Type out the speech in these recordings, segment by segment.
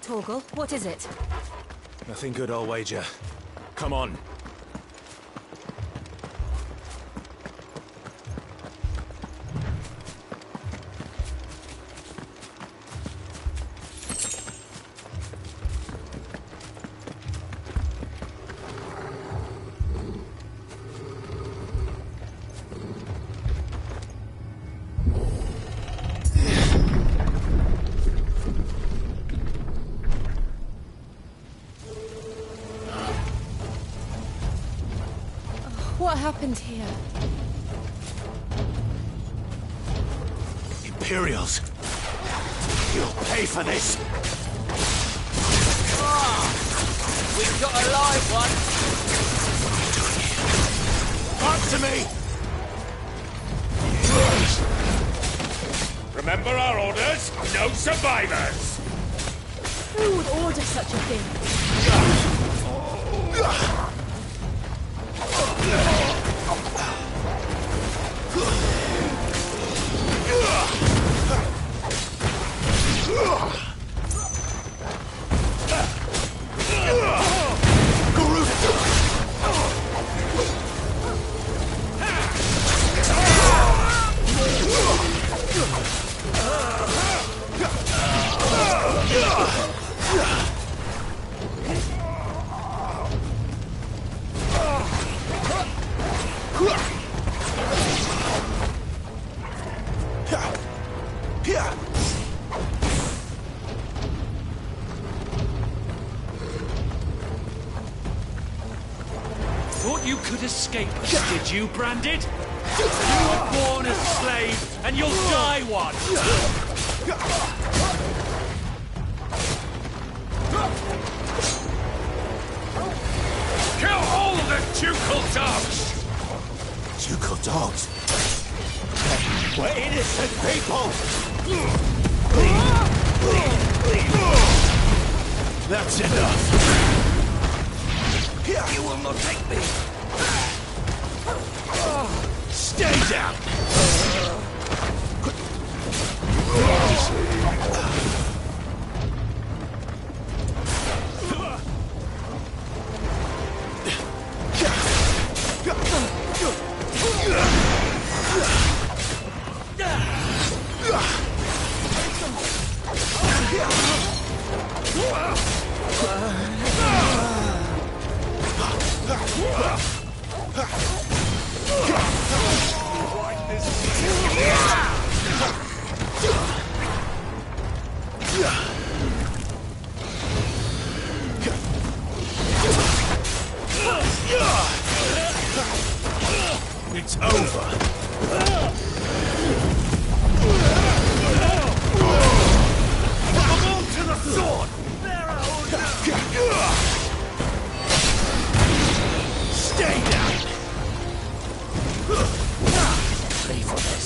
Torgal, what is it? Nothing good, I'll wager. Come on. What happened here? Imperials! You'll pay for this! We've got a live one! Answer me! Remember our orders? No survivors! Who would order such a thing? Thought you could escape us, did you, Branded? You were born a slave, and you'll die one! Kill all the ducal dogs! Ducal dogs? We're innocent people! That's enough! You will not take me! Stay down! It's over. Come on to the sword! Stay down! Pay for this.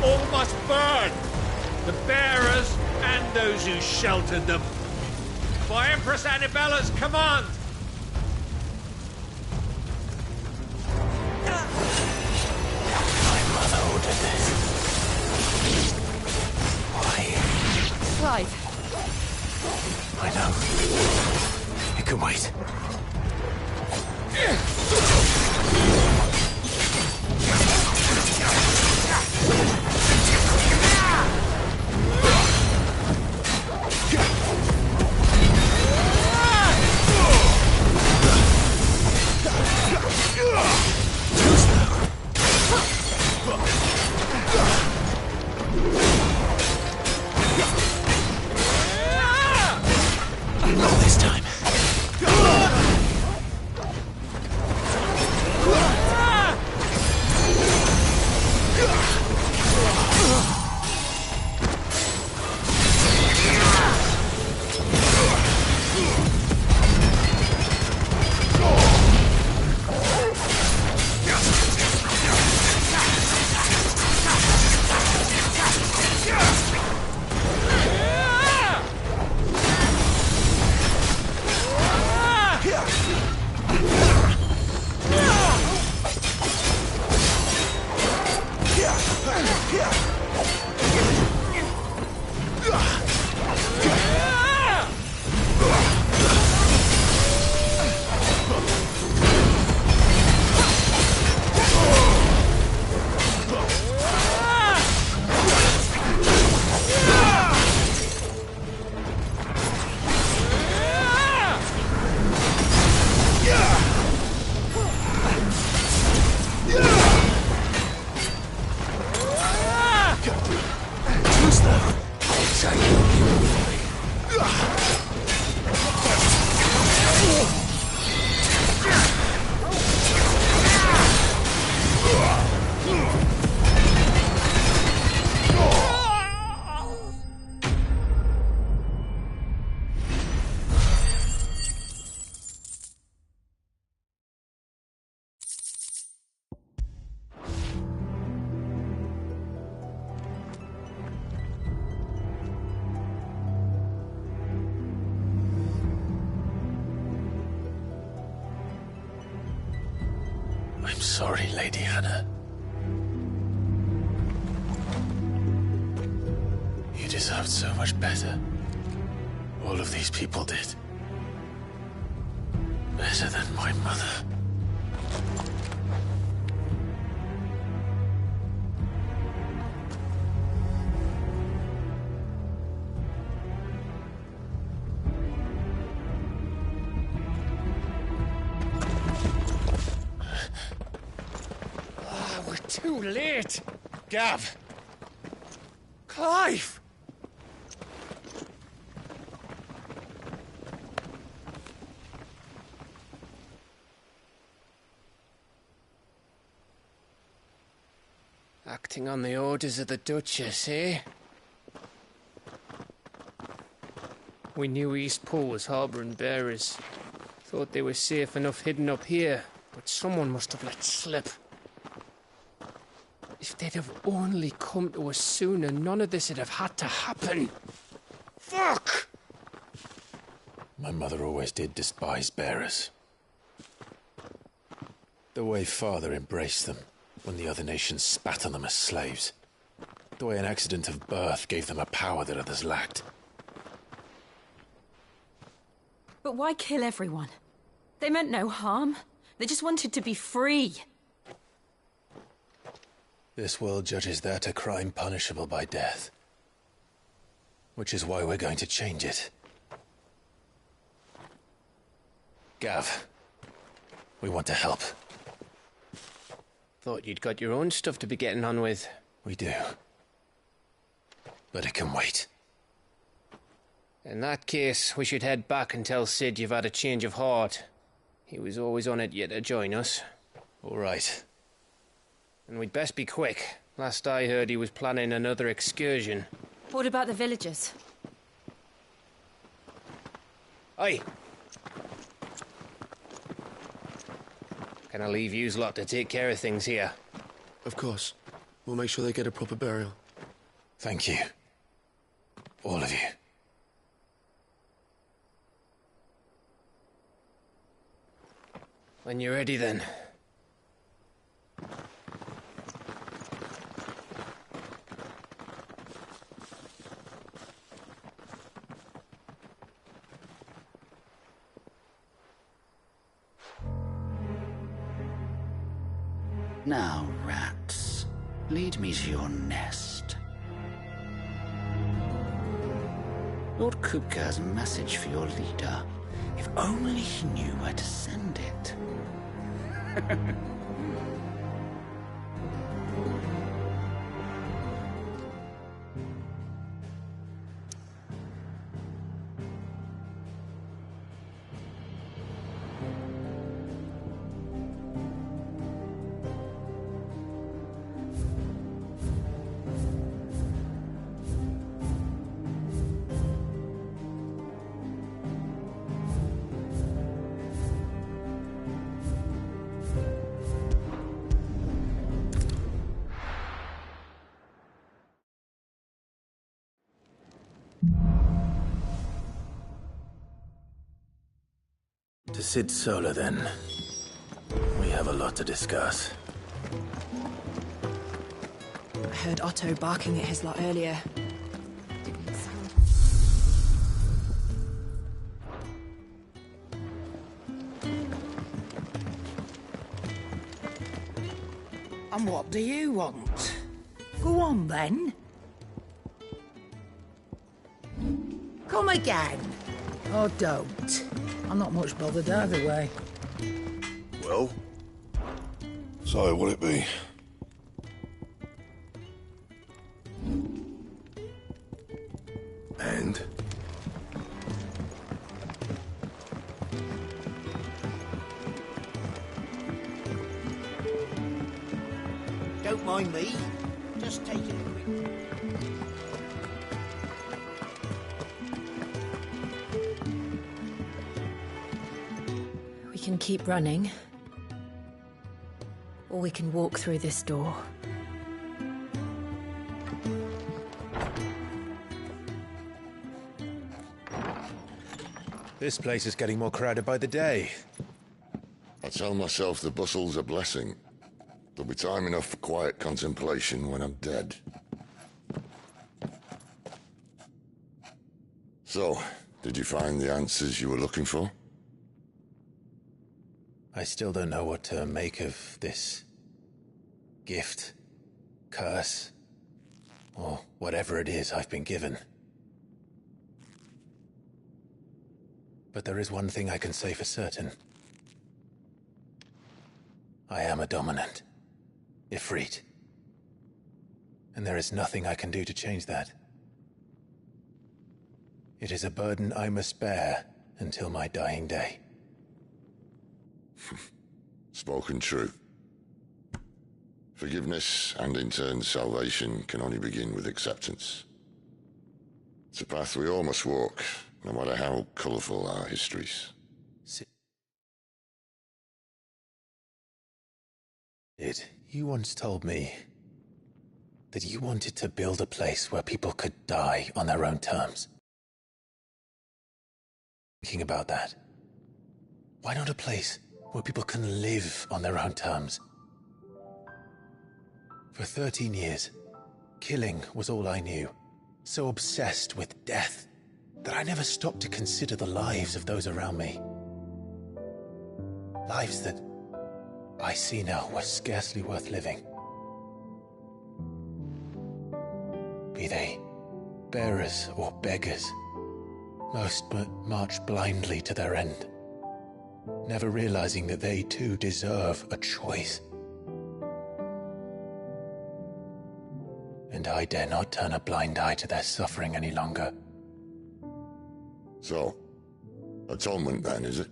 All must burn! The bearers and those who sheltered them. By Empress Annibella's command! My mother ordered this. Why? Clive. I know. It can wait. I'm sorry, Lady Hannah. You deserved so much better. All of these people did. Better than my mother. We're too late. Gav. Clive. Acting on the orders of the Duchess, eh? We knew East Pool was harbouring bearers. Thought they were safe enough hidden up here, but someone must have let slip. If they'd have only come to us sooner, none of this would have had to happen. Fuck! My mother always did despise bearers. The way Father embraced them when the other nations spat on them as slaves. The way an accident of birth gave them a power that others lacked. But why kill everyone? They meant no harm. They just wanted to be free. This world judges that a crime punishable by death. Which is why we're going to change it. Gav, we want to help. Thought you'd got your own stuff to be getting on with. We do. But it can wait. In that case, we should head back and tell Sid you've had a change of heart. He was always on it yet to join us. All right. And we'd best be quick. Last I heard, he was planning another excursion. What about the villagers? Aye. Can I leave yous lot to take care of things here? Of course. We'll make sure they get a proper burial. Thank you. All of you. When you're ready, then. Now, rats, lead me to your nest. Lord Kupka has a message for your leader. If only he knew where to send it. To Sid Solar, then. We have a lot to discuss. I heard Otto barking at his lot earlier. Didn't sound... And what do you want? Go on, then. Come again. Or don't. I'm not much bothered either way. Well? So, what'll it be? And? Don't mind me. Just take it a quick... We can keep running. Or we can walk through this door. This place is getting more crowded by the day. I tell myself the bustle's a blessing. There'll be time enough for quiet contemplation when I'm dead. So, did you find the answers you were looking for? I still don't know what to make of this gift, curse, or whatever it is I've been given. But there is one thing I can say for certain. I am a dominant, Ifrit. And there is nothing I can do to change that. It is a burden I must bear until my dying day. Spoken true. Forgiveness, and in turn salvation, can only begin with acceptance. It's a path we all must walk, no matter how colourful our histories. You once told me that you wanted to build a place where people could die on their own terms. Thinking about that, why not a place where people can live on their own terms? For 13 years, killing was all I knew, so obsessed with death that I never stopped to consider the lives of those around me. Lives that I see now were scarcely worth living. Be they bearers or beggars, most march blindly to their end, never realizing that they too deserve a choice. And I dare not turn a blind eye to their suffering any longer. So, atonement then, is it?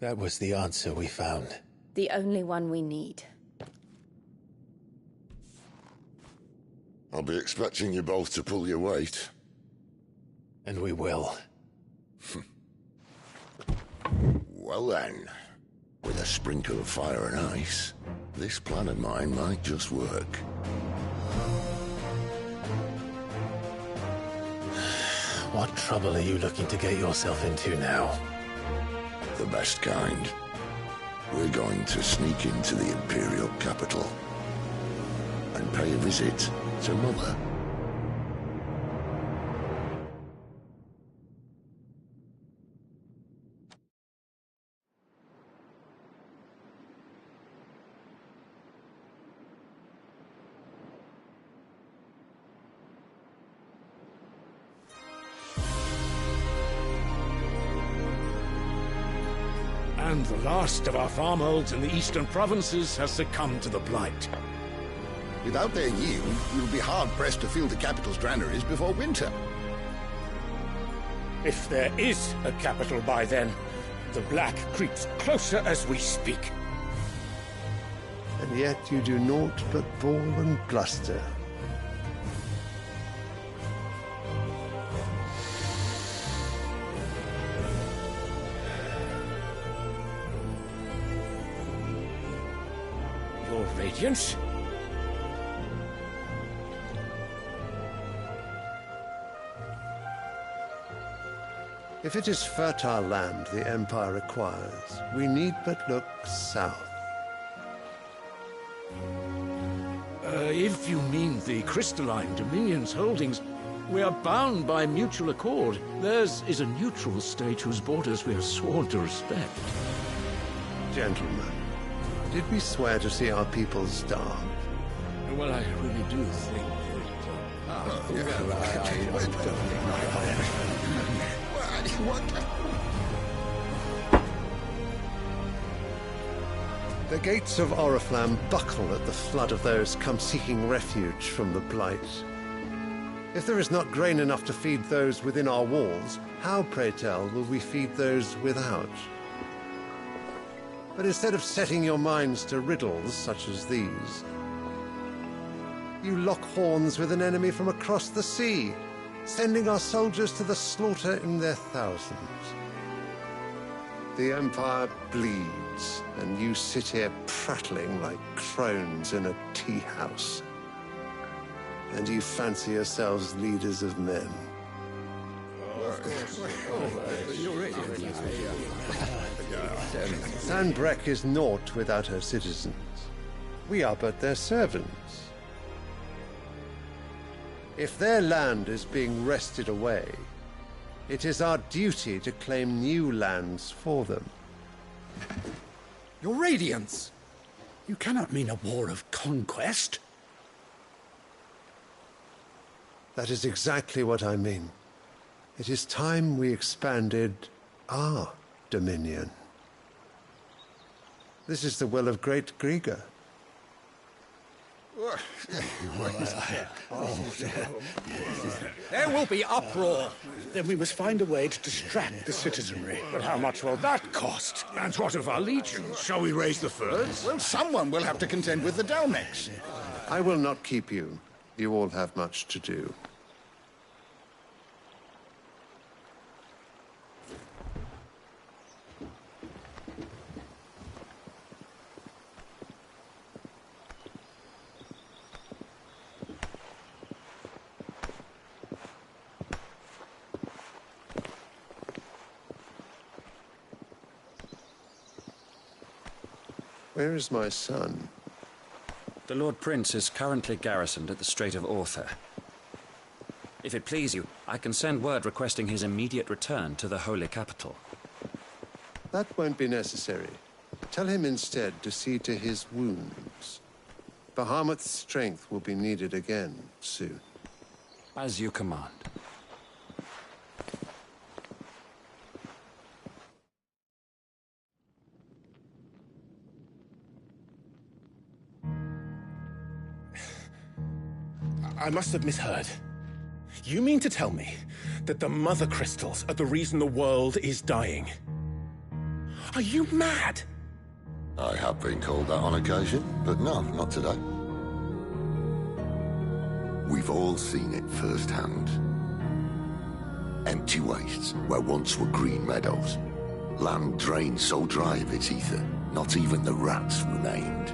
That was the answer we found. The only one we need. I'll be expecting you both to pull your weight. And we will. Well then, with a sprinkle of fire and ice, this plan of mine might just work. What trouble are you looking to get yourself into now? The best kind. We're going to sneak into the Imperial capital and pay a visit to Mother. And the last of our farmholds in the eastern provinces has succumbed to the blight. Without their yield, you'll be hard-pressed to fill the capital's granaries before winter. If there is a capital by then, the black creeps closer as we speak. And yet you do naught but bawl and bluster. Your Radiance? If it is fertile land the Empire requires, we need but look south. If you mean the crystalline Dominion's holdings, we are bound by mutual accord. Theirs is a neutral state whose borders we are sworn to respect. Gentlemen, did we swear to see our people starve? Well, I really do think The gates of Oriflamme buckle at the flood of those come seeking refuge from the blight. If there is not grain enough to feed those within our walls, how, pray tell, will we feed those without? But instead of setting your minds to riddles such as these, you lock horns with an enemy from across the sea, sending our soldiers to the slaughter in their thousands. The Empire bleeds, and you sit here prattling like crones in a tea house. And you fancy yourselves leaders of men. Sanbreque is naught without her citizens. We are but their servants. If their land is being wrested away, it is our duty to claim new lands for them. Your Radiance! You cannot mean a war of conquest. That is exactly what I mean. It is time we expanded our dominion. This is the will of great Grieger. There will be uproar. Then we must find a way to distract the citizenry. But how much will that cost? And what of our legions? Shall we raise the furs? Well, someone will have to contend with the Dalmex. I will not keep you. You all have much to do. Where is my son? The Lord Prince is currently garrisoned at the Strait of Arthur. If it please you, I can send word requesting his immediate return to the Holy Capital. That won't be necessary. Tell him instead to see to his wounds. Bahamut's strength will be needed again soon. As you command. I must have misheard. You mean to tell me that the Mother Crystals are the reason the world is dying? Are you mad? I have been called that on occasion, but no, not today. We've all seen it firsthand. Empty wastes where once were green meadows. Land drained so dry of its ether, not even the rats remained.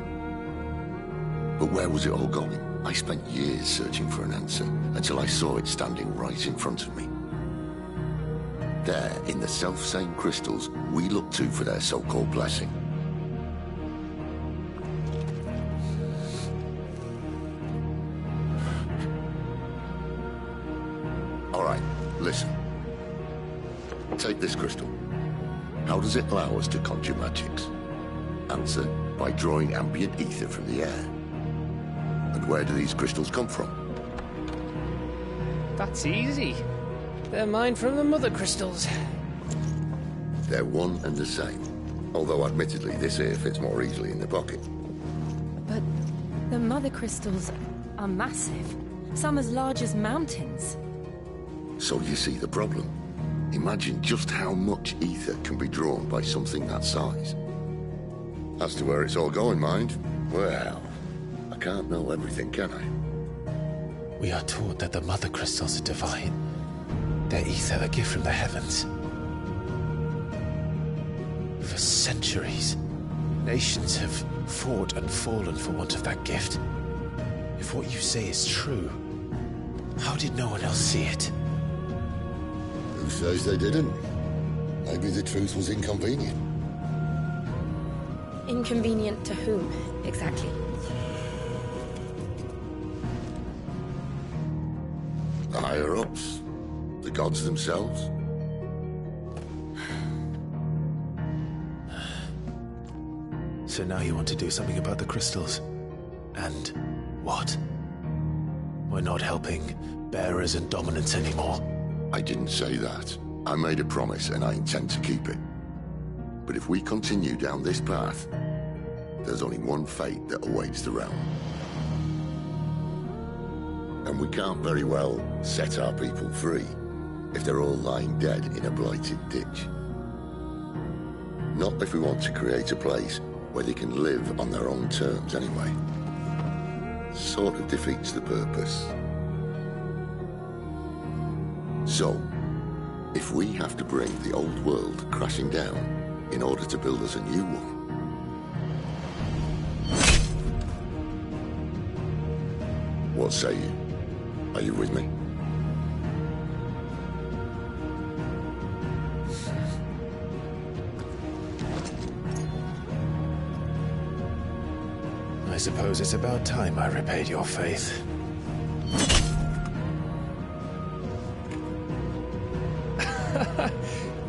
But where was it all going? I spent years searching for an answer, until I saw it standing right in front of me. There, in the self-same crystals we look to for their so-called blessing. All right, listen. Take this crystal. How does it allow us to conjure magics? Answer, by drawing ambient ether from the air. And where do these crystals come from? That's easy. They're mine from the Mother Crystals. They're one and the same. Although admittedly this here fits more easily in the pocket. But the Mother Crystals are massive. Some as large as mountains. So you see the problem. Imagine just how much ether can be drawn by something that size. As to where it's all going, mind, well, I can't know everything, can I? We are taught that the Mother Crystals are divine. Their ether a gift from the heavens. For centuries, nations have fought and fallen for want of that gift. If what you say is true, how did no one else see it? Who says they didn't? Maybe the truth was inconvenient. Inconvenient to whom, exactly? The higher-ups? The gods themselves? So now you want to do something about the crystals? And what? We're not helping bearers and dominants anymore. I didn't say that. I made a promise and I intend to keep it. But if we continue down this path, there's only one fate that awaits the realm. And we can't very well set our people free if they're all lying dead in a blighted ditch. Not if we want to create a place where they can live on their own terms anyway. Sort of defeats the purpose. So, if we have to bring the old world crashing down in order to build us a new one, what say you? Are you with me? I suppose it's about time I repaid your faith.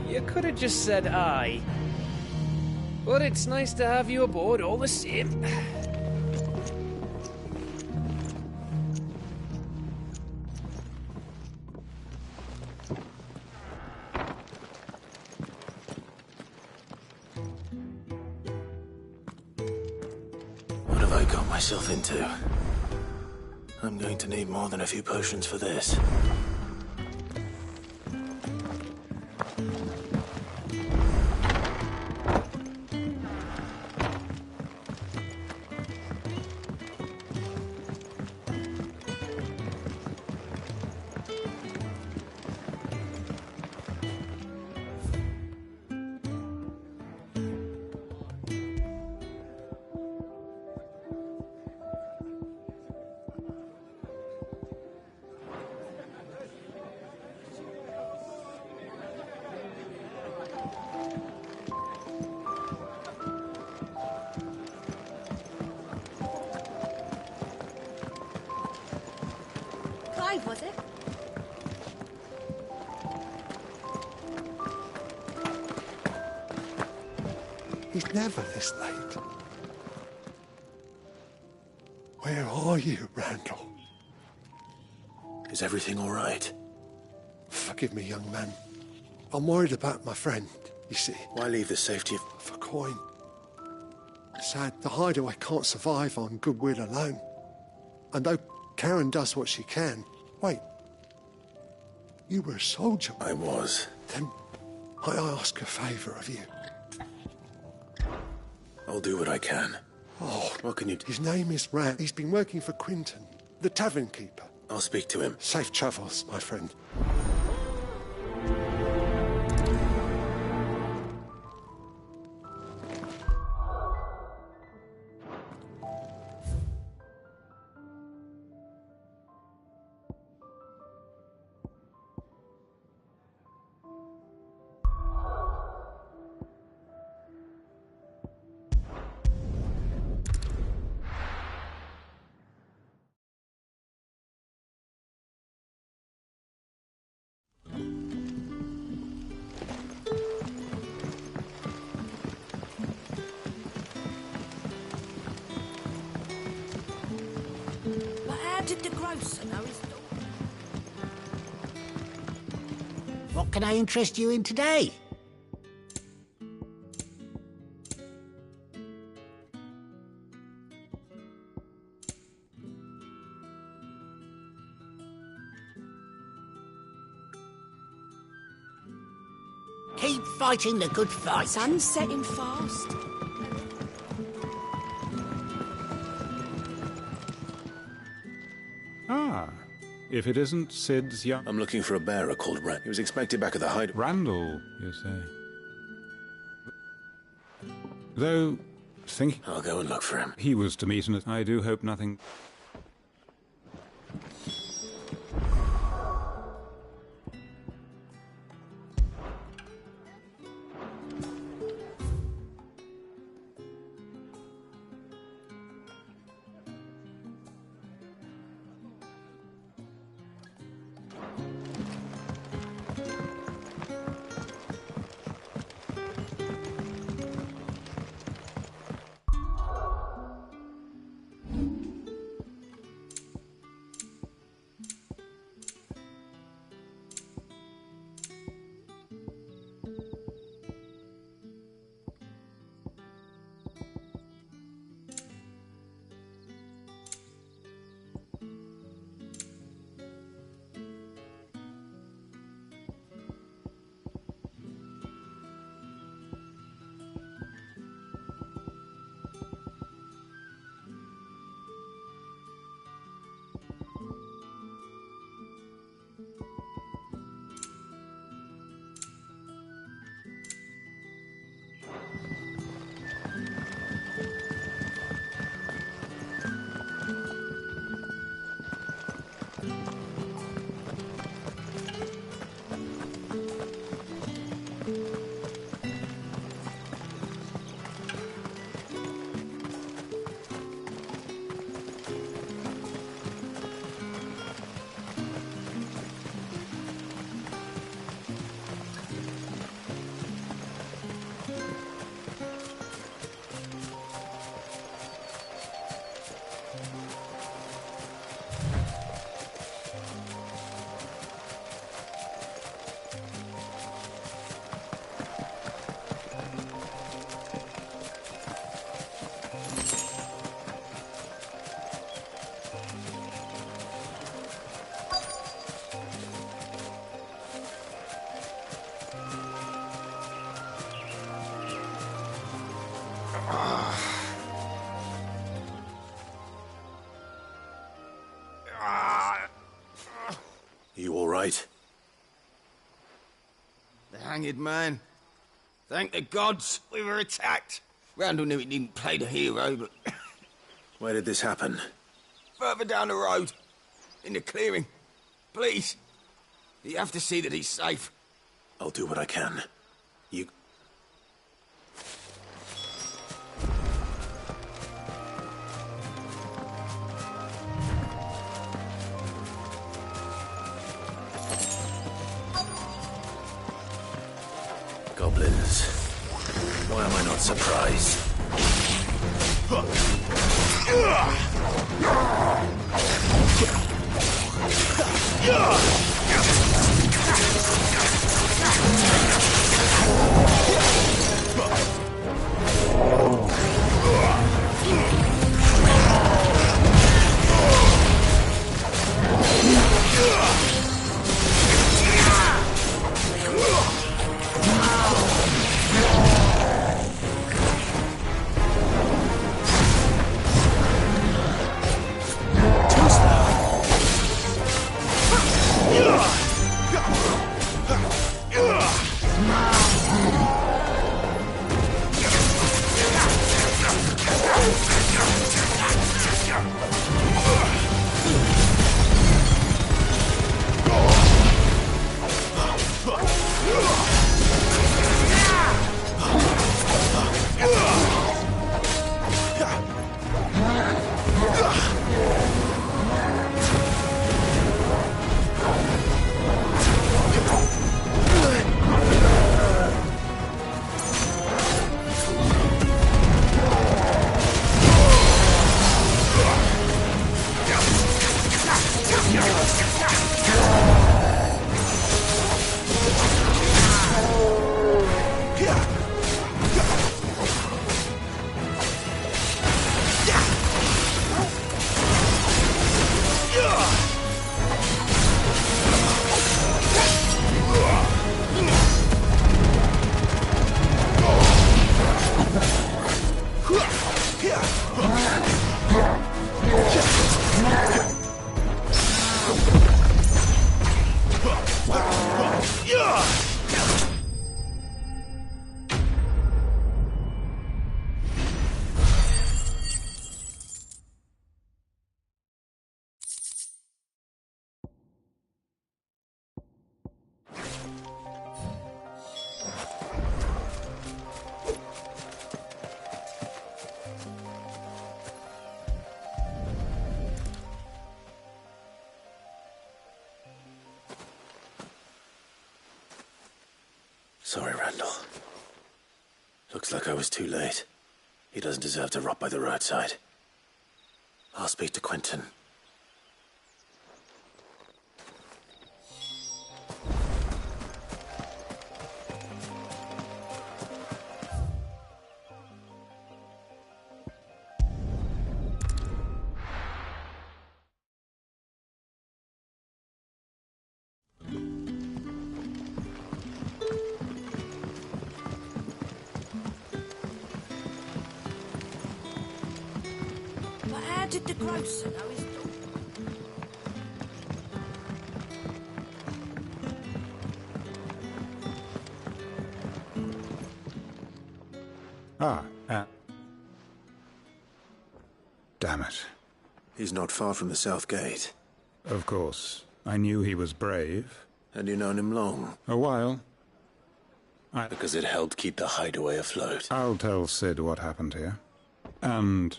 You could have just said aye. But it's nice to have you aboard all the same. What have I got myself into? I'm going to need more than a few potions for this. Clive, was it? He's never this late. Where are you, Randall? Is everything all right? Forgive me, young man. I'm worried about my friend, you see. Why leave the safety of... For coin. Sad, the hideaway can't survive on goodwill alone. And though Karen does what she can... Wait. You were a soldier. I was. Then I ask a favour of you. I'll do what I can. Oh, what can you do? His name is Rand. He's been working for Quinton, the tavern keeper. I'll speak to him. Safe travels, my friend. Did the grocer know his daughter? What can I interest you in today? Keep fighting the good fight. Sun's setting fast. Ah, if it isn't Sid's young... I'm looking for a bearer called Rand. He was expected back at the hide... Randall, you say? Though, think... I'll go and look for him. He was to meet, and I do hope nothing... You all right? The hanged man. Thank the gods we were attacked. Randall knew he didn't play the hero, but... Where did this happen? Further down the road. In the clearing. Please. You have to see that he's safe. I'll do what I can. You... Goblins. Why am I not surprised? Sorry, Randall. Looks like I was too late. He doesn't deserve to rot by the roadside. I'll speak to Quentin. But how did the grocer know his dog? Damn it. He's not far from the south gate. Of course. I knew he was brave. And you known him long? A while. Because it helped keep the hideaway afloat. I'll tell Sid what happened here. And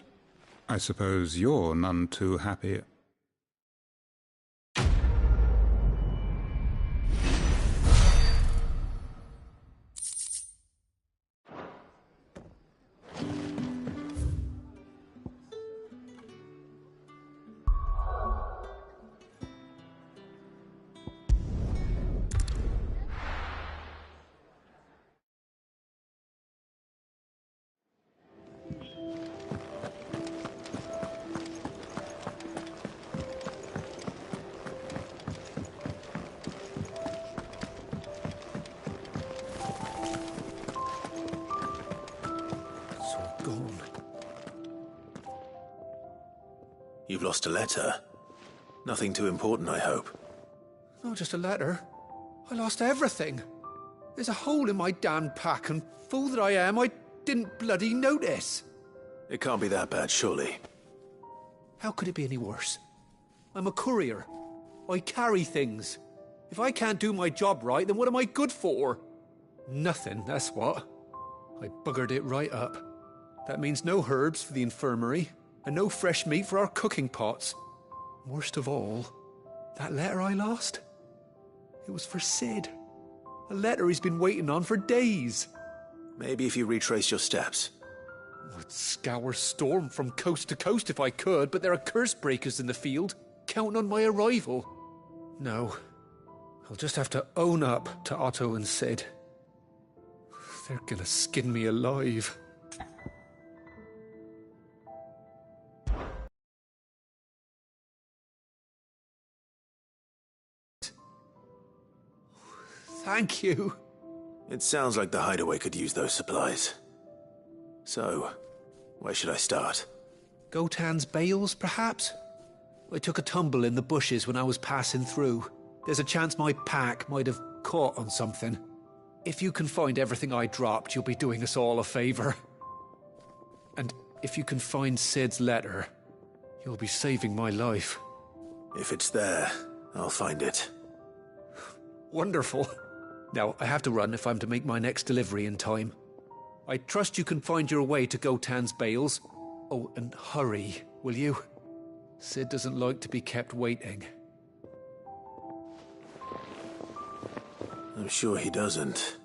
I suppose you're none too happy. You've lost a letter. Nothing too important, I hope. Not just a letter. I lost everything. There's a hole in my damn pack, and fool that I am, I didn't bloody notice. It can't be that bad, surely. How could it be any worse? I'm a courier. I carry things. If I can't do my job right, then what am I good for? Nothing, that's what. I buggered it right up. That means no herbs for the infirmary, and no fresh meat for our cooking pots. Worst of all, that letter I lost? It was for Sid. A letter he's been waiting on for days. Maybe if you retrace your steps. I'd scour Storm from coast to coast if I could, but there are curse breakers in the field, counting on my arrival. No, I'll just have to own up to Otto and Sid. They're gonna skin me alive. Thank you. It sounds like the hideaway could use those supplies. So, where should I start? Gotan's bales, perhaps? I took a tumble in the bushes when I was passing through. There's a chance my pack might have caught on something. If you can find everything I dropped, you'll be doing us all a favor. And if you can find Sid's letter, you'll be saving my life. If it's there, I'll find it. Wonderful. Now, I have to run if I'm to make my next delivery in time. I trust you can find your way to Gotan's bales. Oh, and hurry, will you? Sid doesn't like to be kept waiting. I'm sure he doesn't.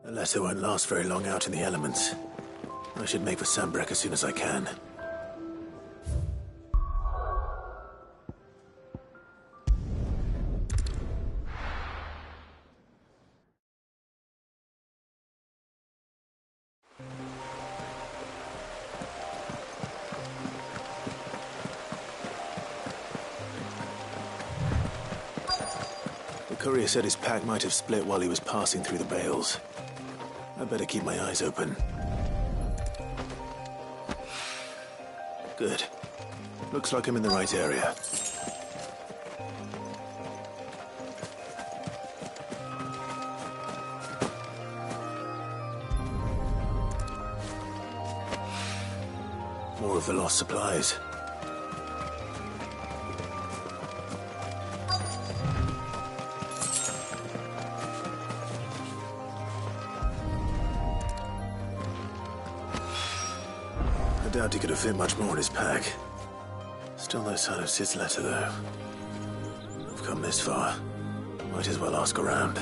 The letter won't last very long out in the elements. I should make for Sambrek as soon as I can. The courier said his pack might have split while he was passing through the bales. I better keep my eyes open. Good. Looks like I'm in the right area. More of the lost supplies. I doubt he could have fit much more in his pack. Still no sign of Sid's letter, though. I've come this far. Might as well ask around.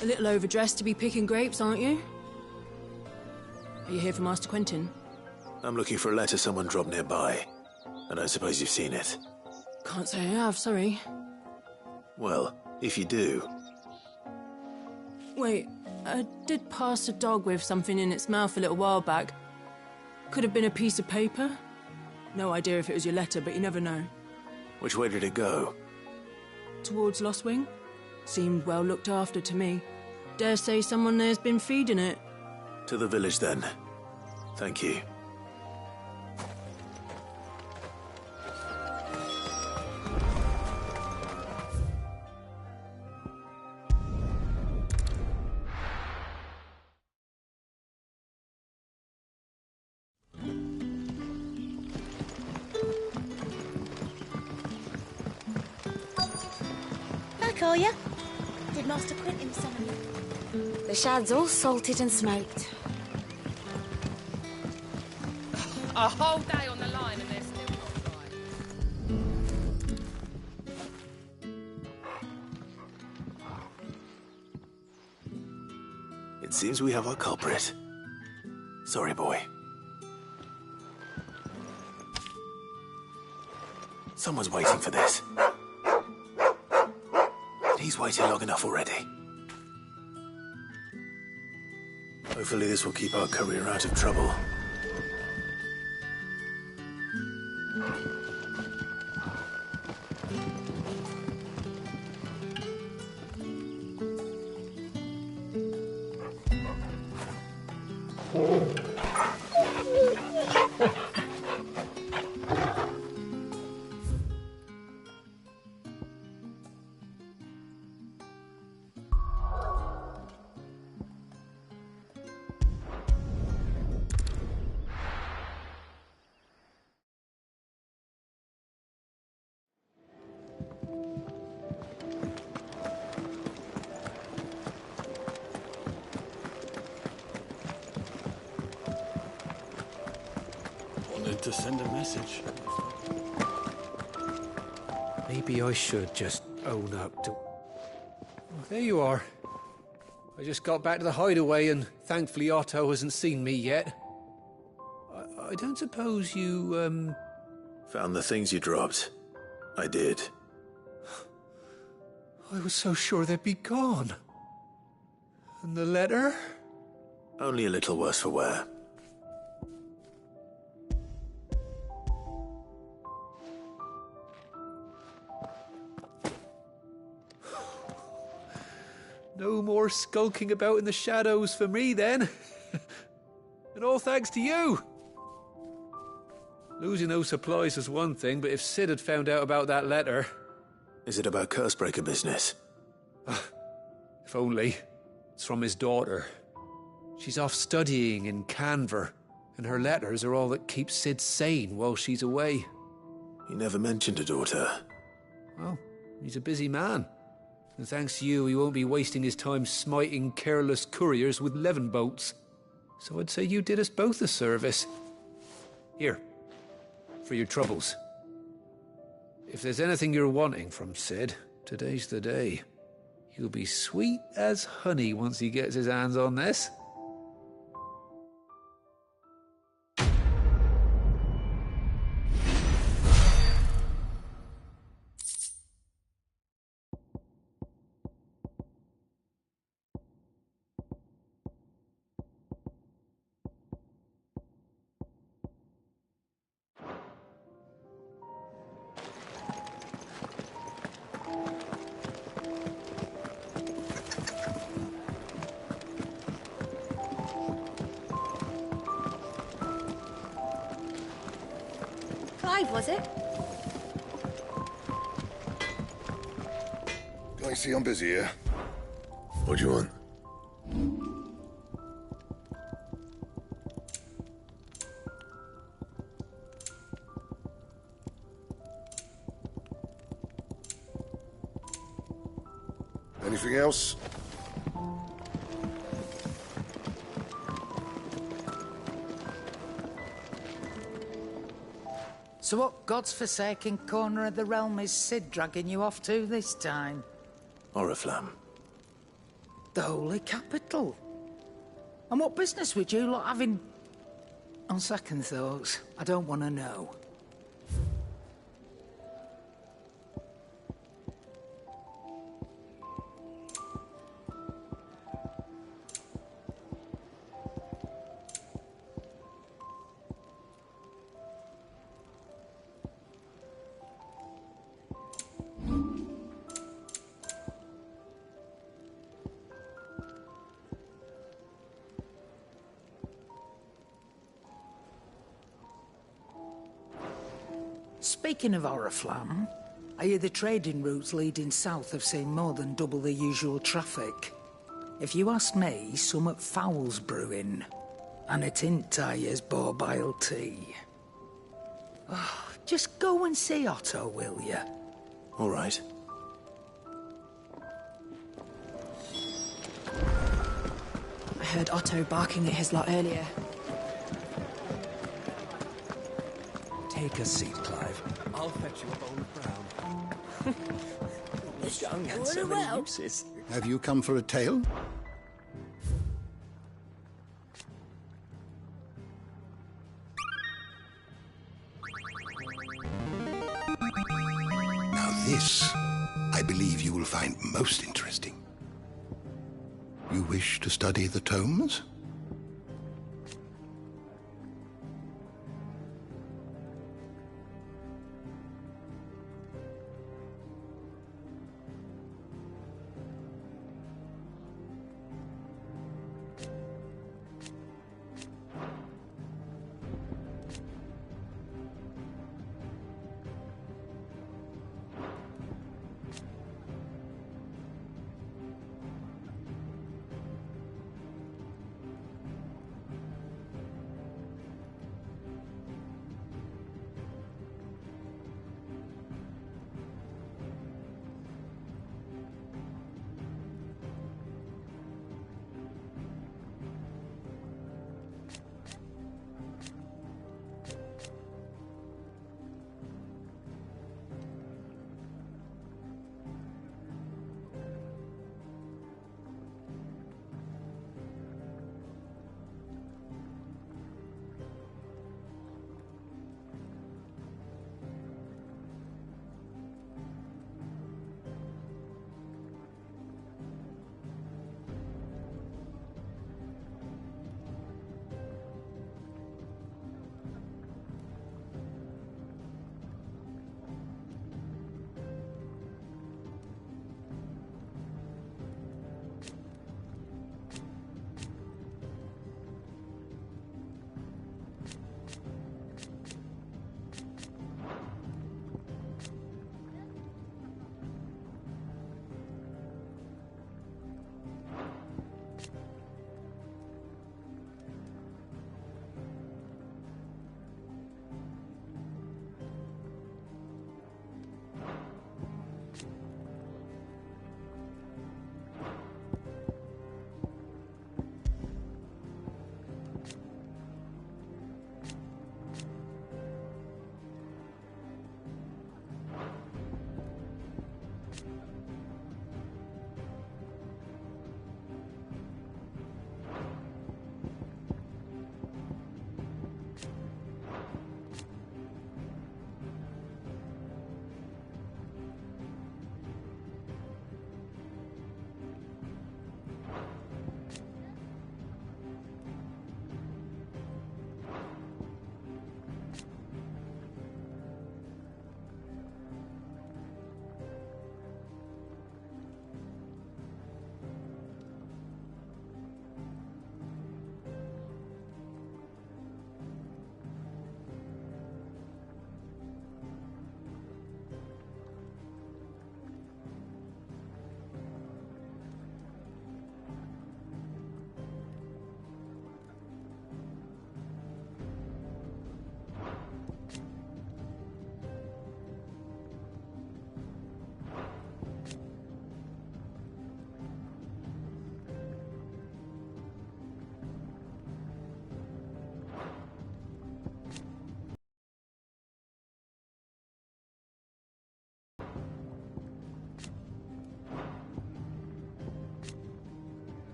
A little overdressed to be picking grapes, aren't you? Are you here for Master Quentin? I'm looking for a letter someone dropped nearby. And I suppose you've seen it. Can't say I have, sorry. Well, if you do... Wait, I did pass a dog with something in its mouth a little while back. Could have been a piece of paper. No idea if it was your letter, but you never know. Which way did it go? Towards Lostwing. Seemed well looked after to me. Dare say someone there's been feeding it. To the village, then. Thank you. Back, are you? Did Master Quentin summon you? The shad's all salted and smoked. A whole day on the line and they're still not dry. It seems we have our culprit. Sorry, boy. Someone's waiting for this. He's waited long enough already. Hopefully this will keep our courier out of trouble. To send a message. Maybe I should just own up to... Oh, there you are. I just got back to the hideaway and thankfully Otto hasn't seen me yet. I don't suppose you, Found the things you dropped. I did. I was so sure they'd be gone. And the letter? Only a little worse for wear. No more skulking about in the shadows for me, then. And all thanks to you. Losing those supplies is one thing, but if Sid had found out about that letter... Is it about Cursebreaker business? If only. It's from his daughter. She's off studying in Canver, and her letters are all that keeps Sid sane while she's away. You never mentioned a daughter. Well, he's a busy man. And thanks to you, he won't be wasting his time smiting careless couriers with levin bolts. So I'd say you did us both a service. Here, for your troubles. If there's anything you're wanting from Sid, today's the day. He'll be sweet as honey once he gets his hands on this. Was it? I see I'm busy here. What do you want? Anything else? So what God's forsaken corner of the realm is Sid dragging you off to this time? Oriflamme. The Holy Capital. And what business would you lot having... On second thoughts, I don't want to know. Speaking of Oriflamme, I hear the trading routes leading south have seen more than double the usual traffic. If you ask me, summat foul's brewing. And a Tintayer's borbile tea. Oh, just go and see Otto, will you? All right. I heard Otto barking at his lot earlier. Take a seat, Clive. I'll fetch you a bowl of brown. This young had so many uses. Have you come for a tale? Now this, I believe you will find most interesting. You wish to study the tomes?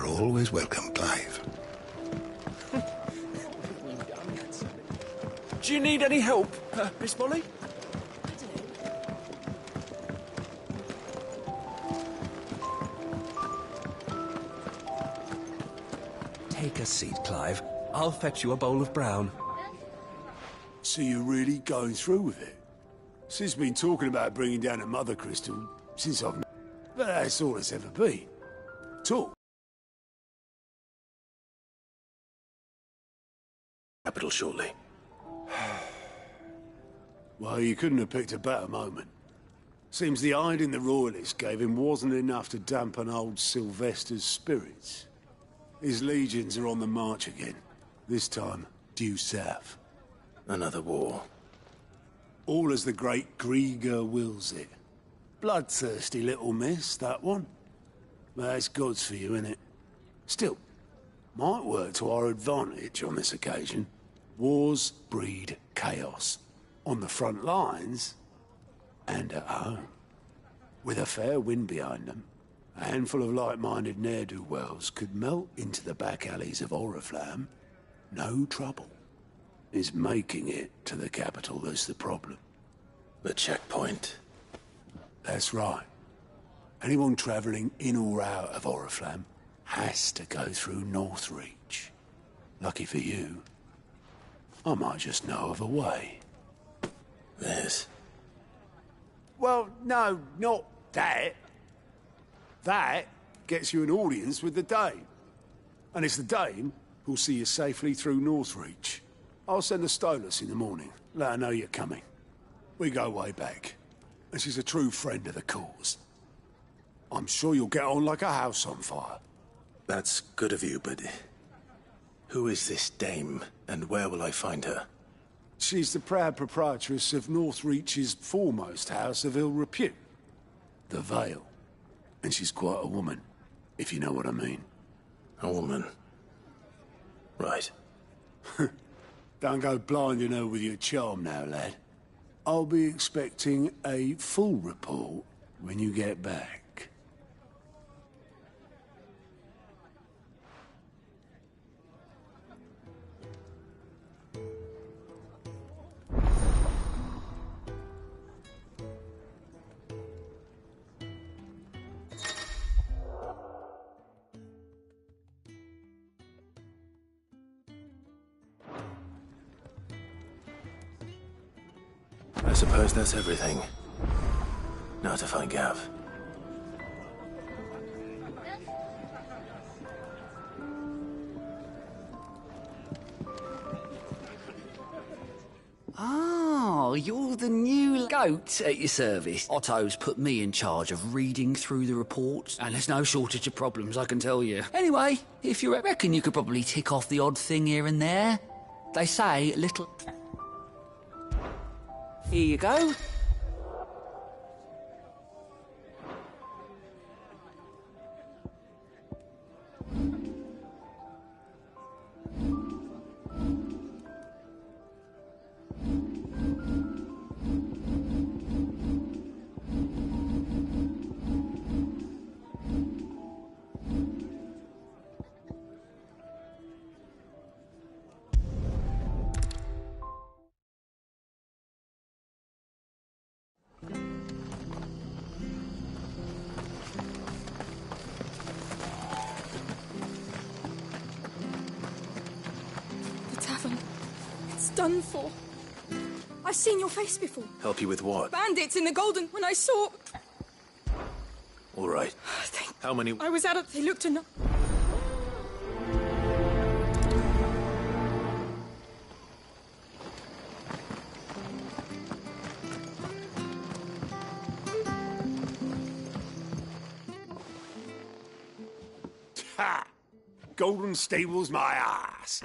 You're always welcome, Clive. Do you need any help, Miss Molly? Take a seat, Clive. I'll fetch you a bowl of brown. So you're really going through with it? Sis been talking about bringing down a mother crystal since I've... But that's all it's ever been. Talk. Capital shortly. Well, you couldn't have picked a better moment. Seems the hiding the royalists gave him wasn't enough to dampen old Sylvester's spirits. His legions are on the march again. This time, due south. Another war. All as the great Grieger wills it. Bloodthirsty little miss, that one. But that's God's for you, innit? Still, might work to our advantage on this occasion. Wars breed chaos. On the front lines, and at home. With a fair wind behind them, a handful of like-minded ne'er-do-wells could melt into the back alleys of Oriflamme. No trouble. Is making it to the capital that's the problem. The checkpoint. That's right. Anyone travelling in or out of Oriflamme has to go through Northreach. Lucky for you, I might just know of a way. This? Well, no, not that. That gets you an audience with the Dame. And it's the Dame who'll see you safely through Northreach. I'll send a Stolas in the morning. Let her know you're coming. We go way back. And she's a true friend of the cause. I'm sure you'll get on like a house on fire. That's good of you, but... who is this Dame, and where will I find her? She's the proud proprietress of Northreach's foremost house of ill repute. The Vale. And she's quite a woman, if you know what I mean. A woman? Right. Don't go blinding her with your charm now, lad. I'll be expecting a full report when you get back. I suppose that's everything. Now to find Gav. Oh, you're the new goat at your service. Otto's put me in charge of reading through the reports, and there's no shortage of problems, I can tell you. Anyway, if you reckon you could probably tick off the odd thing here and there. They say little... Here you go. Done for. I've seen your face before. Help you with what? Bandits in the Golden when I saw... All right. How many... I was out of... They looked enough. Ha! Golden Stable's my ass.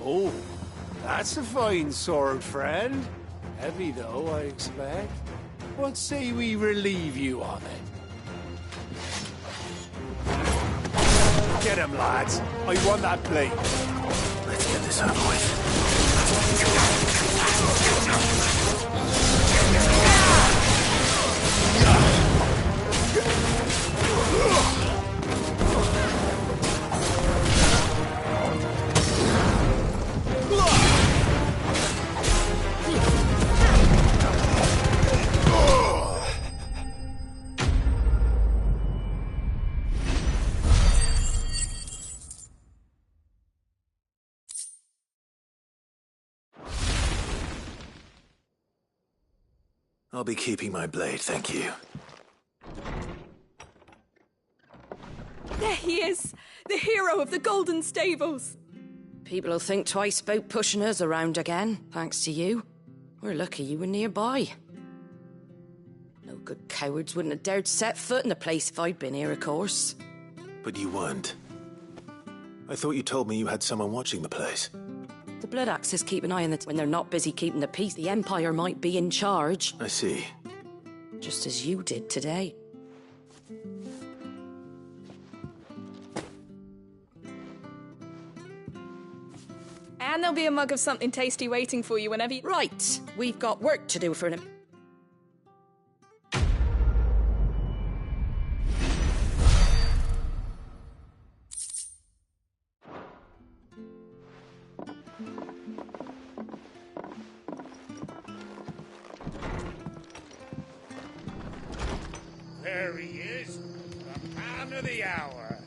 Oh, that's a fine sword, friend. Heavy, though, I expect. What say we relieve you of it? Get him, lads. I want that plate. Let's get this over with. I'll be keeping my blade, thank you. There he is! The hero of the Golden Stables! People will think twice about pushing us around again, thanks to you. We're lucky you were nearby. No good cowards wouldn't have dared set foot in the place if I'd been here, of course. But you weren't. I thought you told me you had someone watching the place. The Blood Axes keep an eye on it when they're not busy keeping the peace. The Empire might be in charge. I see. Just as you did today. And there'll be a mug of something tasty waiting for you whenever you... Right, we've got work to do for him. There he is, the man of the hour.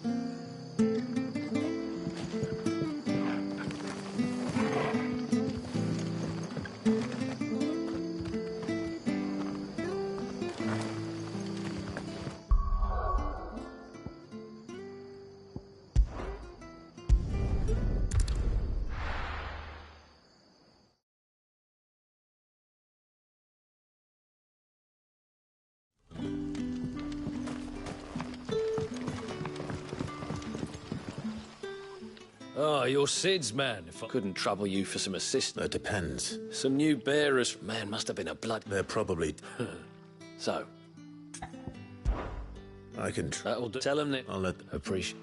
Oh, you're Sid's man. If I couldn't trouble you for some assistance. That depends. Some new bearers. Man, must have been a blood... They're probably... So? I can... That'll do. Tell them that... I'll let... Appreciate...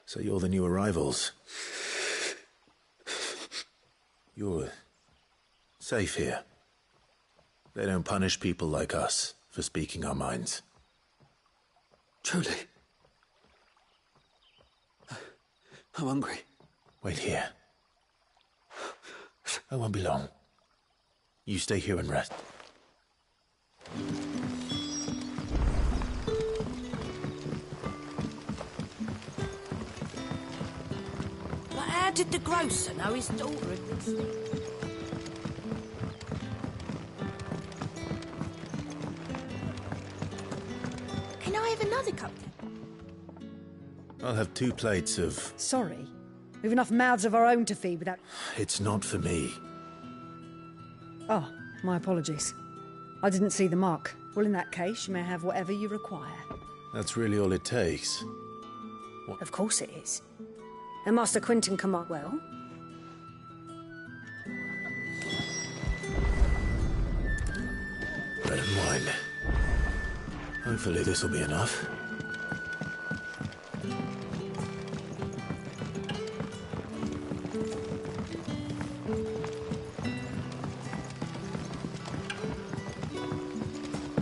So you're the new arrivals. You're safe here. They don't punish people like us for speaking our minds. Truly. I'm hungry. Wait here. I won't be long. You stay here and rest. But how did the grocer know his daughter had been stolen? Can I have another cup? I'll have 2 plates of... Sorry. We've enough mouths of our own to feed without... It's not for me. Oh, my apologies. I didn't see the mark. Well, in that case, you may have whatever you require. That's really all it takes. What? Of course it is. And Master Quentin come up well. Bread and wine. Hopefully this will be enough.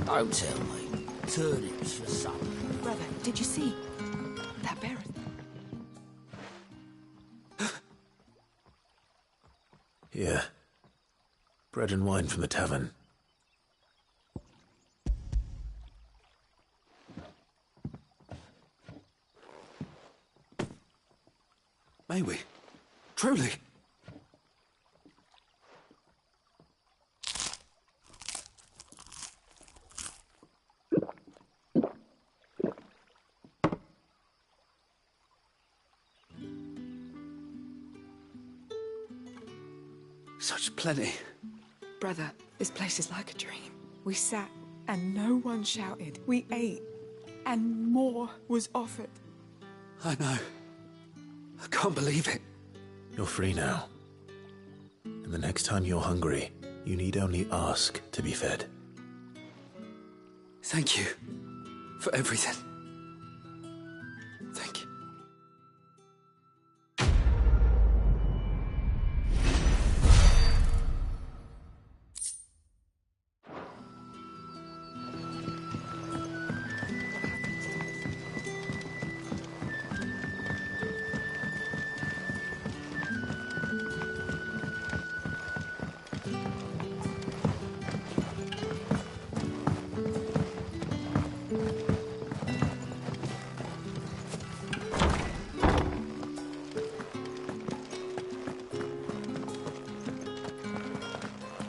Don't tell me. Turnips for supper. Brother, did you see that bear? Here. Bread and wine from the tavern. May we? Truly? Such plenty. Brother, this place is like a dream. We sat and no one shouted. We ate and more was offered. I know. I can't believe it. You're free now. And the next time you're hungry, you need only ask to be fed. Thank you for everything. Thank you.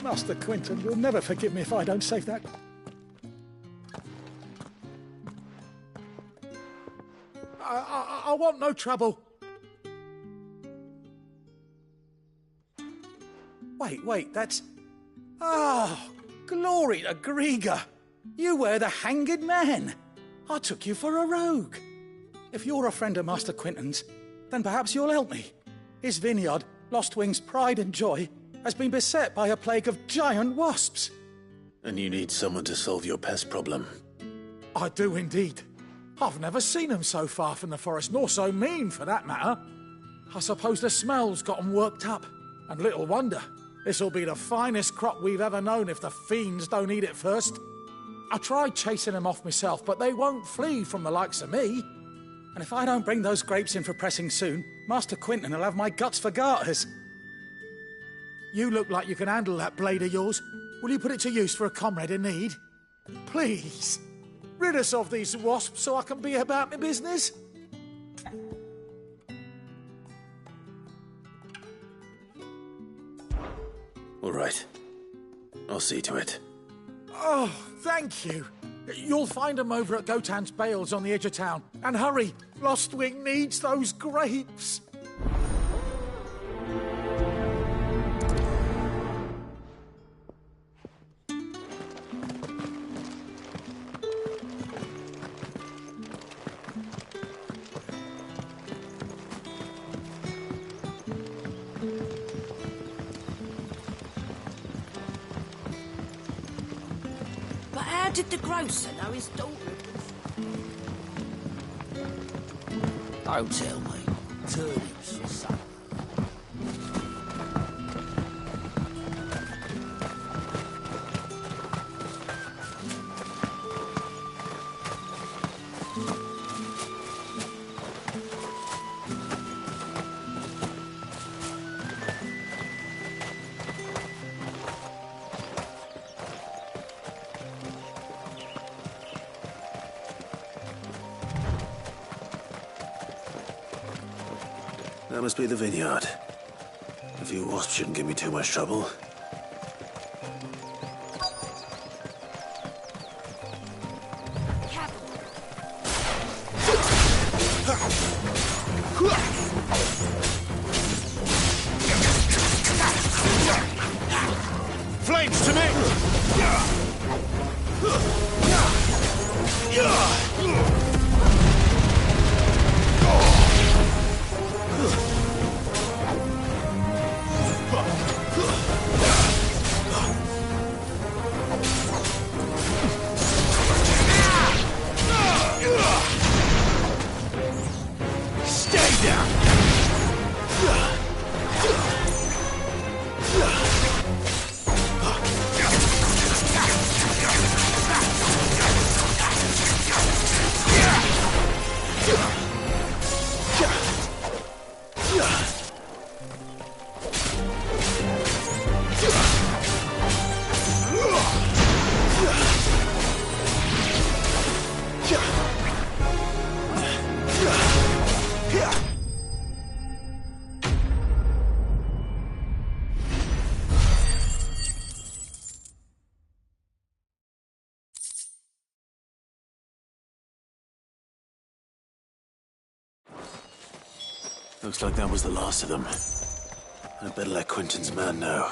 Master Quinton will never forgive me if I don't save that. I want no trouble. Wait, that's... Oh, glory to Griga. You were the hanged man. I took you for a rogue. If you're a friend of Master Quinton's, then perhaps you'll help me. His vineyard, Lostwing's pride and joy, has been beset by a plague of giant wasps. And you need someone to solve your pest problem. I do indeed. I've never seen them so far from the forest, nor so mean, for that matter. I suppose the smell's got 'em worked up. And little wonder. This'll be the finest crop we've ever known if the fiends don't eat it first. I tried chasing them off myself, but they won't flee from the likes of me. And if I don't bring those grapes in for pressing soon, Master Quinton will have my guts for garters. You look like you can handle that blade of yours. Will you put it to use for a comrade in need? Please. Rid us of these wasps so I can be about my business. All right. I'll see to it. Oh, thank you. You'll find them over at Gotan's Bales on the edge of town. And hurry, Lostwing needs those grapes. But how did the grocer know his daughter Don't tell me. Turnips or something. That must be the vineyard. A few wasps shouldn't give me too much trouble. Flames to me! Stay down! Looks like that was the last of them. I'd better let Quinton's man know.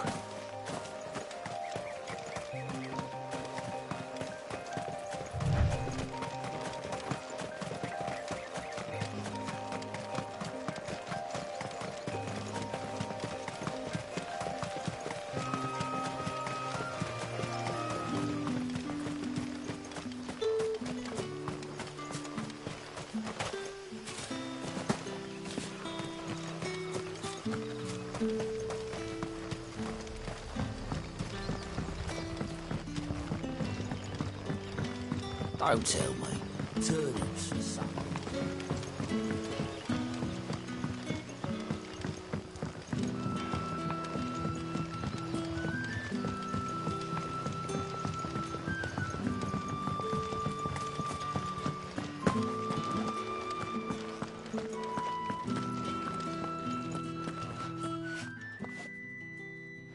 Don't tell me. Turnips or something.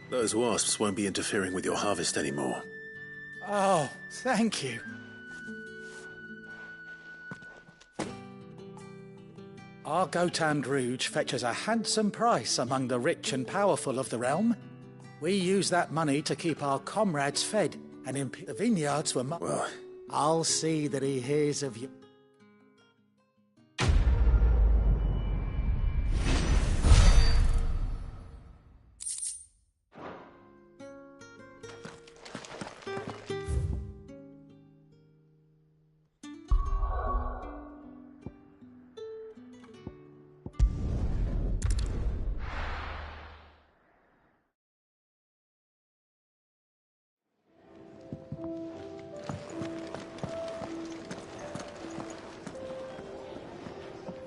Those wasps won't be interfering with your harvest anymore. Oh, thank you. Our Gotand Rouge fetches a handsome price among the rich and powerful of the realm. We use that money to keep our comrades fed, and in the vineyards were... Well... I'll see that he hears of you.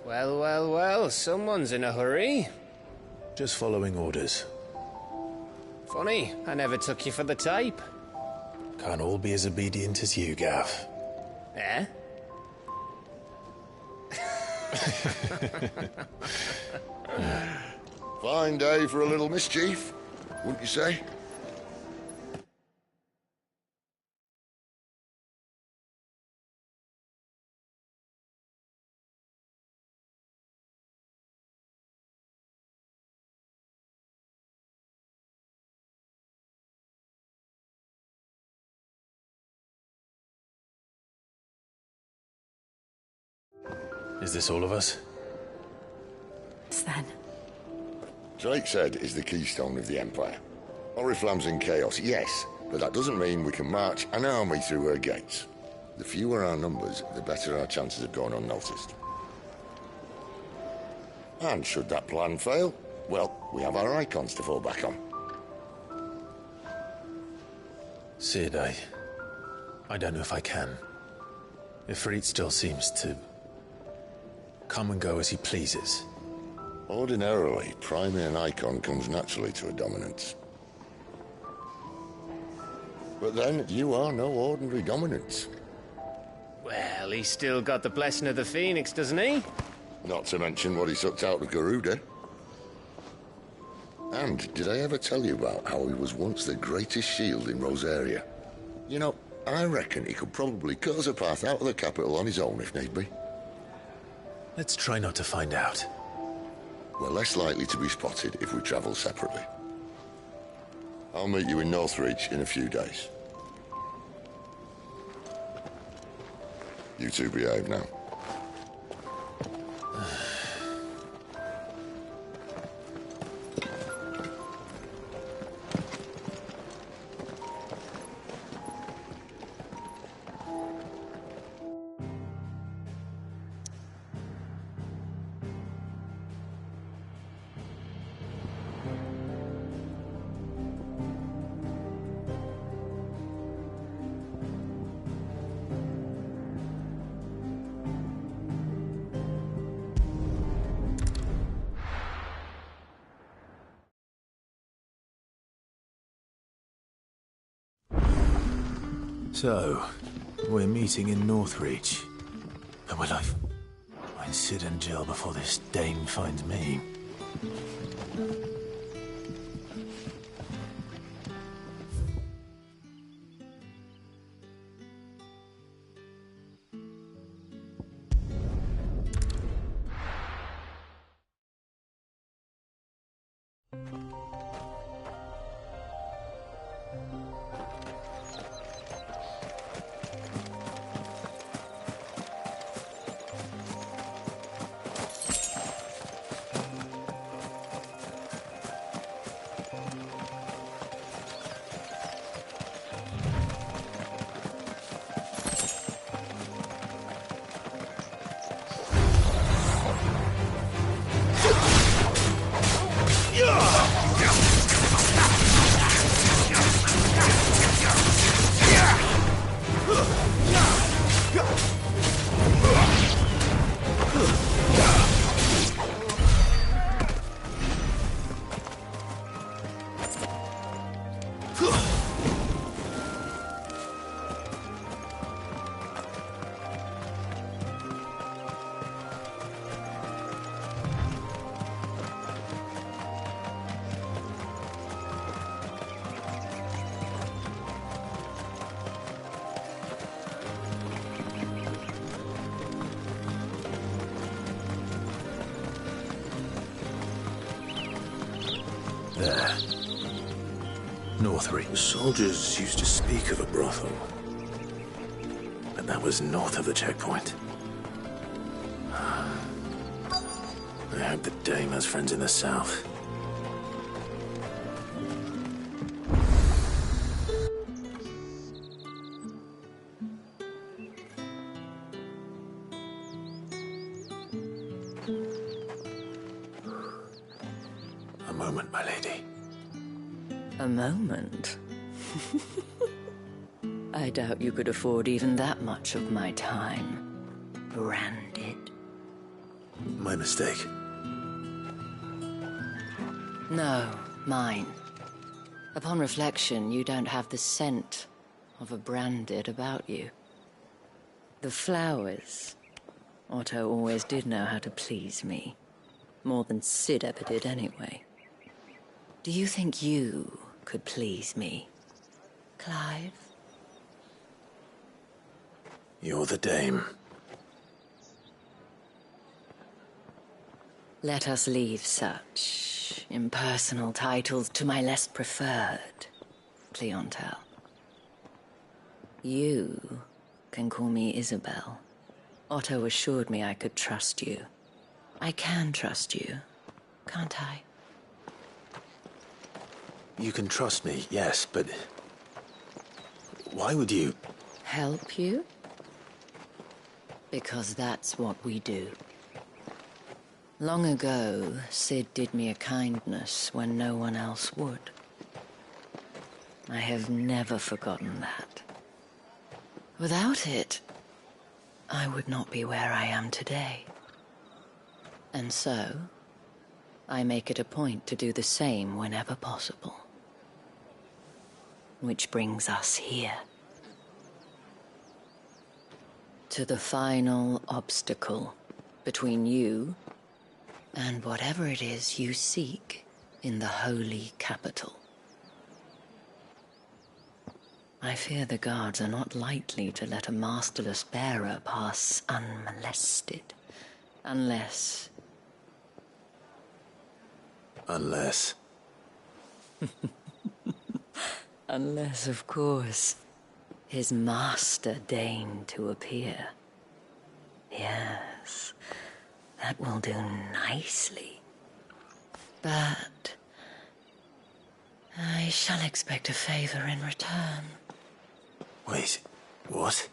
Well, well, well, someone's in a hurry. Just following orders. Funny, I never took you for the type. Can't all be as obedient as you, Gav. Eh? Fine day for a little mischief, wouldn't you say? Is this all of us? Sven. Drake said is the keystone of the Empire. Oriflamme's in chaos, yes, but that doesn't mean we can march an army through her gates. The fewer our numbers, the better our chances of going unnoticed. And should that plan fail, well, we have our icons to fall back on. Sid, I don't know if I can. Ifrit still seems to come and go as he pleases. Ordinarily, priming an icon comes naturally to a dominance. But then, you are no ordinary dominance. Well, he's still got the blessing of the Phoenix, doesn't he? Not to mention what he sucked out of Garuda. And did I ever tell you about how he was once the greatest shield in Rosaria? You know, I reckon he could probably cut us a path out of the capital on his own if need be. Let's try not to find out. We're less likely to be spotted if we travel separately. I'll meet you in Northreach in a few days. You two behave now. So, we're meeting in Northreach. And will I find Sid and Jill before this dame finds me? Northry. The soldiers used to speak of a brothel. But that was north of the checkpoint. I hope the dame has friends in the south. A moment, my lady. A moment? I doubt you could afford even that much of my time. Branded. My mistake. No, mine. Upon reflection, you don't have the scent of a branded about you. The flowers. Otto always did know how to please me. More than Sid ever did anyway. Do you think you could please me, Clive? You're the dame. Let us leave such impersonal titles to my less preferred clientele. You can call me Isabel. Otto assured me I could trust you. I can trust you, can't I? You can trust me, yes, but... why would you... Help you? Because that's what we do. Long ago, Sid did me a kindness when no one else would. I have never forgotten that. Without it, I would not be where I am today. And so, I make it a point to do the same whenever possible. Which brings us here. To the final obstacle between you and whatever it is you seek in the holy capital. I fear the guards are not likely to let a masterless bearer pass unmolested. Unless... Unless... Unless, of course, his master deigned to appear. Yes, that will do nicely. But I shall expect a favor in return. Wait, what?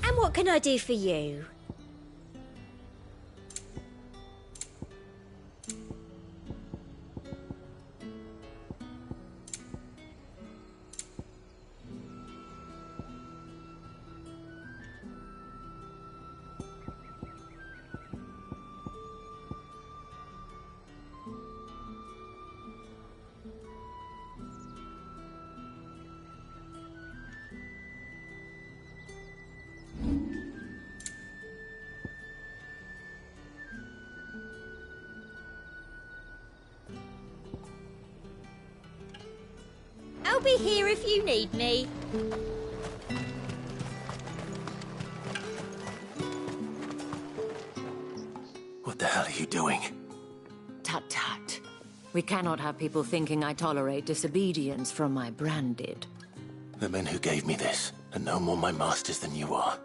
And what can I do for you? I'll be here if you need me. What the hell are you doing? Tut tut. We cannot have people thinking I tolerate disobedience from my branded. The men who gave me this are no more my masters than you are.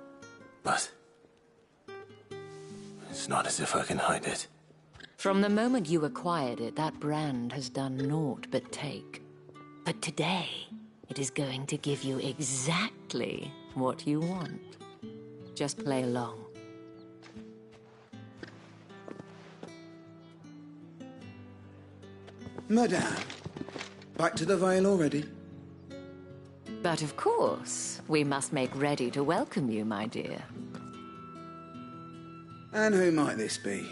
But... it's not as if I can hide it. From the moment you acquired it, that brand has done naught but take. But today, it is going to give you exactly what you want. Just play along. Madame, back to the Vale already? But of course, we must make ready to welcome you, my dear. And who might this be?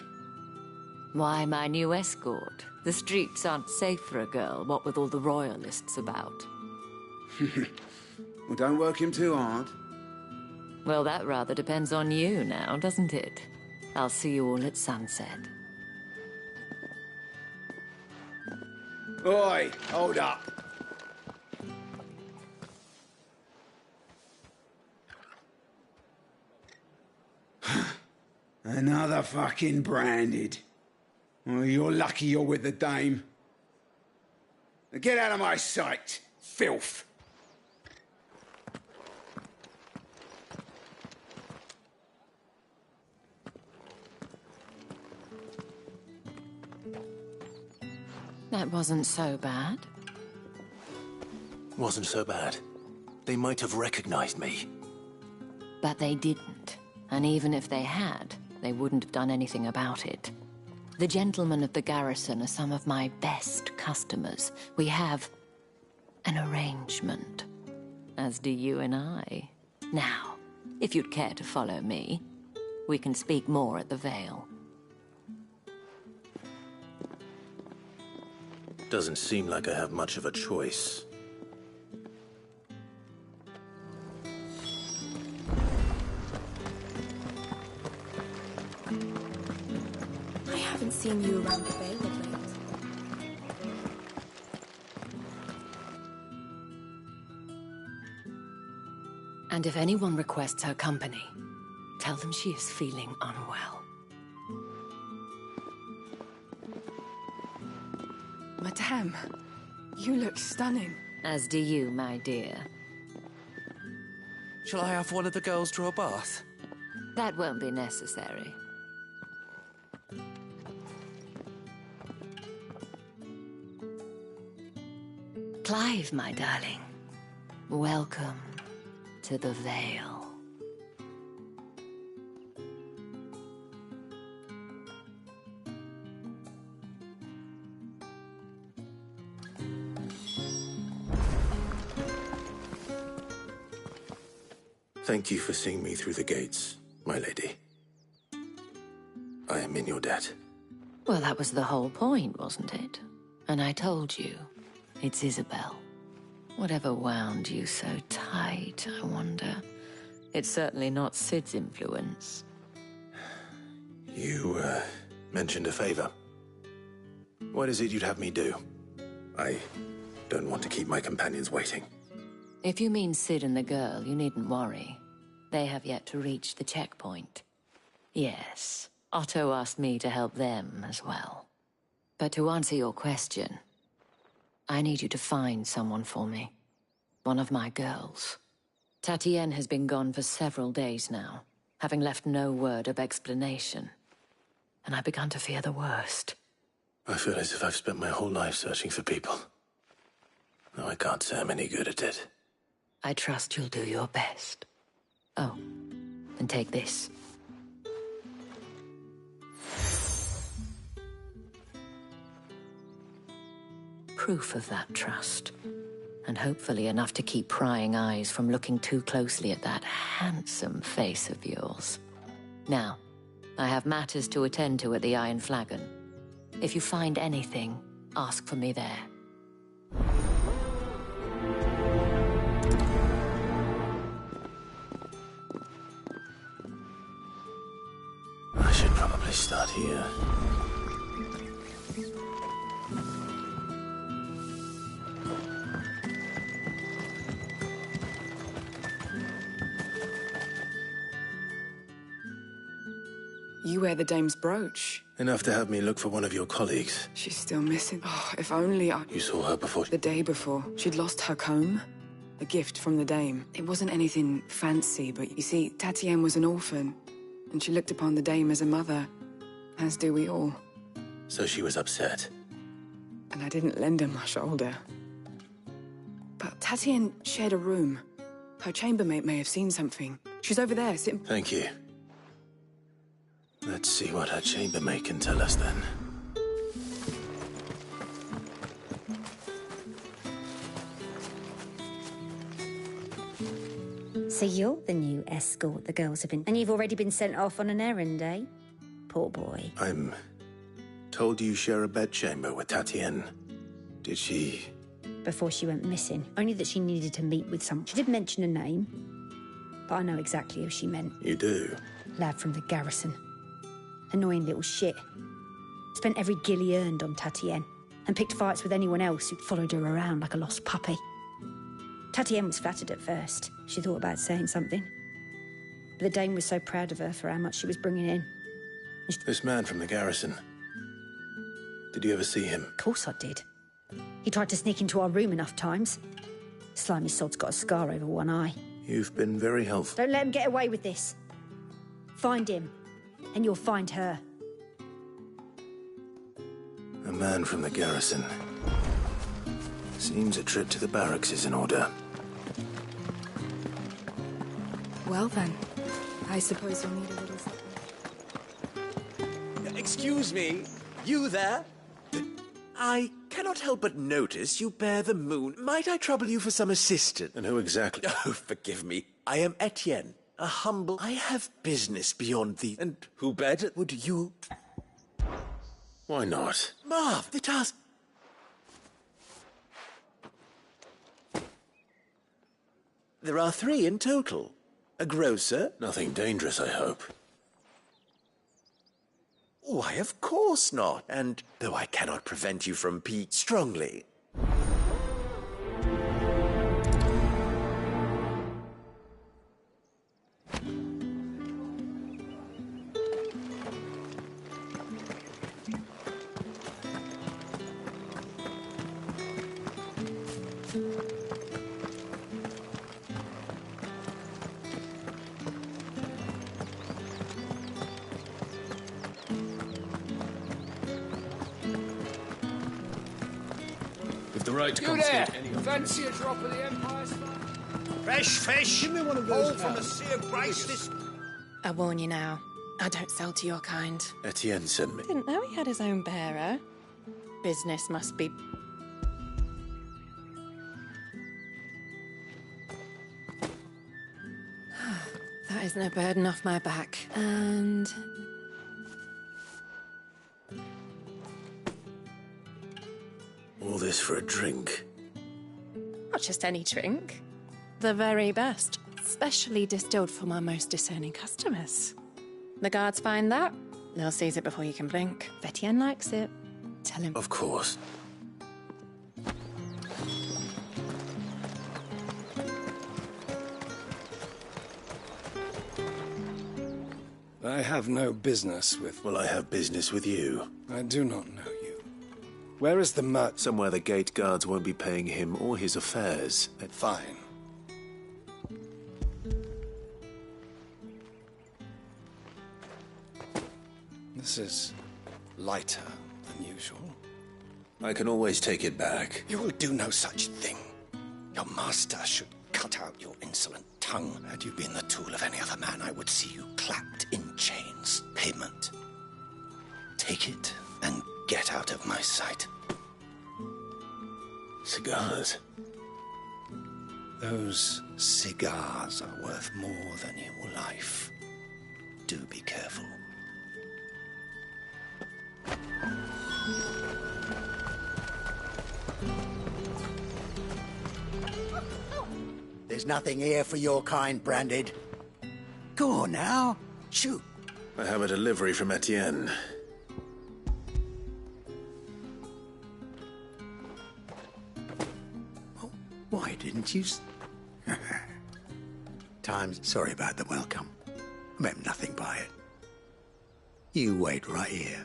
Why, my new escort. The streets aren't safe for a girl, what with all the royalists about. Well, don't work him too hard. Well, that rather depends on you now, doesn't it? I'll see you all at sunset. Oi, hold up. Another fucking branded. Well, you're lucky you're with the dame. Now get out of my sight, filth. That wasn't so bad. Wasn't so bad. They might have recognized me. But they didn't. And even if they had, they wouldn't have done anything about it. The gentlemen of the garrison are some of my best customers. We have an arrangement, as do you and I. Now, if you'd care to follow me, we can speak more at the Vale. Doesn't seem like I have much of a choice. I haven't seen you around the Vale of late. And if anyone requests her company, tell them she is feeling unwell. Madame, you look stunning. As do you, my dear. Shall I have one of the girls draw a bath? That won't be necessary. Clive, my darling. Welcome to the Vale. Thank you for seeing me through the gates, my lady. I am in your debt. Well, that was the whole point, wasn't it? And I told you, it's Isabel. Whatever wound you so tight, I wonder. It's certainly not Sid's influence. You, mentioned a favor. What is it you'd have me do? I don't want to keep my companions waiting. If you mean Sid and the girl, you needn't worry. They have yet to reach the checkpoint. Yes, Otto asked me to help them as well. But to answer your question, I need you to find someone for me. One of my girls. Tatienne has been gone for several days now, having left no word of explanation. And I've begun to fear the worst. I feel as if I've spent my whole life searching for people. No, I can't say I'm any good at it. I trust you'll do your best. Oh, and take this. Proof of that trust. And hopefully enough to keep prying eyes from looking too closely at that handsome face of yours. Now, I have matters to attend to at the Iron Flagon. If you find anything, ask for me there. I should probably start here. You wear the dame's brooch. Enough to have me look for one of your colleagues. She's still missing. Oh, if only I... You saw her before? The day before. She'd lost her comb. A gift from the dame. It wasn't anything fancy, but you see, Tatienne was an orphan. And she looked upon the dame as a mother. As do we all. So she was upset. And I didn't lend her my shoulder. But Tatienne shared a room. Her chambermaid may have seen something. She's over there, sitting... Thank you. Let's see what her chambermaid can tell us then. So you're the new escort the girls have been... And you've already been sent off on an errand, eh? Poor boy. I'm told you share a bedchamber with Tatienne. Did she... Before she went missing. Only that she needed to meet with someone. She did mention a name, but I know exactly who she meant. You do? Lad from the garrison. Annoying little shit. Spent every guil he earned on Tatienne, and picked fights with anyone else who followed her around like a lost puppy. Tatienne was flattered at first. She thought about saying something. But the Dame was so proud of her for how much she was bringing in. This man from the garrison. Did you ever see him? Of course I did. He tried to sneak into our room enough times. Slimy sod's got a scar over one eye. You've been very helpful. Don't let him get away with this. Find him, and you'll find her. A man from the garrison. Seems a trip to the barracks is in order. Well then, I suppose you'll need a little something. Excuse me, you there? I cannot help but notice you bear the moon. Might I trouble you for some assistance? And who exactly? Oh, forgive me. I am Etienne, a humble... I have business beyond the... And who better would you... Why not? Marv, the task... There are 3 in total. A grocer... Nothing dangerous, I hope. Why, of course not. And though I cannot prevent you from strongly... The right to You confiscate there! any of Fancy a drop of the Empire's fire? Fresh fish! Give me one of All those from a pals. sea of grace this... I warn you now, I don't sell to your kind. Etienne sent me. Didn't know he had his own bearer. Business must be... That is no burden off my back. And... All this for a drink. not just any drink. The very best. Specially distilled for my most discerning customers. The guards find that, they'll seize it before you can blink. Etienne likes it. Tell him. Of course. I have no business with... Well, I have business with you. I do not know you. Where is the mutt? Somewhere the gate guards won't be paying him or his affairs. Fine. This is lighter than usual. I can always take it back. You will do no such thing. Your master should cut out your insolent tongue. Had you been the tool of any other man, I would see you clapped in chains. Payment. Take it and get out of my sight. Cigars. Those cigars are worth more than your life. Do be careful. There's nothing here for your kind, Branded. Go on now. Shoot. I have a delivery from Etienne. Why didn't you... Times, sorry about the welcome. Meant nothing by it. You wait right here.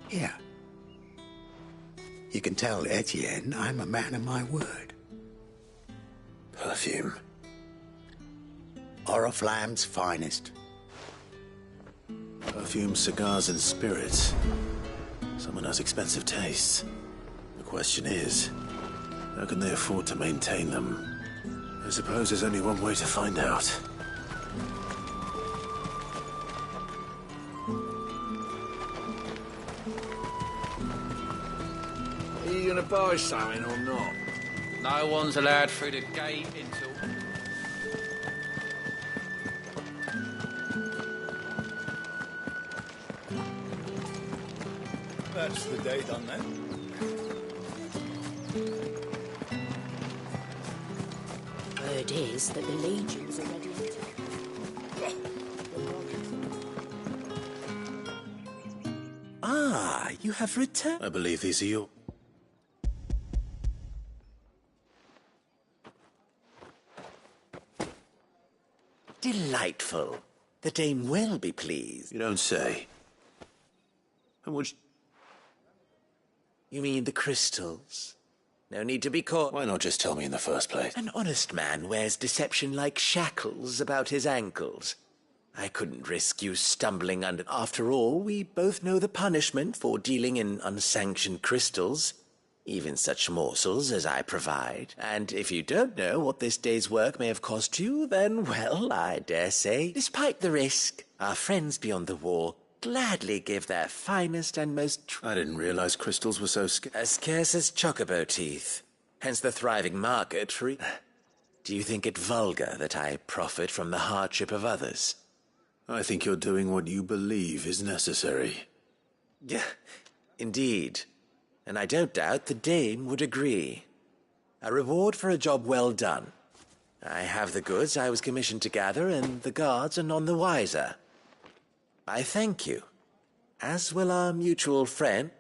Here. You can tell Etienne I'm a man of my word. Perfume. Oriflamme's finest. Perfume, cigars, and spirits. Someone has expensive tastes. The question is, how can they afford to maintain them? I suppose there's only one way to find out. Are you gonna buy something or not? No one's allowed through the gate until... That's the day done then. Word is that the legions are ready to... Ah, you have returned. I believe these are your... Delightful. The dame will be pleased. You don't say. And would you mean the crystals? No need to be caught. Why not just tell me in the first place? An honest man wears deception like shackles about his ankles. I couldn't risk you stumbling under... After all, we both know the punishment for dealing in unsanctioned crystals. Even such morsels as I provide. And if you don't know what this day's work may have cost you, then, well, I dare say, despite the risk, our friends beyond the wall gladly give their finest and most... I didn't realize crystals were so as scarce as chocobo teeth. Hence the thriving market for... Do you think it vulgar that I profit from the hardship of others? I think you're doing what you believe is necessary. Yeah, indeed. And I don't doubt the dame would agree. A reward for a job well done. I have the goods I was commissioned to gather, and the guards are none the wiser. I thank you, as will our mutual friend.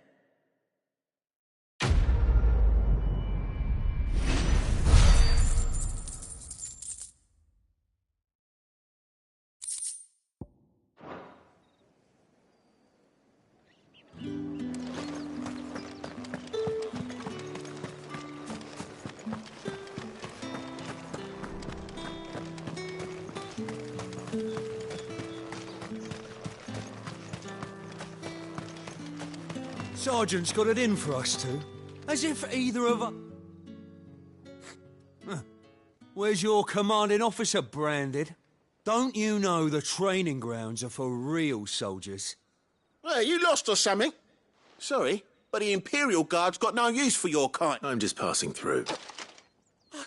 Sergeant's got it in for us two. As if either of us... Where's your commanding officer, Branded? Don't you know the training grounds are for real soldiers? Well, you lost or something? Sorry, but the Imperial Guard's got no use for your kind. I'm just passing through. I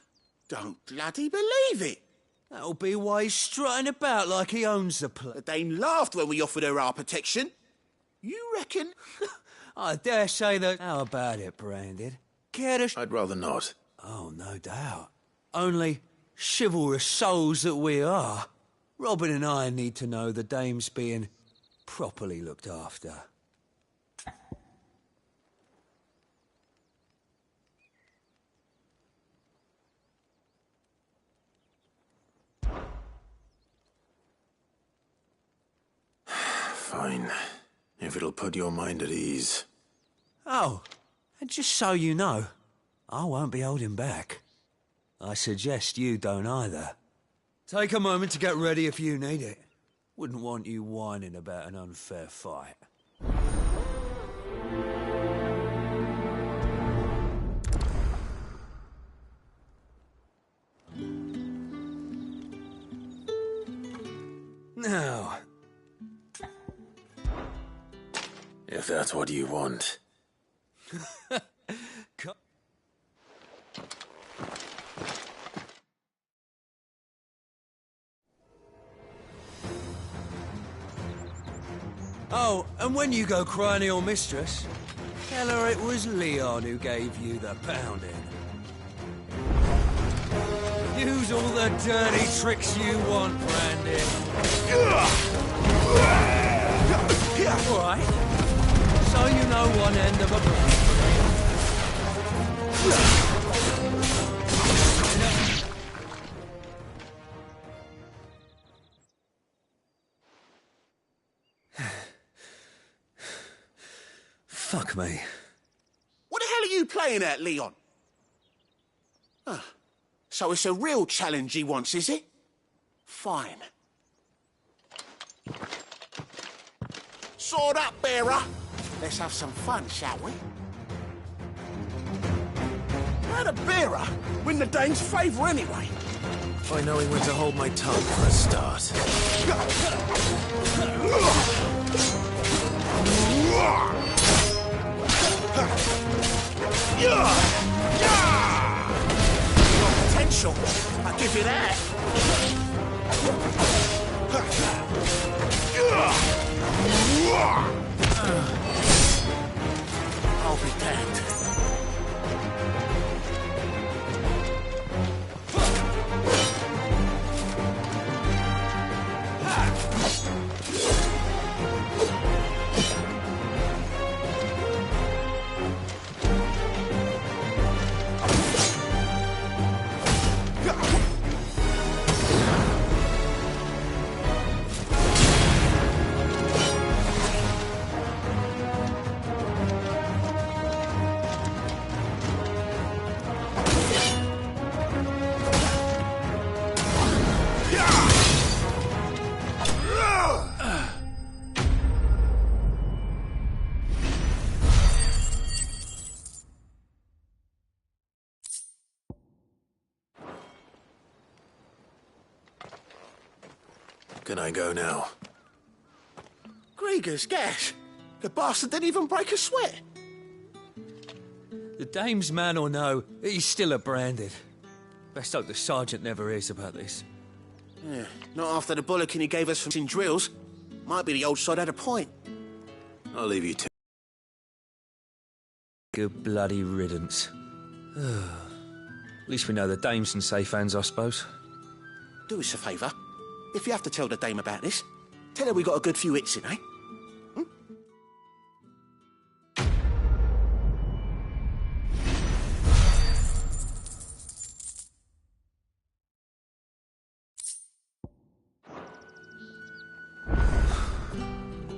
don't bloody believe it. That'll be why he's strutting about like he owns the place. The dame laughed when we offered her our protection. You reckon? I dare say that... How about it, Branded? Care to... I'd rather not. Oh, no doubt. Only chivalrous souls that we are. Robin and I need to know the dame's being properly looked after. Fine. If it'll put your mind at ease. Oh, and just so you know, I won't be holding back. I suggest you don't either. Take a moment to get ready if you need it. Wouldn't want you whining about an unfair fight. Now... If that's what you want. Oh, and when you go crying to your mistress, tell her it was Leon who gave you the pounding. Use all the dirty tricks you want, Brandon. All right. So you know one end of a Fuck me. What the hell are you playing at, Leon? Ah, so it's a real challenge he wants, is it? Fine. Sword up, bearer. Let's have some fun, shall we? How'd a bearer win the dame's favour anyway? By knowing when to hold my tongue for a start. Potential, I'll give you that. I'll be damned. Can I go now? Grieger's gas. The bastard didn't even break a sweat. The dame's man or no, he's still a branded. Best hope the sergeant never hears about this. Yeah, not after the bullocking he gave us from drills. Might be the old sod had a point. I'll leave you to. Good bloody riddance. At least we know the dame's in safe hands, I suppose. Do us a favour. If you have to tell the dame about this, tell her we got a good few hits in, eh?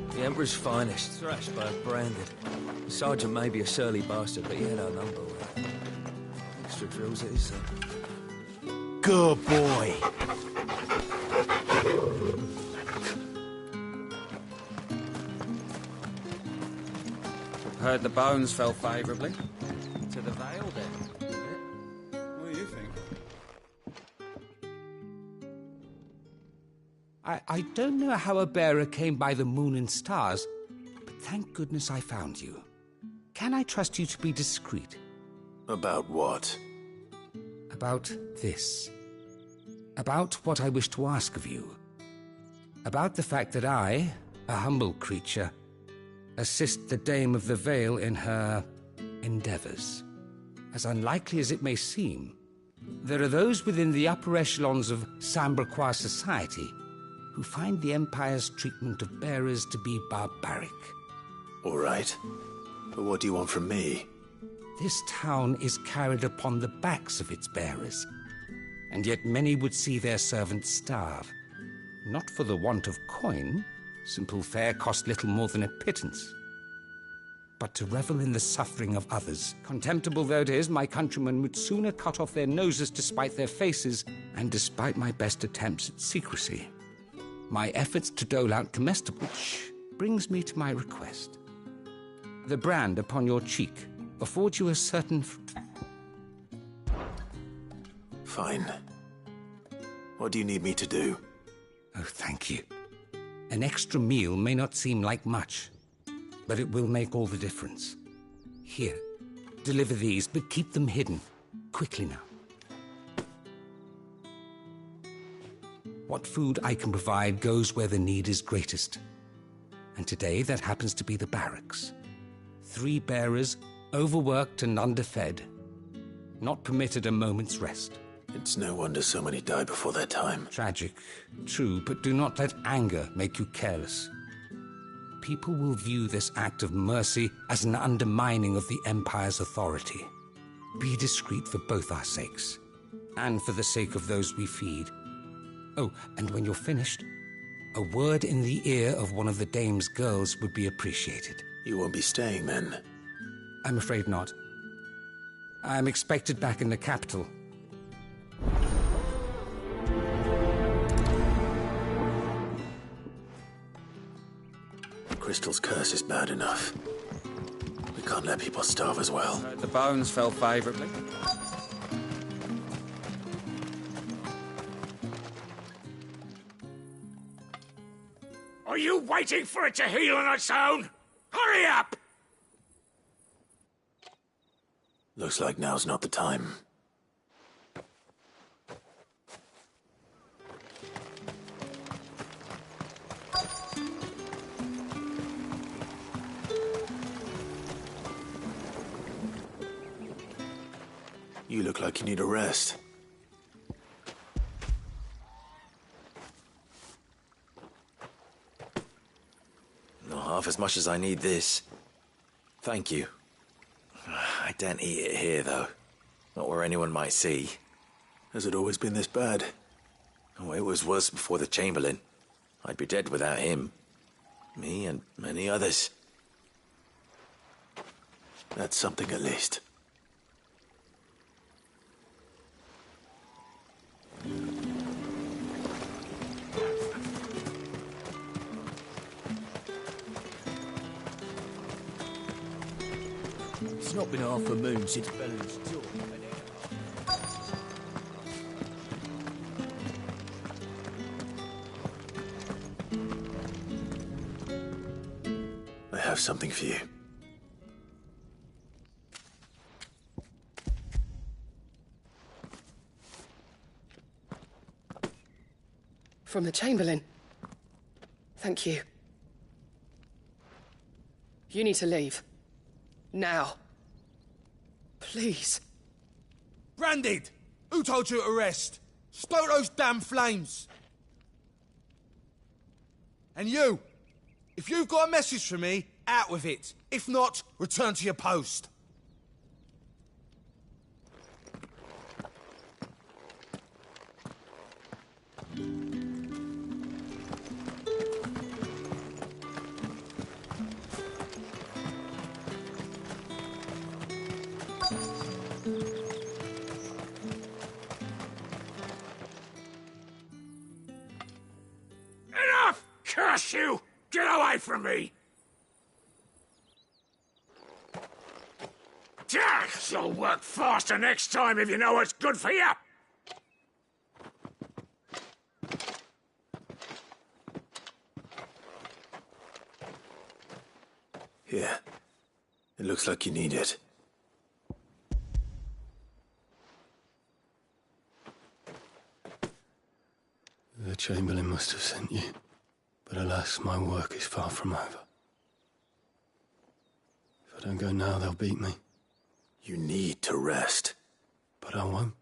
The Emperor's finest, thrashed by a branded. The sergeant may be a surly bastard, but he had our number. Extra drills it is, then. Good boy. Heard the bones fell favourably. To the Vale, then. What do you think? I don't know how a bearer came by the moon and stars, but thank goodness I found you. Can I trust you to be discreet? About what? About this. About what I wish to ask of you. About the fact that I, a humble creature, assist the Dame of the Vale in her endeavours. As unlikely as it may seem, there are those within the upper echelons of Samberquois society who find the Empire's treatment of bearers to be barbaric. All right. But what do you want from me? This town is carried upon the backs of its bearers, and yet many would see their servants starve. Not for the want of coin, simple fare cost little more than a pittance, but to revel in the suffering of others. Contemptible though it is, my countrymen would sooner cut off their noses to spite their faces, and despite my best attempts at secrecy, my efforts to dole out comestibles, which brings me to my request. The brand upon your cheek affords you a certain... Fine. What do you need me to do? Oh, thank you. An extra meal may not seem like much, but it will make all the difference. Here, deliver these, but keep them hidden. Quickly now. What food I can provide goes where the need is greatest. And today that happens to be the barracks. 3 bearers, overworked and underfed, not permitted a moment's rest. It's no wonder so many die before their time. Tragic, true, but do not let anger make you careless. People will view this act of mercy as an undermining of the Empire's authority. Be discreet for both our sakes, and for the sake of those we feed. Oh, and when you're finished, a word in the ear of one of the Dame's girls would be appreciated. You won't be staying, then? I'm afraid not. I'm expected back in the capital. Crystal's curse is bad enough. We can't let people starve as well. The bones fell favourably. Are you waiting for it to heal on its own? Hurry up! Looks like now's not the time. You look like you need a rest. Not half as much as I need this. Thank you. I daren't eat it here, though. Not where anyone might see. Has it always been this bad? Oh, it was worse before the Chamberlain. I'd be dead without him. Me and many others. That's something at least. It's not been half a moon since Bellen's tour. have something for you. From the Chamberlain. Thank you. You need to leave. Now. Please. Branded! Who told you to rest? Stoke those damn flames! And you! If you've got a message for me, out with it. If not, return to your post. Enough! Curse you! Get away from me! You'll work faster next time if you know what's good for you! Here. It looks like you need it. The Chamberlain must have sent you. But alas, my work is far from over. If I don't go now, they'll beat me. You need to rest. But I won't.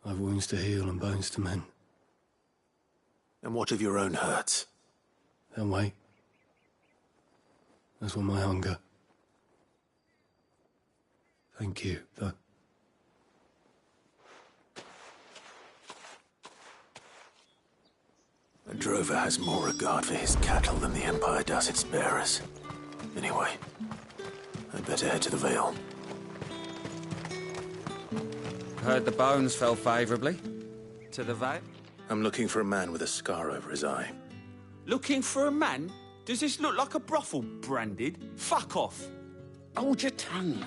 I've wounds to heal and bones to mend. And what of your own hurts? They'll wait. As will my hunger. Thank you, though. A drover has more regard for his cattle than the Empire does its bearers. Anyway, I'd better head to the Vale. Heard the bones fell favourably. To the Vale? I'm looking for a man with a scar over his eye. Looking for a man? Does this look like a brothel, Branded? Fuck off! Hold your tongue.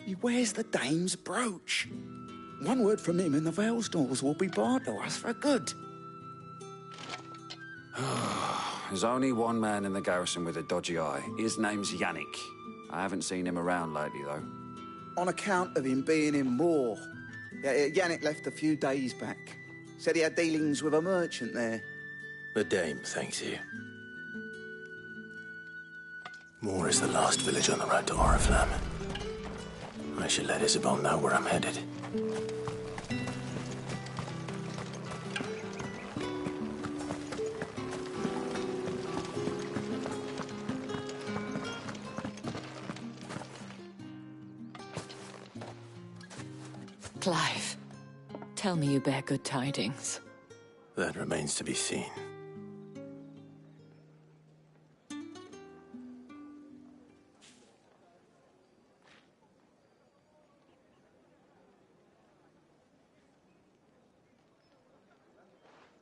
He wears the dame's brooch. One word from him and the Vale's doors will be barred to us for good. There's only one man in the garrison with a dodgy eye. His name's Yannick. I haven't seen him around lately, though. On account of him being in Moor. Yannick left a few days back. Said he had dealings with a merchant there. The dame thanks you. Moor is the last village on the road to Oriflamme. I should let Isabel know where I'm headed. Clive, tell me you bear good tidings. That remains to be seen.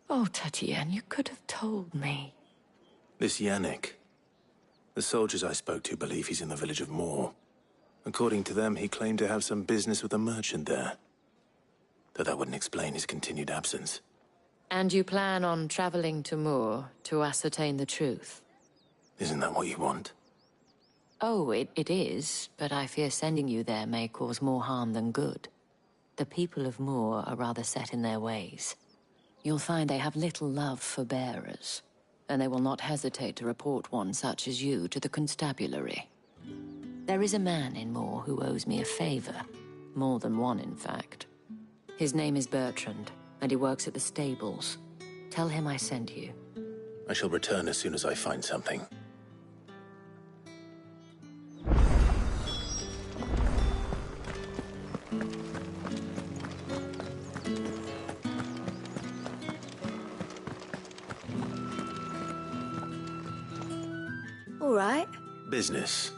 Oh, Tatienne, you could have told me. This Yannick. The soldiers I spoke to believe he's in the village of Moor. According to them, he claimed to have some business with a merchant there. Though that wouldn't explain his continued absence. And you plan on traveling to Moor to ascertain the truth? Isn't that what you want? Oh, it is, but I fear sending you there may cause more harm than good. The people of Moor are rather set in their ways. You'll find they have little love for bearers, and they will not hesitate to report one such as you to the constabulary. There is a man in Moor who owes me a favor. More than one, in fact. His name is Bertrand, and he works at the stables. Tell him I sent you. I shall return as soon as I find something. All right. Business.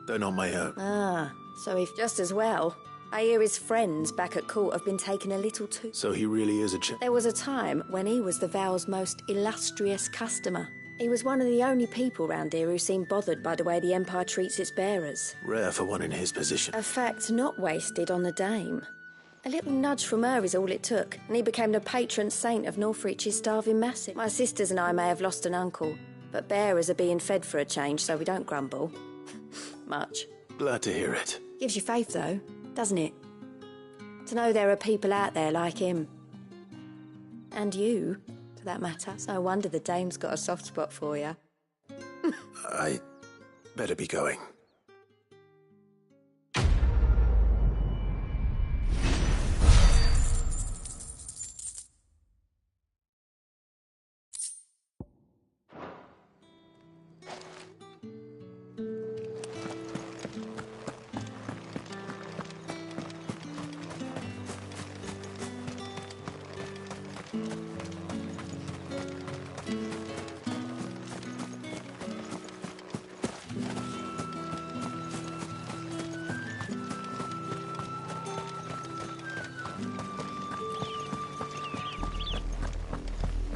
Though not my own. Ah, so if just as well. I hear his friends back at court have been taken a little too... So he really is a There was a time when he was the Vale's most illustrious customer. He was one of the only people round here who seemed bothered by the way the Empire treats its bearers. Rare for one in his position. A fact not wasted on the dame. A little nudge from her is all it took, and he became the patron saint of Northreach's starving masses. My sisters and I may have lost an uncle, But bearers are being fed for a change, so we don't grumble. Much. Glad to hear it. Gives you faith, though, doesn't it? To know there are people out there like him. And you, for that matter. It's no wonder the dame's got a soft spot for you. I better be going.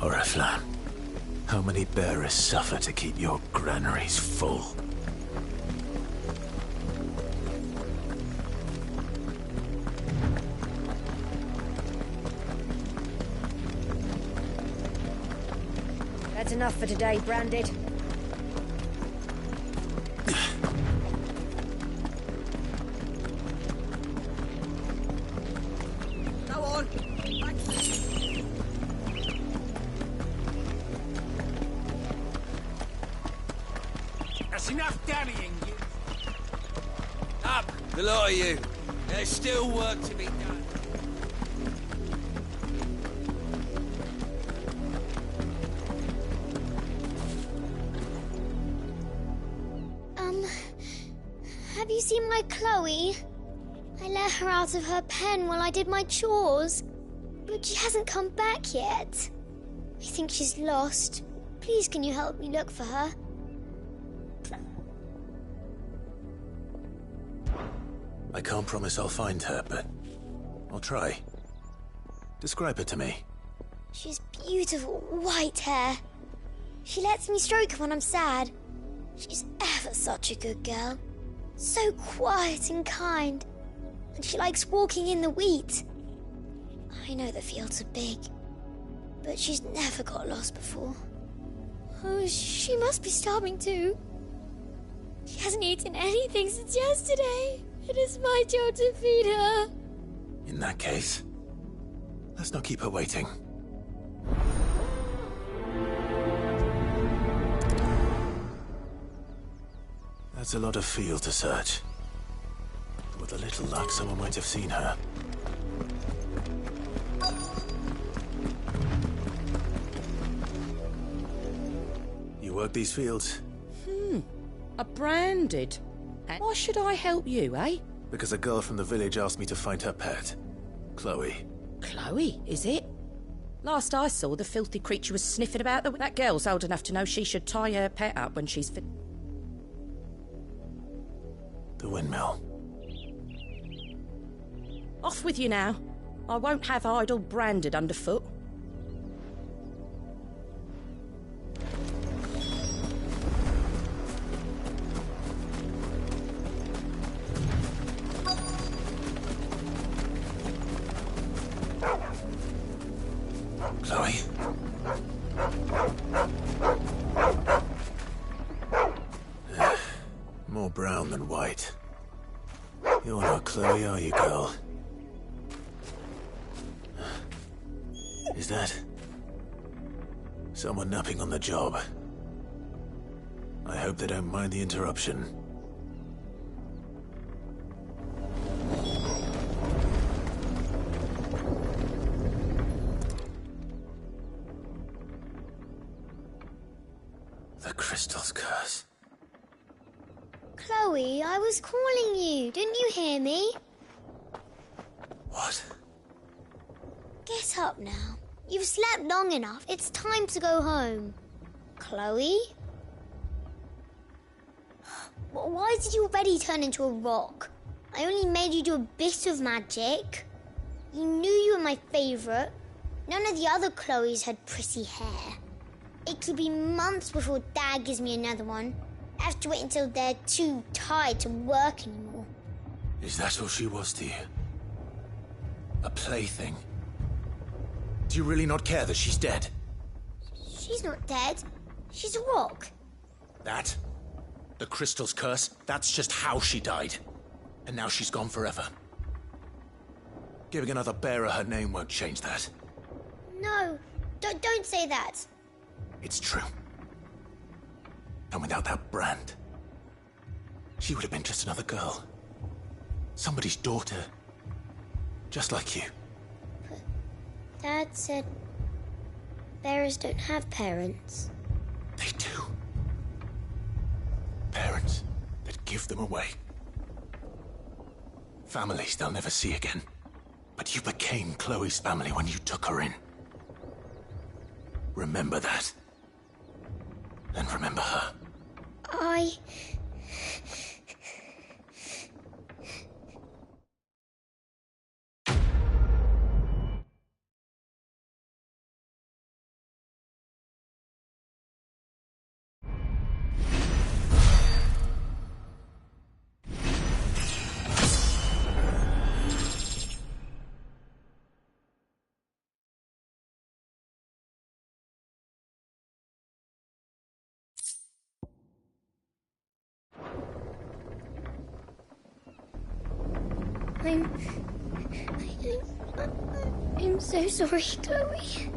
Oriflamme, how many bearers suffer to keep your granaries full? That's enough for today, Branded. Go on. That's enough dallying, you. Up, the lot of you. There's still work to be done. Have you seen my Chloe? I let her out of her pen while I did my chores, but she hasn't come back yet. I think she's lost. Please, can you help me look for her? I can't promise I'll find her, but I'll try. Describe her to me. She has beautiful white hair. She lets me stroke her when I'm sad. She's ever such a good girl. So quiet and kind. And she likes walking in the wheat. I know the fields are big, but she's never got lost before. Oh, she must be starving too. She hasn't eaten anything since yesterday. It is my job to feed her. In that case, let's not keep her waiting. That's a lot of field to search. With a little luck, someone might have seen her. You work these fields? A Branded. And why should I help you, eh? Because a girl from the village asked me to find her pet. Chloe. Chloe, is it? Last I saw, the filthy creature was sniffing about the... That girl's old enough to know she should tie her pet up when she's fit. The windmill. Off with you now. I won't have idle Branded underfoot. Chloe. More brown than white. You're not Chloe, are you, girl? Is that someone napping on the job? I hope they don't mind the interruption. The crystal's curse. Chloe, I was calling you. Didn't you hear me? What? Get up now. You've slept long enough. It's time to go home. Chloe? Why did you already turn into a rock? I only made you do a bit of magic. You knew you were my favourite. None of the other Chloes had pretty hair. It could be months before Dad gives me another one. I have to wait until they're too tired to work anymore. Is that all she was to you? A plaything? Do you really not care that she's dead? She's not dead. She's a rock. That? The crystal's curse? That's just how she died. And now she's gone forever. Giving another bearer her name won't change that. No, don't say that. It's true. And without that brand, she would have been just another girl. Somebody's daughter. Just like you. But Dad said bearers don't have parents. They do. Parents that give them away. Families they'll never see again. But you became Chloe's family when you took her in. Remember that. And remember her. I'm so sorry, Chloe.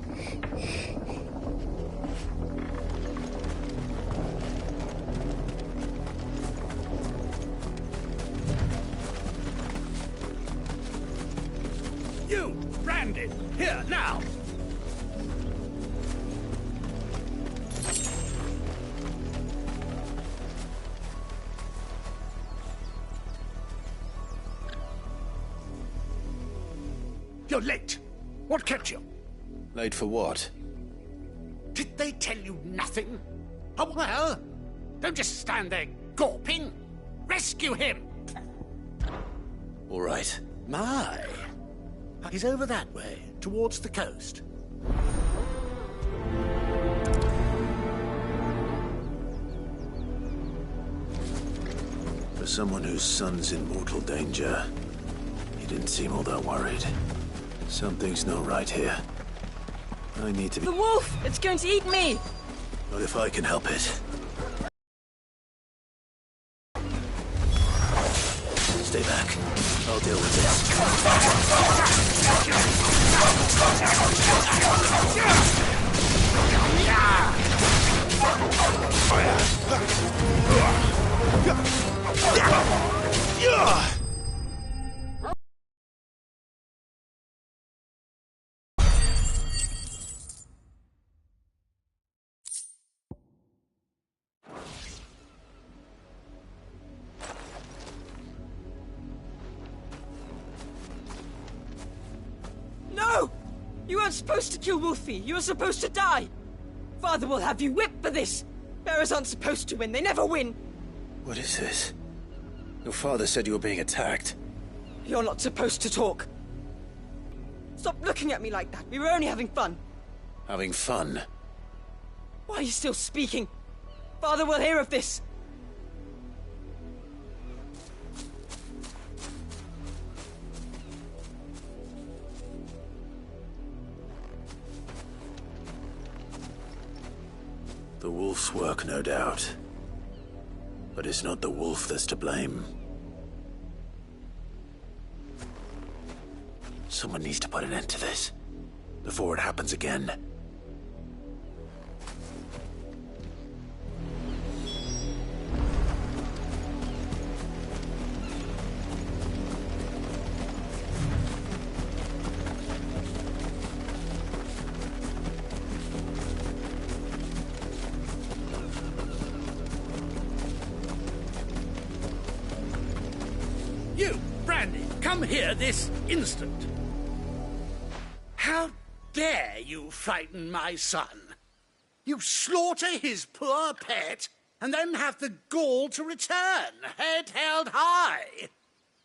You, Brandon, here, now! You're late. What kept you? Late for what? Did they tell you nothing? Oh, well, don't just stand there gawping. Rescue him! All right. My. He's over that way, towards the coast. For someone whose son's in mortal danger, he didn't seem all that worried. Something's not right here. I need to be... The wolf! It's going to eat me! Not if I can help it. Stay back. I'll deal with this. No! You weren't supposed to kill Wolfie. You were supposed to die. Father will have you whipped for this. Bearers aren't supposed to win. They never win. What is this? Your father said you were being attacked. You're not supposed to talk. Stop looking at me like that. We were only having fun. Having fun? Why are you still speaking? Father will hear of this. The wolf's work, no doubt. But it's not the wolf that's to blame. Someone needs to put an end to this, before it happens again. You, Brandy, come here this instant. How dare you frighten my son? You slaughter his poor pet, and then have the gall to return, head held high.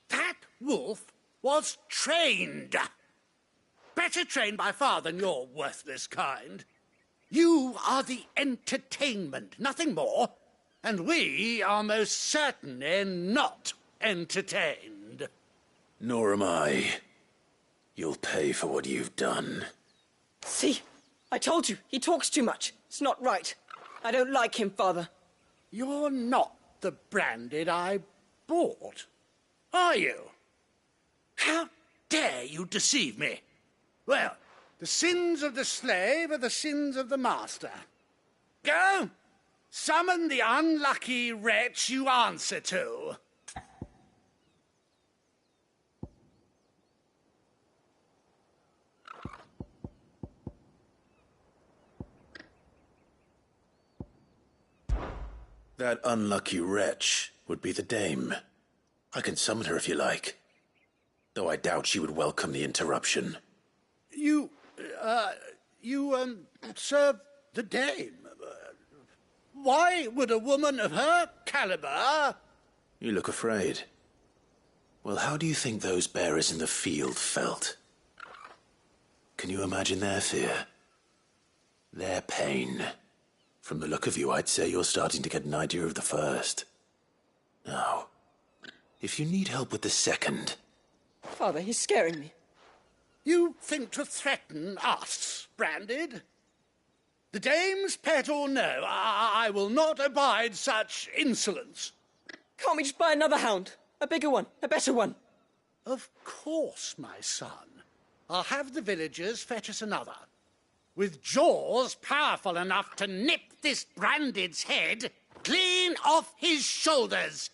That wolf was trained. Better trained by far than your worthless kind. You are the entertainment, nothing more. And we are most certainly not entertained. Nor am I. You'll pay for what you've done. See? I told you, he talks too much. It's not right. I don't like him, Father. You're not the Branded I bought, are you? How dare you deceive me? Well, the sins of the slave are the sins of the master. Go, summon the unlucky wretch you answer to. That unlucky wretch would be the dame. I can summon her if you like, though I doubt she would welcome the interruption. You serve the dame. Why would a woman of her caliber... You look afraid. Well, how do you think those bearers in the field felt? Can you imagine their fear? Their pain? From the look of you, I'd say you're starting to get an idea of the first. Now, if you need help with the second... Father, he's scaring me. You think to threaten us, Branded? The dame's pet or no, I will not abide such insolence. Can't we just buy another hound? A bigger one, a better one. Of course, my son. I'll have the villagers fetch us another. With jaws powerful enough to nip this Branded's head clean off his shoulders.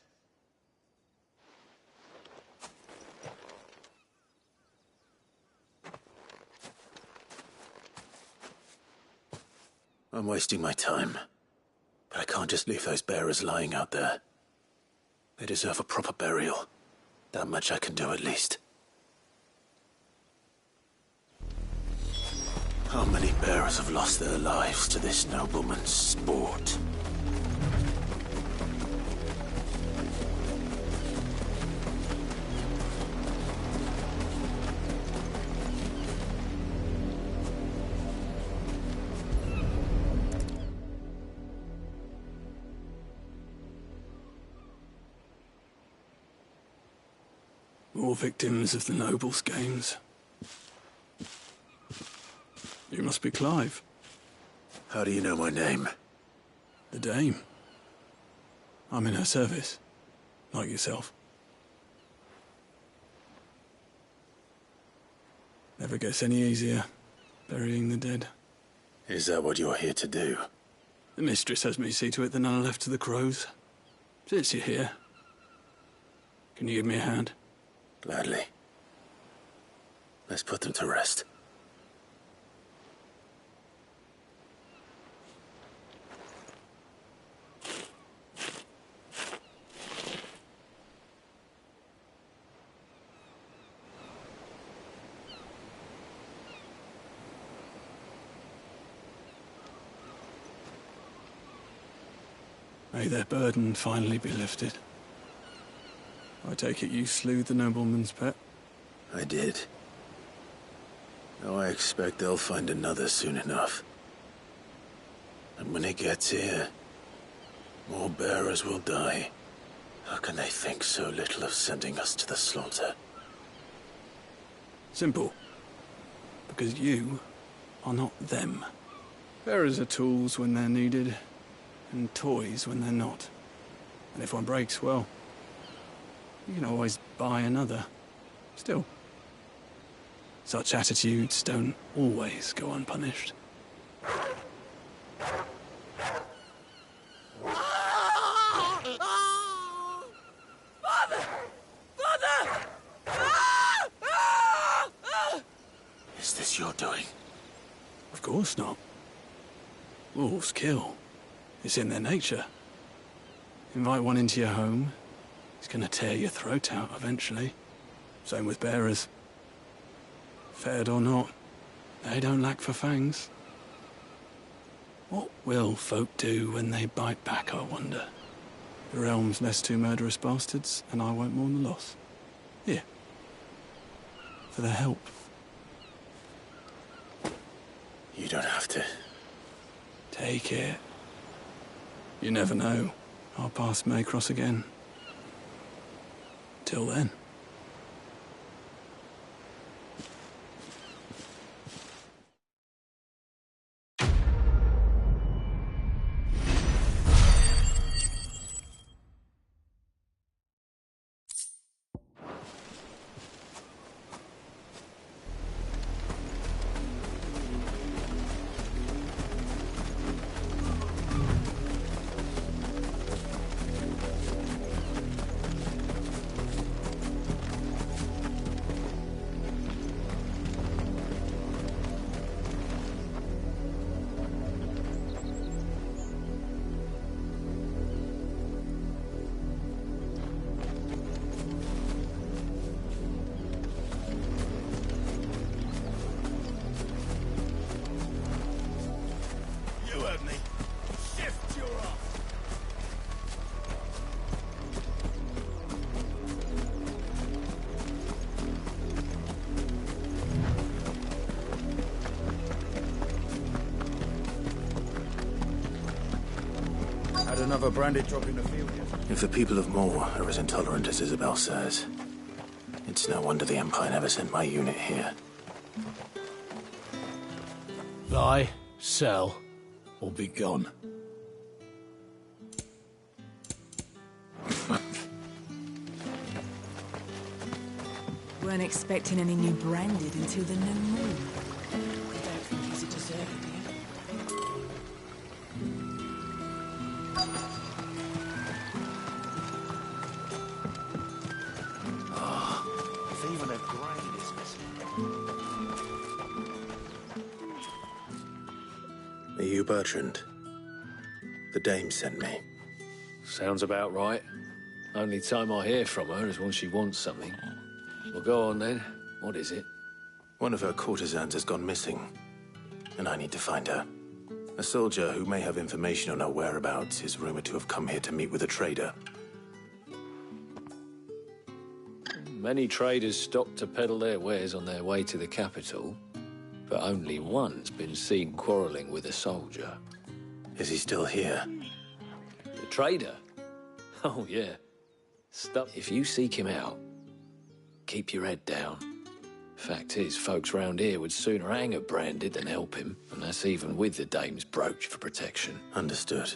I'm wasting my time. But I can't just leave those bearers lying out there. They deserve a proper burial. That much I can do at least. How many bearers have lost their lives to this nobleman's sport? More victims of the nobles' games. You must be Clive. How do you know my name? The Dame. I'm in her service, like yourself. Never gets any easier, burying the dead. Is that what you're here to do? The mistress has me see to it that none are left to the crows. Since you're here, can you give me a hand? Gladly. Let's put them to rest. May their burden finally be lifted. I take it you slew the nobleman's pet? I did. Now I expect they'll find another soon enough. And when it gets here, more bearers will die. How can they think so little of sending us to the slaughter? Simple. Because you are not them. Bearers are tools when they're needed, and toys when they're not. And if one breaks, well, you can always buy another. Still, such attitudes don't always go unpunished. Father! Father! Is this your doing? Of course not. Wolves kill. It's in their nature. Invite one into your home, he's gonna tear your throat out eventually. Same with bearers. Fed or not, they don't lack for fangs. What will folk do when they bite back, I wonder? The realm's less two murderous bastards, and I won't mourn the loss. Here. For their help. You don't have to. Take it. You never know. Our paths may cross again. Till then. another branded drop in the field yet? If the people of Moor are as intolerant as Isabel says, it's no wonder the Empire never sent my unit here. Buy, sell, or be gone. Weren't expecting any new branded until the new moon. Don't think he's a deserter, do you? If even a grain is missing. Are you Bertrand? The dame sent me. Sounds about right. Only time I hear from her is when she wants something. Well, go on then. What is it? One of her courtesans has gone missing, and I need to find her. A soldier who may have information on her whereabouts is rumored to have come here to meet with a trader. Many traders stop to peddle their wares on their way to the capital, but only one's been seen quarrelling with a soldier. Is he still here? The trader? Oh, yeah. If you seek him out, keep your head down. Fact is, folks round here would sooner hang a branded than help him, and that's even with the dame's brooch for protection. Understood.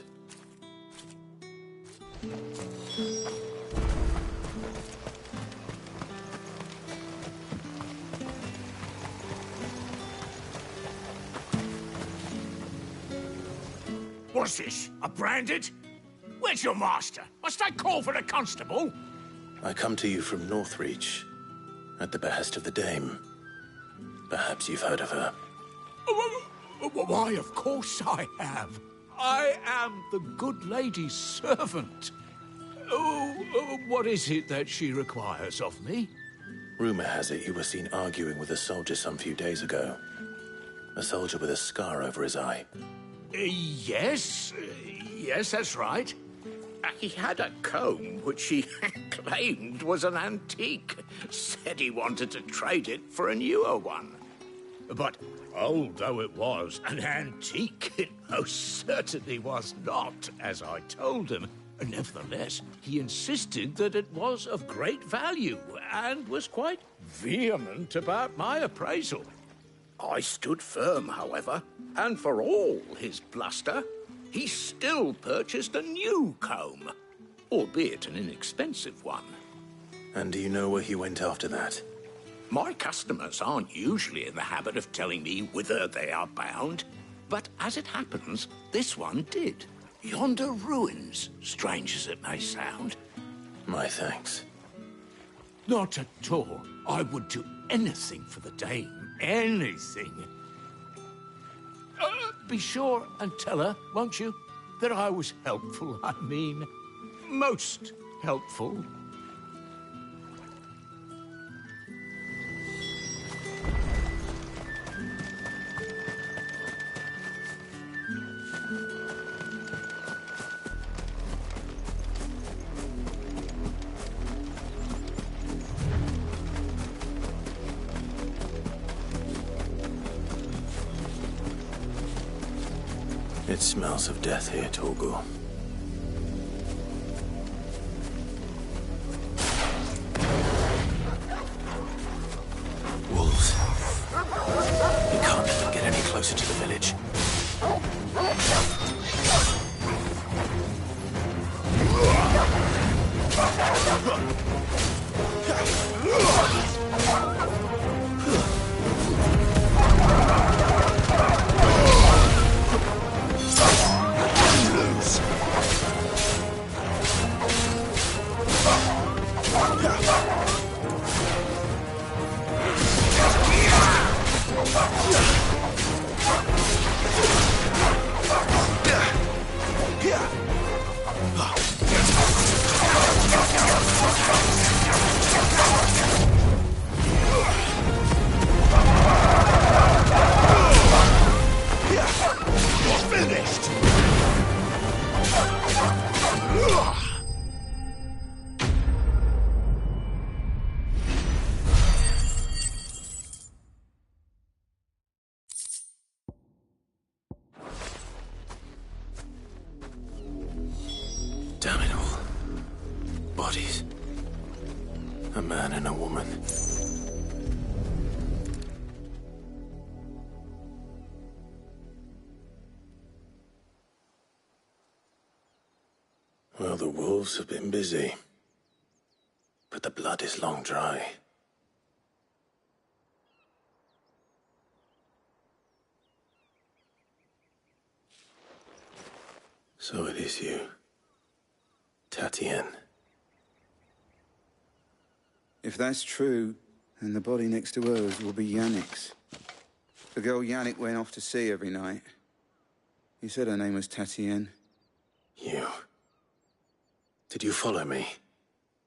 What's this? A branded? Where's your master? Must I call for the constable? I come to you from Northreach, at the behest of the dame. Perhaps you've heard of her. Why, of course I have. I am the good lady's servant. What is it that she requires of me? Rumor has it you were seen arguing with a soldier some few days ago. A soldier with a scar over his eye. Yes, that's right. He had a comb which he claimed was an antique. Said he wanted to trade it for a newer one. But old though it was, an antique it most certainly was not, as I told him. Nevertheless, he insisted that it was of great value and was quite vehement about my appraisal. I stood firm, however, and for all his bluster, he still purchased a new comb, albeit an inexpensive one. And do you know where he went after that? My customers aren't usually in the habit of telling me whither they are bound, but as it happens, this one did. Yonder ruins, strange as it may sound. My thanks. Not at all. I would do anything for the dame. Anything. Be sure and tell her, won't you, that I was helpful. I mean, most helpful. It smells of death here, Torgal. Wolves. We can't let them get any closer to the village. bodies. A man and a woman. Well, the wolves have been busy. But the blood is long dry. So it is you, Tatienne. If that's true, then the body next to hers will be Yannick's. The girl Yannick went off to see every night. You said her name was Tatienne. You. Did you follow me?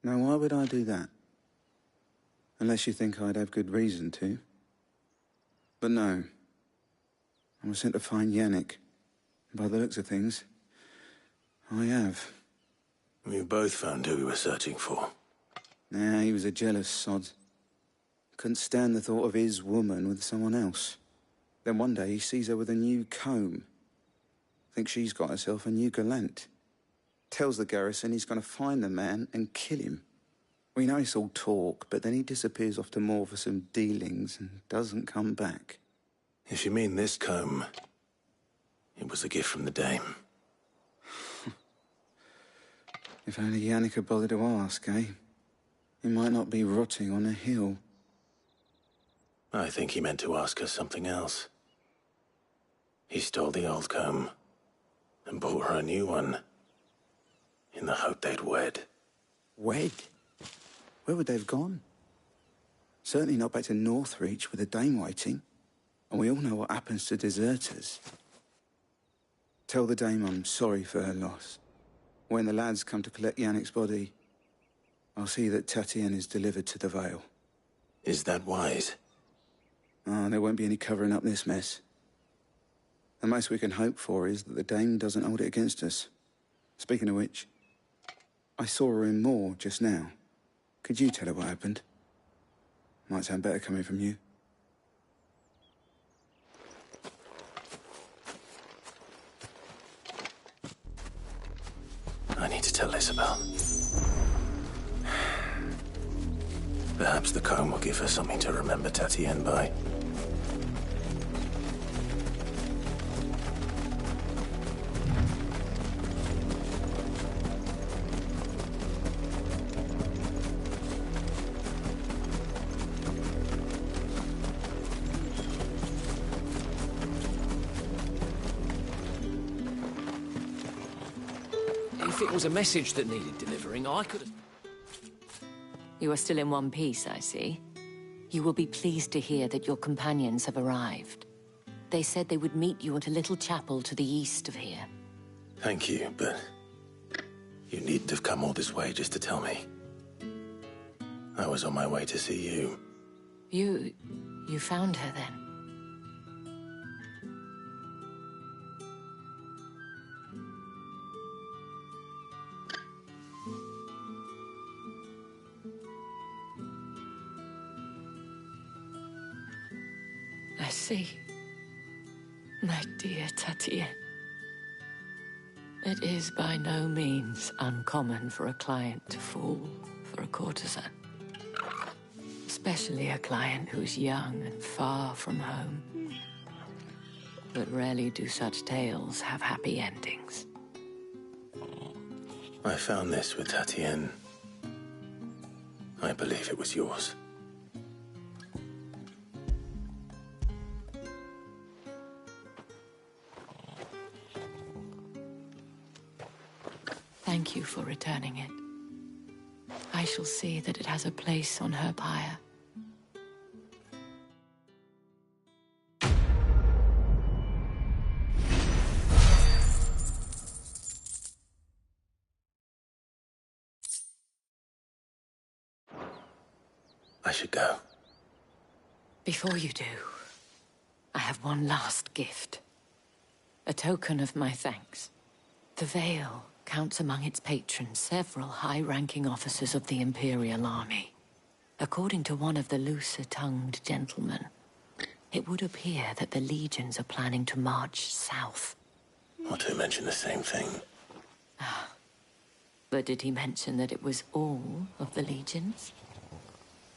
Now, why would I do that? Unless you think I'd have good reason to. But no. I was sent to find Yannick. By the looks of things, I have. We both found who we were searching for. Nah, he was a jealous sod. Couldn't stand the thought of his woman with someone else. Then one day he sees her with a new comb. Thinks she's got herself a new gallant. Tells the garrison he's going to find the man and kill him. We know it's all talk, but then he disappears off to Moor for some dealings and doesn't come back. If you mean this comb, it was a gift from the dame. If only Yannick had bothered to ask, eh? He might not be rotting on a hill. I think he meant to ask her something else. He stole the old comb and bought her a new one in the hope they'd wed. Wed? Where would they have gone? Certainly not back to Northreach with a dame waiting. And we all know what happens to deserters. Tell the dame I'm sorry for her loss. When the lads come to collect Yannick's body, I'll see that Tatienne is delivered to the Vale. Is that wise? There won't be any covering up this mess. The most we can hope for is that the dame doesn't hold it against us. Speaking of which, I saw her in Moor just now. Could you tell her what happened? Might sound better coming from you. I need to tell Isabel. Perhaps the comb will give her something to remember Tatienne by. If it was a message that needed delivering, I could have... You are still in one piece, I see. You will be pleased to hear that your companions have arrived. They said they would meet you at a little chapel to the east of here. Thank you, but you needn't have come all this way just to tell me. I was on my way to see you. You found her then? I see. My dear Tatienne. It is by no means uncommon for a client to fall for a courtesan. Especially a client who's young and far from home. But rarely do such tales have happy endings. I found this with Tatienne. I believe it was yours. Thank you for returning it. I shall see that it has a place on her pyre. I should go. Before you do, I have one last gift. A token of my thanks. The Vale counts among its patrons several high-ranking officers of the Imperial Army. According to one of the looser-tongued gentlemen, it would appear that the legions are planning to march south. Or to mention the same thing. The But did he mention that it was all of the legions?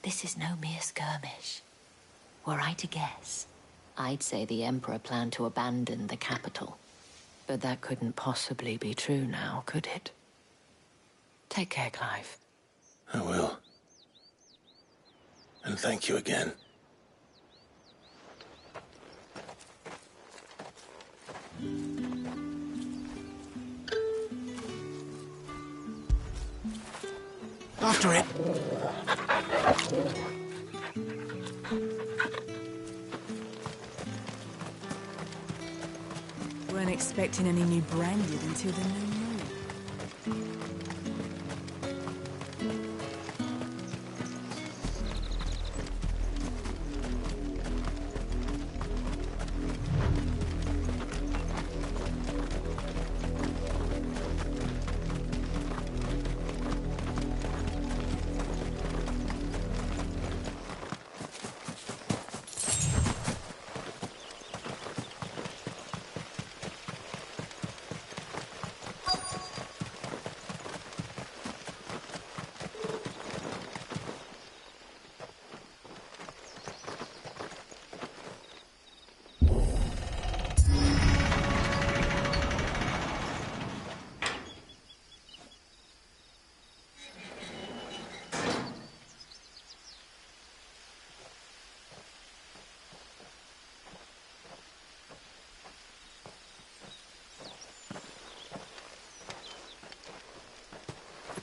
This is no mere skirmish. Were I to guess, I'd say the Emperor planned to abandon the capital. But that couldn't possibly be true now, could it? Take care, Clive. I will. And thank you again. After it. Weren't expecting any new branded until the new moon.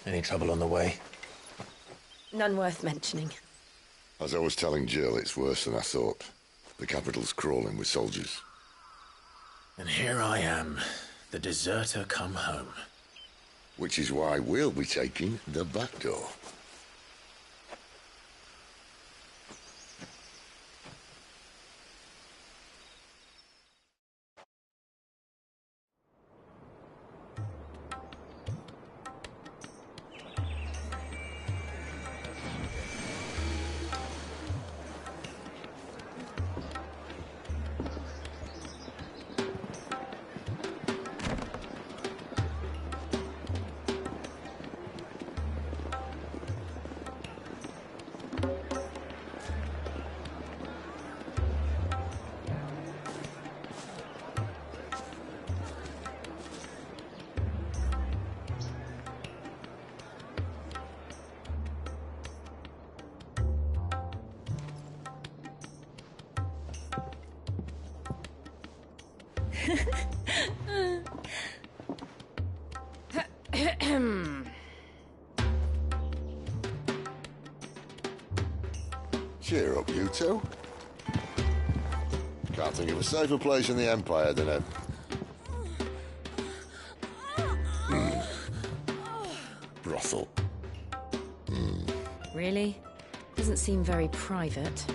Any trouble on the way? None worth mentioning. As I was telling Jill, it's worse than I thought. The capital's crawling with soldiers. And here I am, the deserter come home. Which is why we'll be taking the back door. Cheer up, you two. Can't think of a safer place in the Empire than a... brothel. Really? Doesn't seem very private.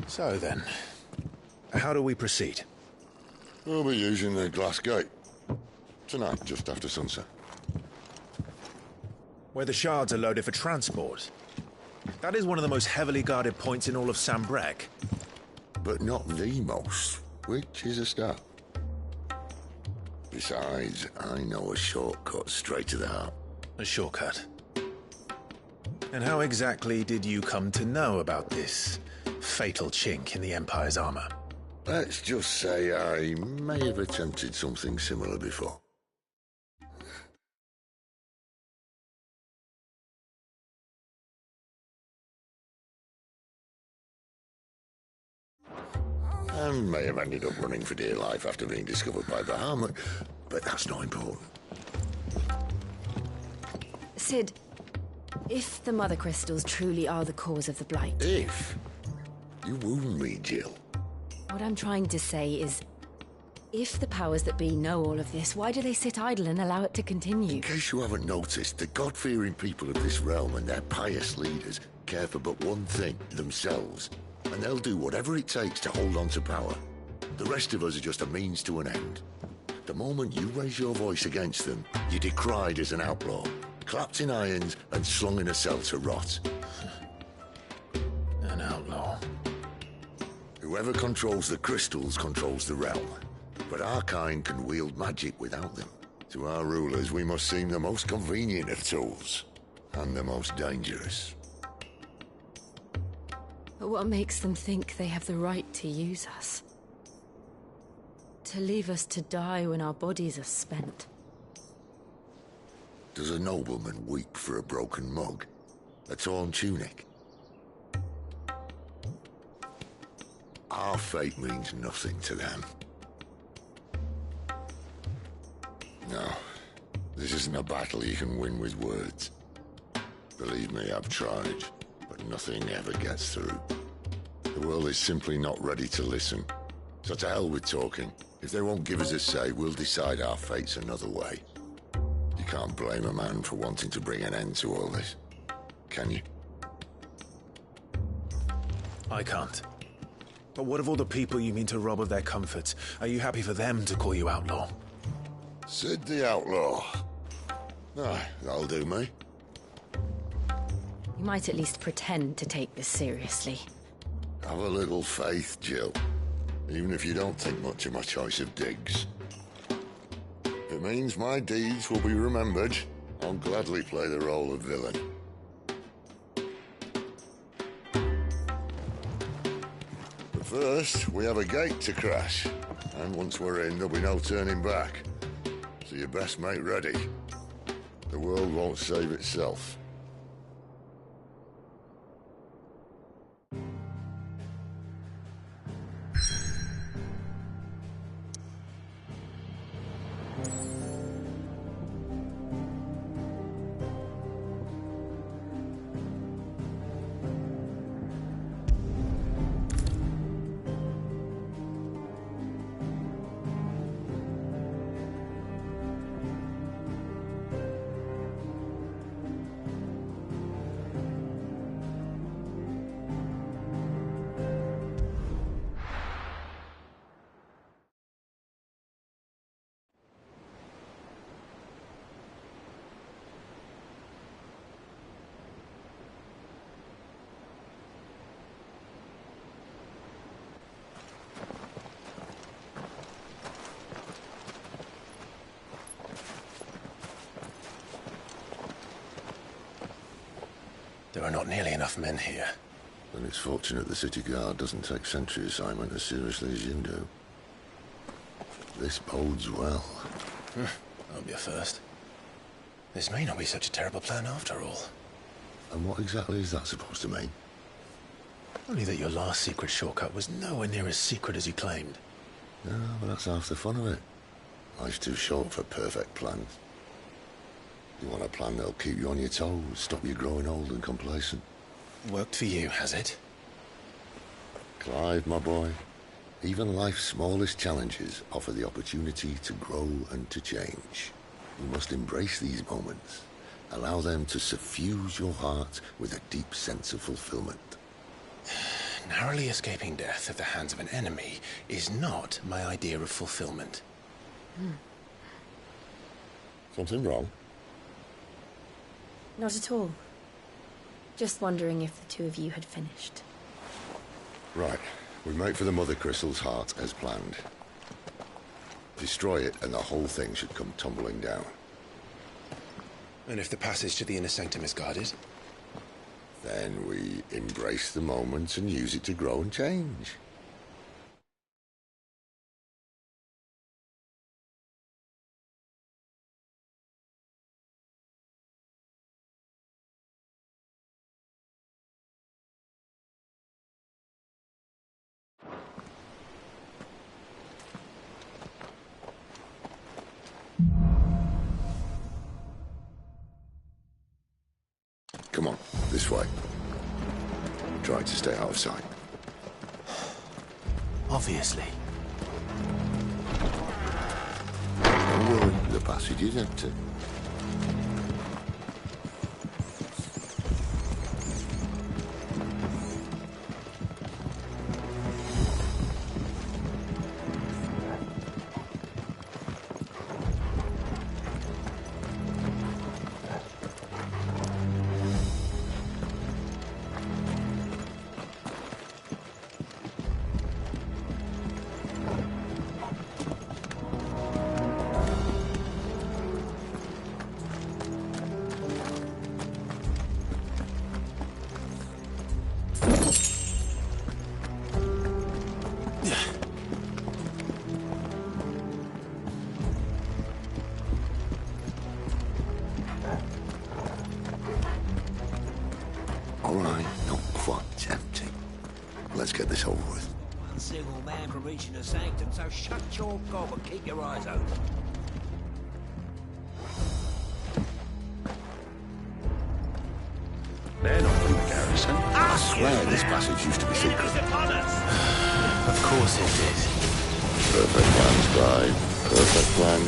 So then, how do we proceed? We'll be using the glass gate. Tonight, just after sunset. Where the shards are loaded for transport. That is one of the most heavily guarded points in all of Sambrek. But not the most, which is a start. Besides, I know a shortcut straight to the heart. A shortcut? And how exactly did you come to know about this fatal chink in the Empire's armor? Let's just say I may have attempted something similar before. And may have ended up running for dear life after being discovered by Bahamut, but that's not important. Sid, if the Mother Crystals truly are the cause of the Blight... If? You wound me, Jill. What I'm trying to say is, if the powers that be know all of this, why do they sit idle and allow it to continue? In case you haven't noticed, the God-fearing people of this realm and their pious leaders care for but one thing, themselves. And they'll do whatever it takes to hold on to power. The rest of us are just a means to an end. The moment you raise your voice against them, you're decried as an outlaw. clapped in irons and slung in a cell to rot. An outlaw. Whoever controls the crystals controls the realm. But our kind can wield magic without them. To our rulers, we must seem the most convenient of tools. And the most dangerous. But what makes them think they have the right to use us? To leave us to die when our bodies are spent? Does a nobleman weep for a broken mug? A torn tunic? Our fate means nothing to them. No, this isn't a battle you can win with words. Believe me, I've tried, but nothing ever gets through. The world is simply not ready to listen. So to hell with talking. If they won't give us a say, we'll decide our fates another way. You can't blame a man for wanting to bring an end to all this, can you? I can't. But what of all the people you mean to rob of their comforts? Are you happy for them to call you outlaw? Sid the Outlaw. Aye, that'll do me. You might at least pretend to take this seriously. Have a little faith, Jill. Even if you don't think much of my choice of digs. If it means my deeds will be remembered, I'll gladly play the role of villain. But first, we have a gate to crash. And once we're in, there'll be no turning back. So you best make ready. The world won't save itself. There are not nearly enough men here. Then it's fortunate the city guard doesn't take sentry assignment as seriously as you do. This bodes well. That'll be a first. This may not be such a terrible plan after all. And what exactly is that supposed to mean? Only that your last secret shortcut was nowhere near as secret as you claimed. Yeah, but that's half the fun of it. Life's too short for perfect plans. You want a plan that'll keep you on your toes, stop you growing old and complacent. Worked for you, has it? Clive, my boy, even life's smallest challenges offer the opportunity to grow and to change. You must embrace these moments. Allow them to suffuse your heart with a deep sense of fulfillment. Narrowly escaping death at the hands of an enemy is not my idea of fulfillment. Something wrong? Not at all. Just wondering if the two of you had finished. Right. We make for the Mother Crystal's heart as planned. Destroy it and the whole thing should come tumbling down. And if the passage to the inner sanctum is guarded? Then we embrace the moment and use it to grow and change. Come on, this way. Try to stay out of sight. Obviously. Don't worry, the passage is empty. right. Not quite tempting. Let's get this over with. One single man from reaching the sanctum, so shut your gob and keep your eyes open. They're not from the garrison. I swear this passage used to be secret. Of course it is. Perfect plan, Scribe. Perfect plan.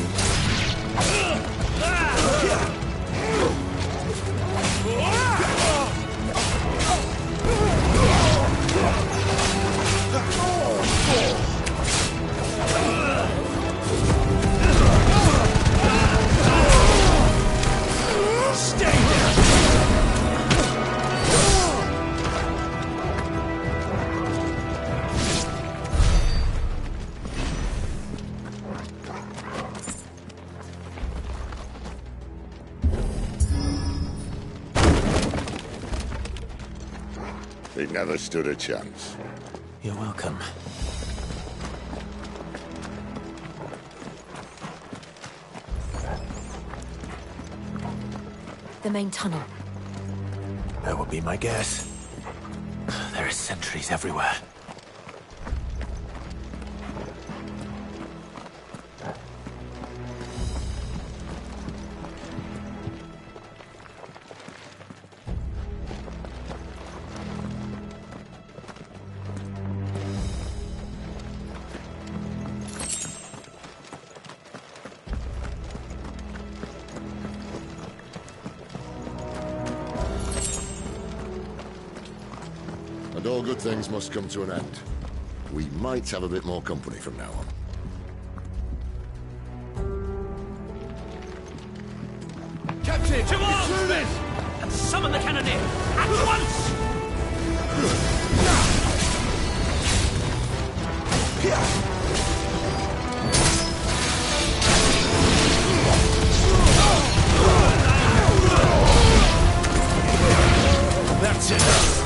Stay there! They never stood a chance. You're welcome. The main tunnel. That would be my guess. There are sentries everywhere. And all good things must come to an end. We might have a bit more company from now on. Captain! To arms, men! And summon the cannoneer! At once! That's enough!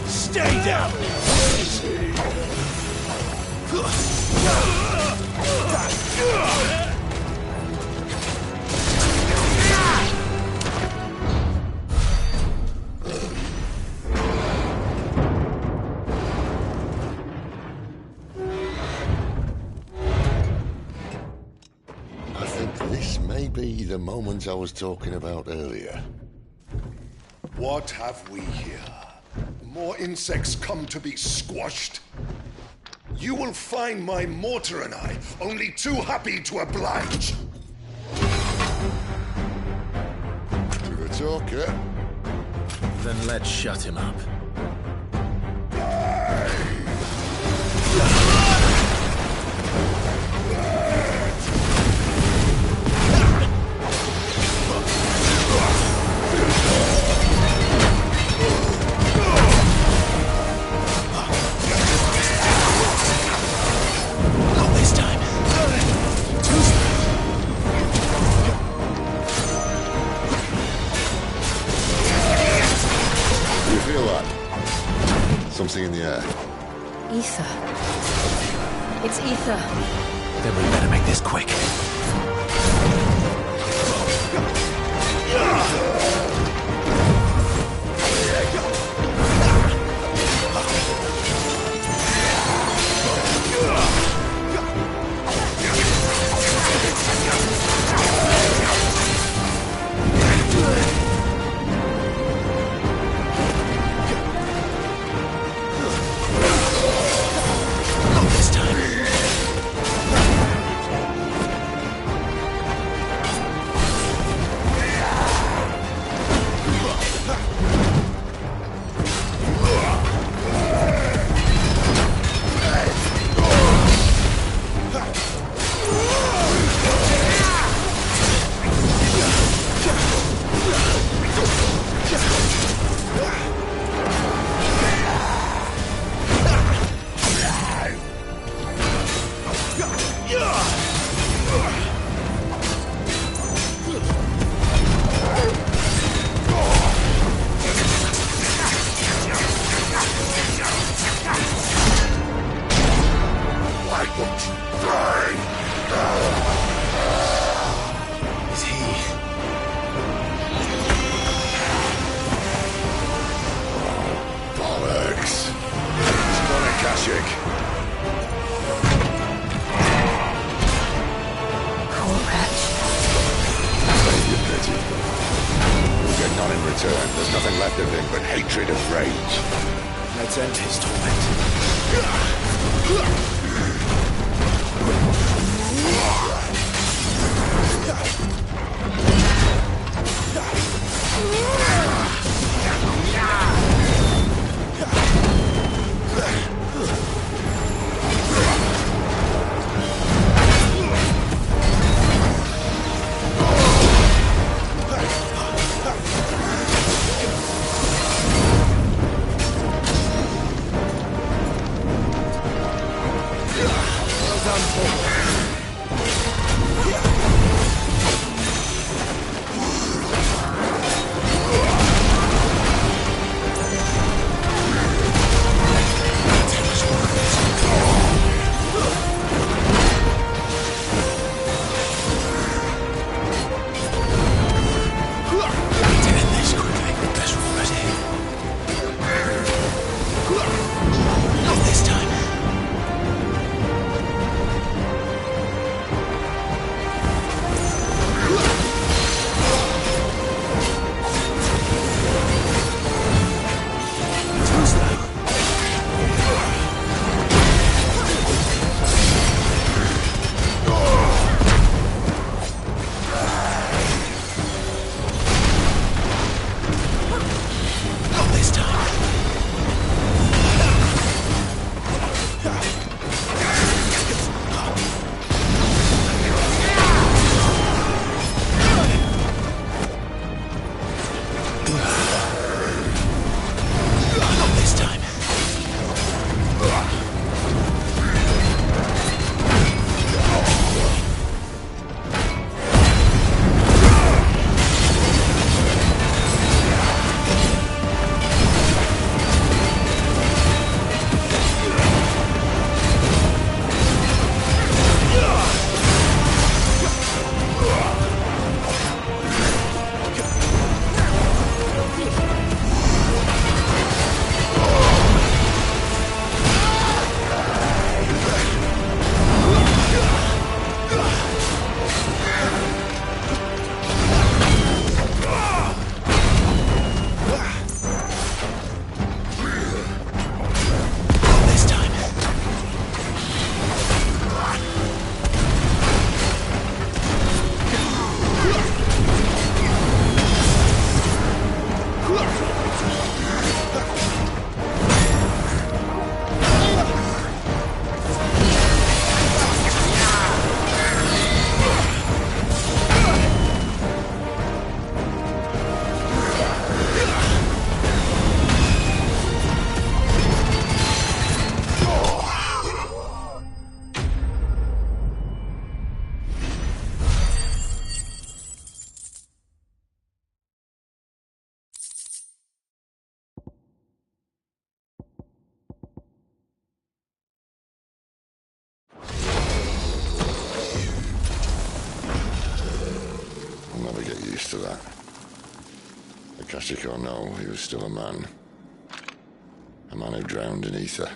Stay down! I think this may be the moment I was talking about earlier. What have we here? More insects come to be squashed? You will find my mortar and I only too happy to oblige. To the talker. Then let's shut him up. Something in the air. Ether. It's ether. Then we better make this quick. this. He's done it, Kashyyyk. Poor wretch. Save your pity. You'll get none in return. There's nothing left of him but hatred and rage. Let's end his torment. To that. Akashic or no, he was still a man. A man who drowned in ether.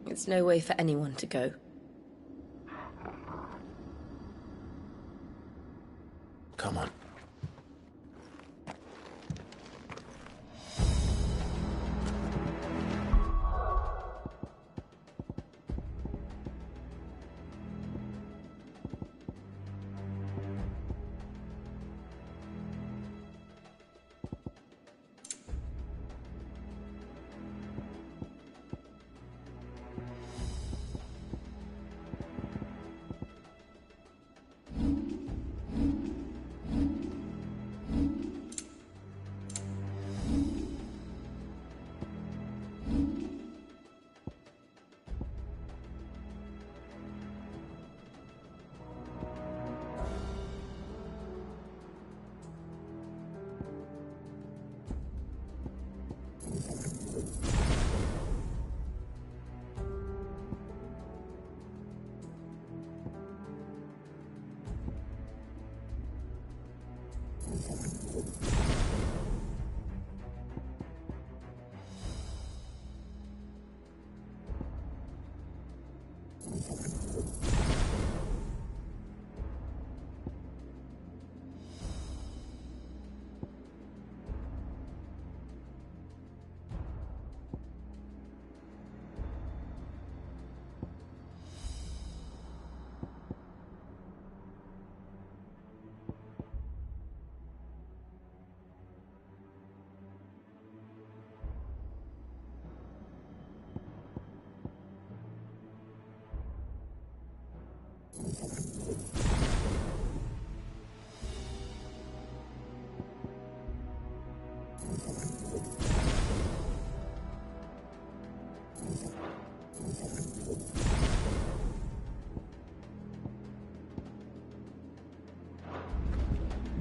It's no way for anyone to go. Come on.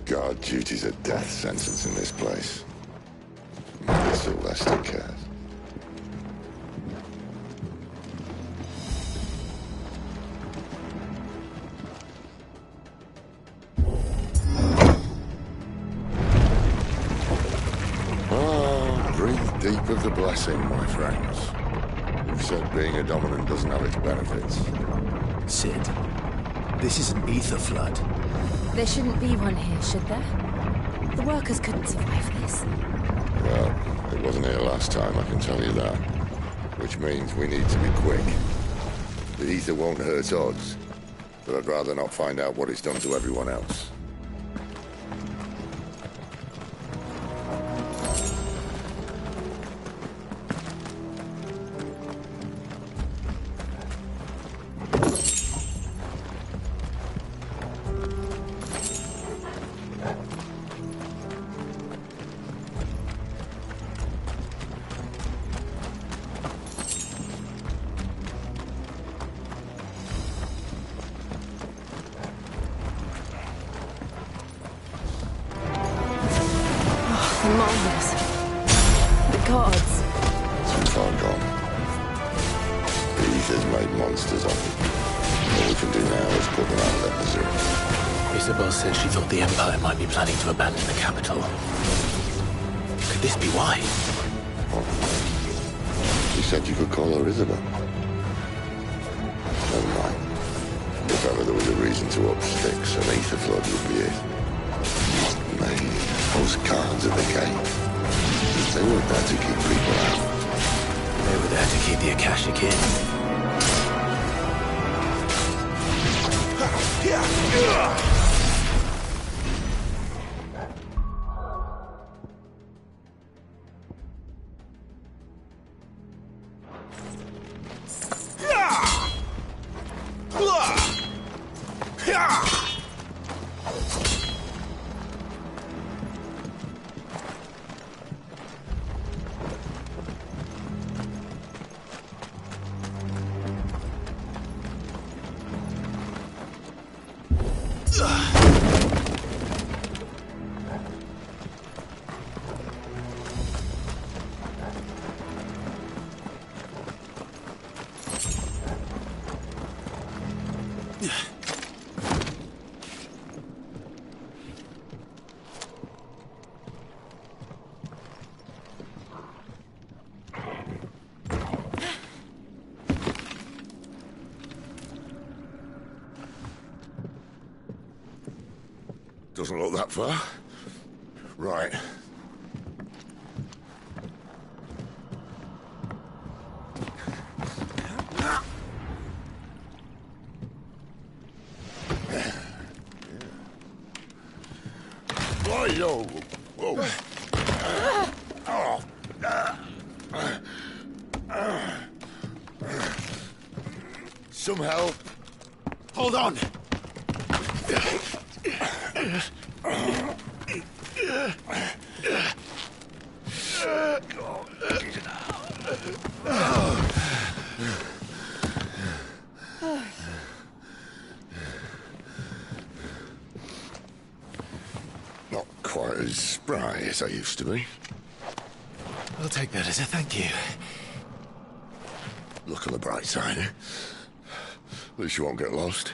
Guard duty's a death sentence in this place. Maybe Sylvester cares. Ah, breathe deep of the blessing, my friends. You've said being a dominant doesn't have its benefits. Sid, this is an ether flood. There shouldn't be one here, should there? The workers couldn't survive this. Well, it wasn't here last time, I can tell you that. Which means we need to be quick. The ether won't hurt us, but I'd rather not find out what it's done to everyone else. Marvelous. The gods. Too far gone. The ether's made monsters of them. All we can do now is put them out of their misery. Isabel said she thought the Empire might be planning to abandon the capital. Could this be why? What? She said you could call her Isabel. Never mind. If ever there was a reason to up sticks, an ether flood would be it. Maybe those guards at the gate. They weren't there to keep people out. They were there to keep the Akashic in. Doesn't look that far. Right. Whoa, whoa. Some help. Hold on. Not quite as spry as I used to be. I'll take that as a thank you. Look on the bright side, eh? At least you won't get lost.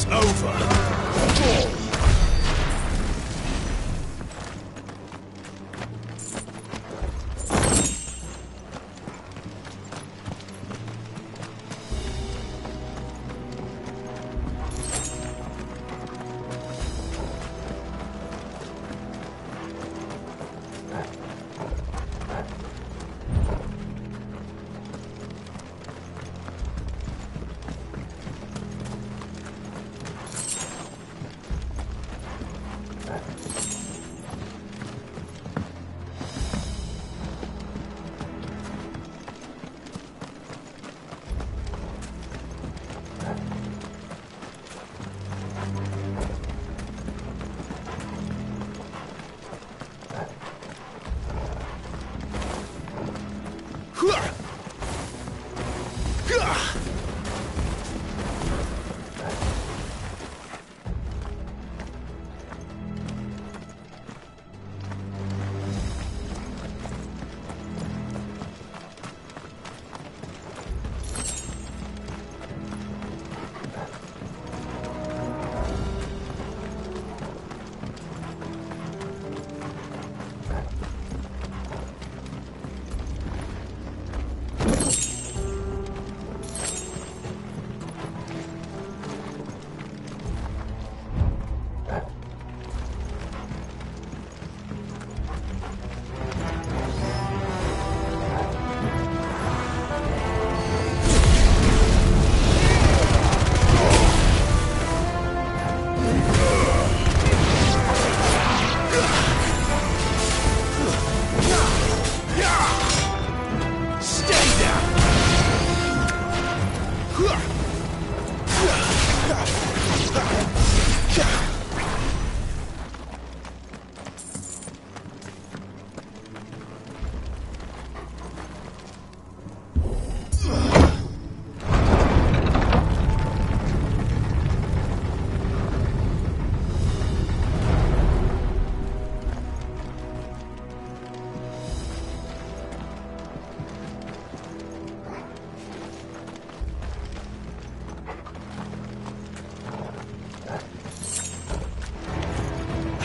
It's over.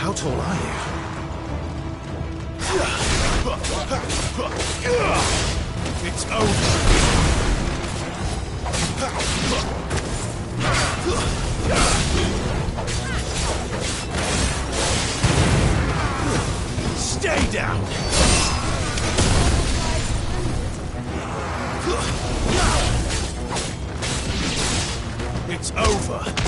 How tall are you? It's over. Stay down. It's over.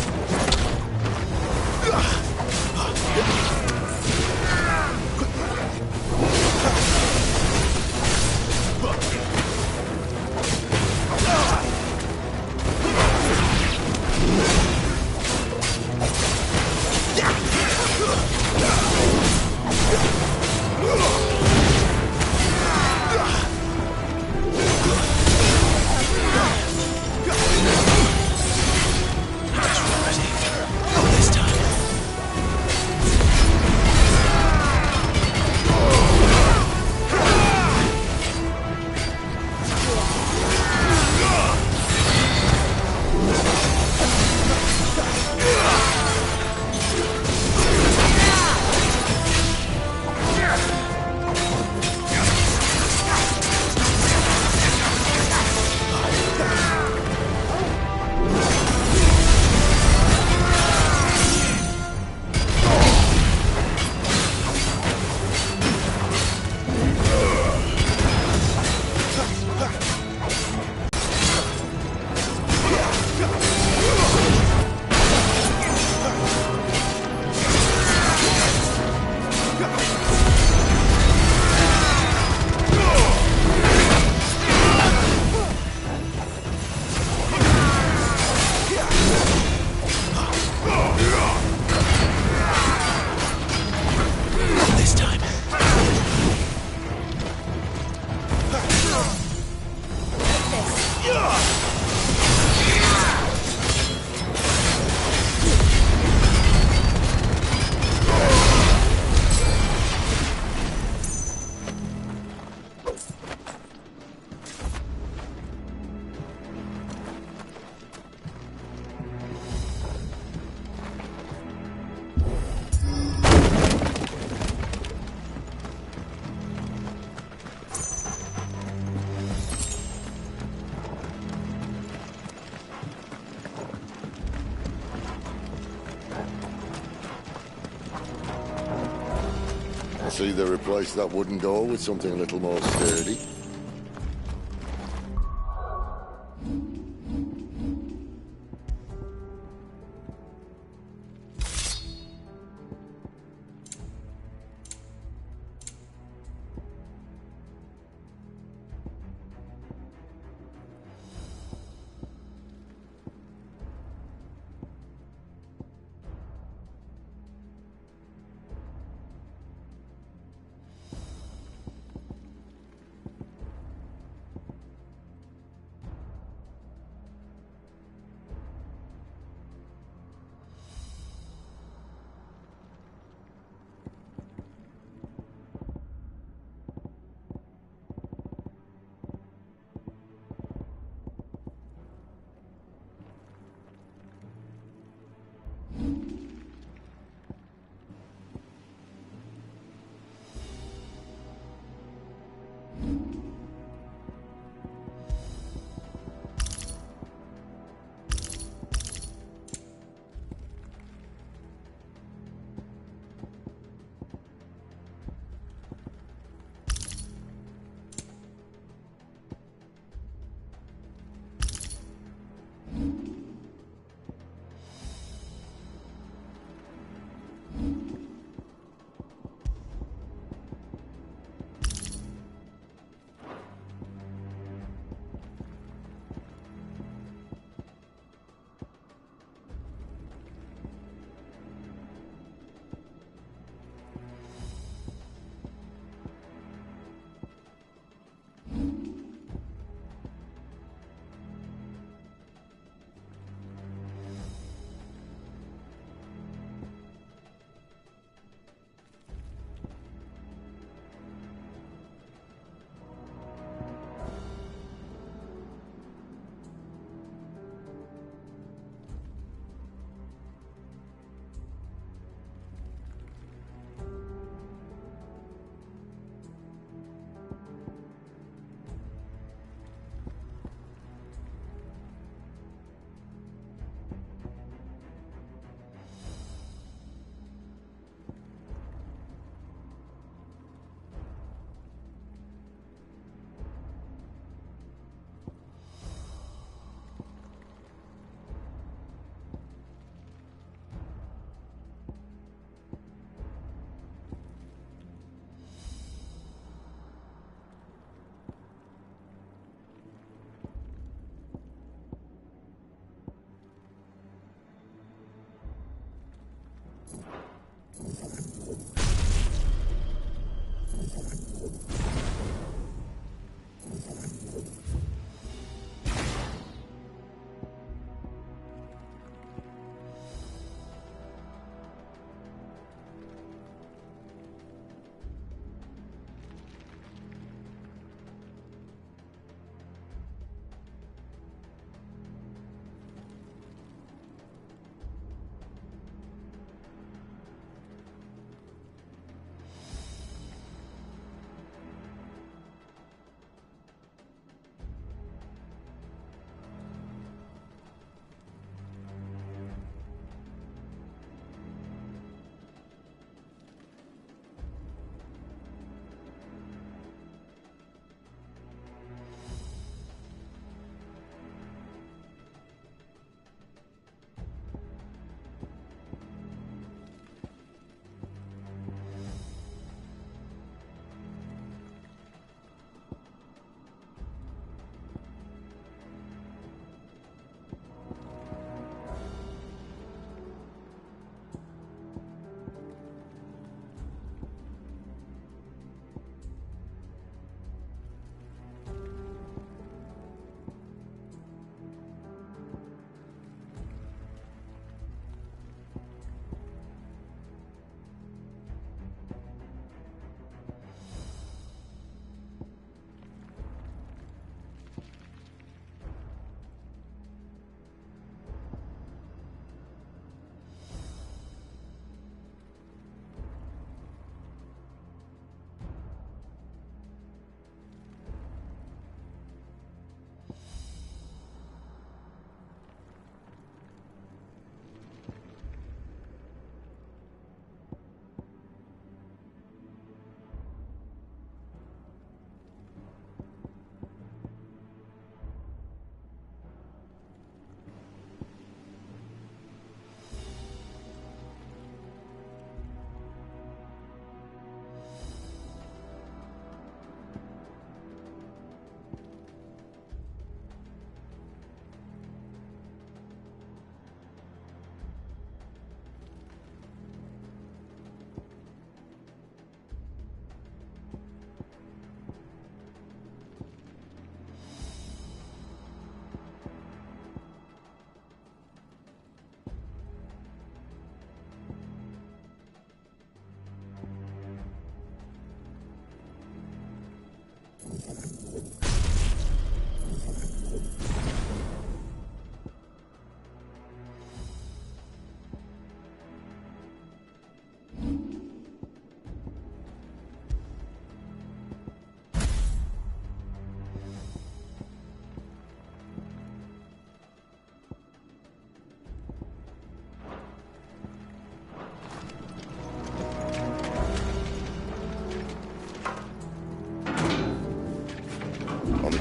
Perhaps either replace that wooden door with something a little more sturdy.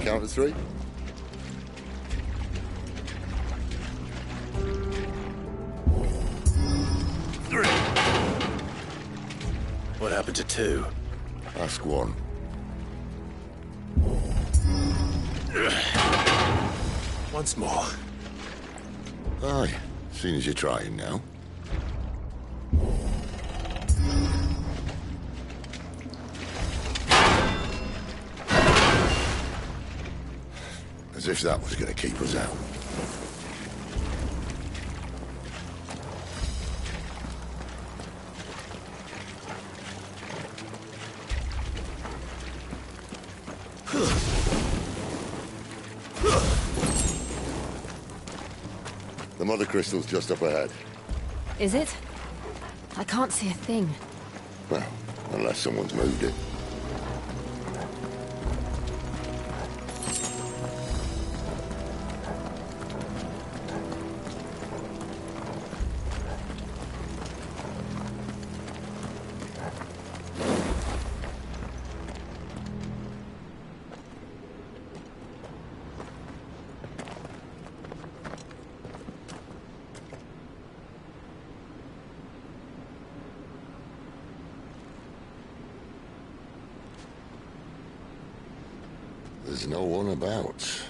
count of 3? What happened to 2? Ask 1. Once more. Aye, seeing as you're trying now. As if that was going to keep us out. The mother crystal's just up ahead. Is it? I can't see a thing. Well, unless someone's moved it. There's no one about.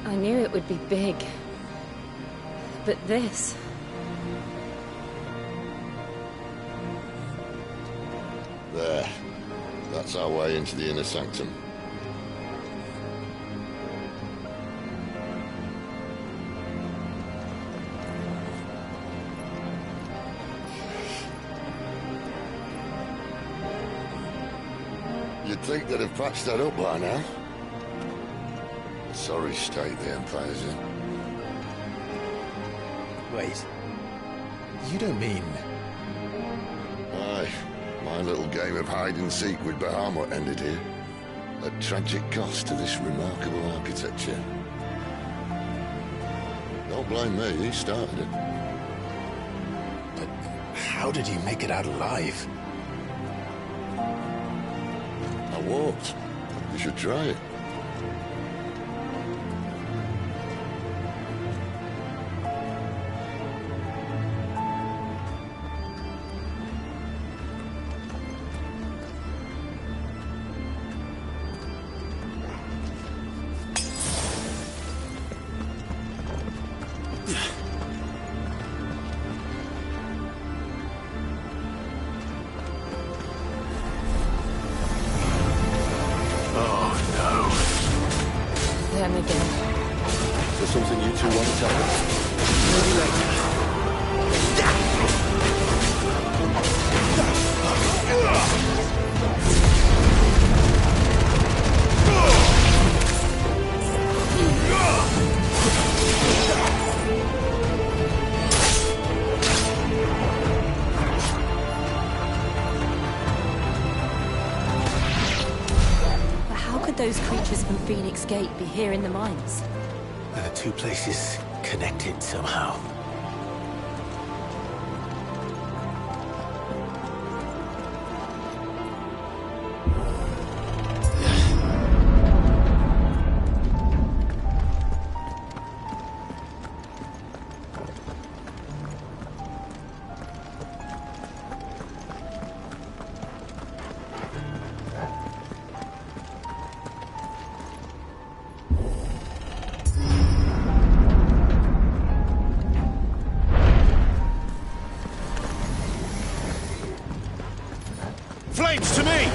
I knew it would be big. But this... There. That's our way into the inner sanctum. You'd think they'd have patched that up by now. Sorry state the Empire's in. Wait. You don't mean... Aye. My little game of hide-and-seek with Bahamut ended here. A tragic cost to this remarkable architecture. Don't blame me, he started it. But how did he make it out alive? I walked. You should try it. Them again. Is there something you two want to tell us? Maybe later. But how could those creatures from Phoenix Gate be here in the mines? Are the two places connected somehow? Flames to me!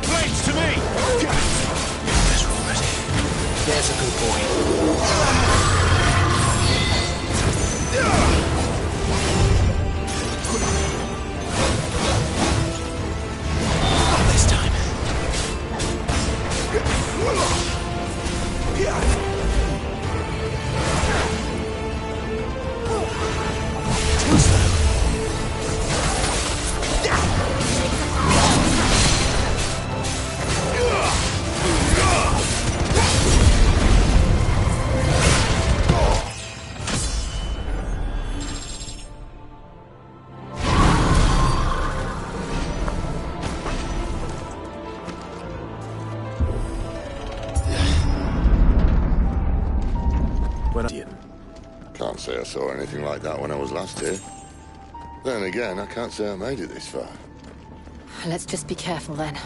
Blades to me! There's a good boy. Not this time. Too slow. Can't say I saw anything like that when I was last here. Then again, I can't say I made it this far. Let's just be careful then.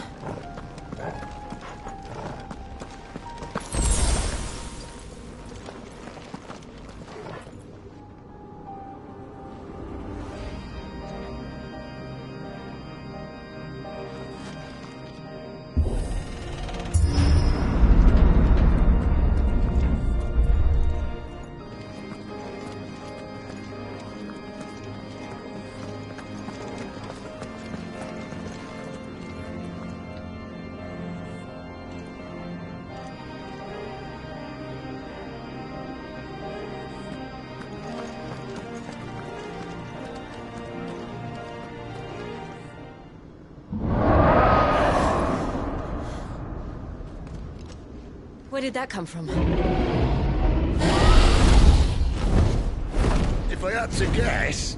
Where did that come from? If I had to guess...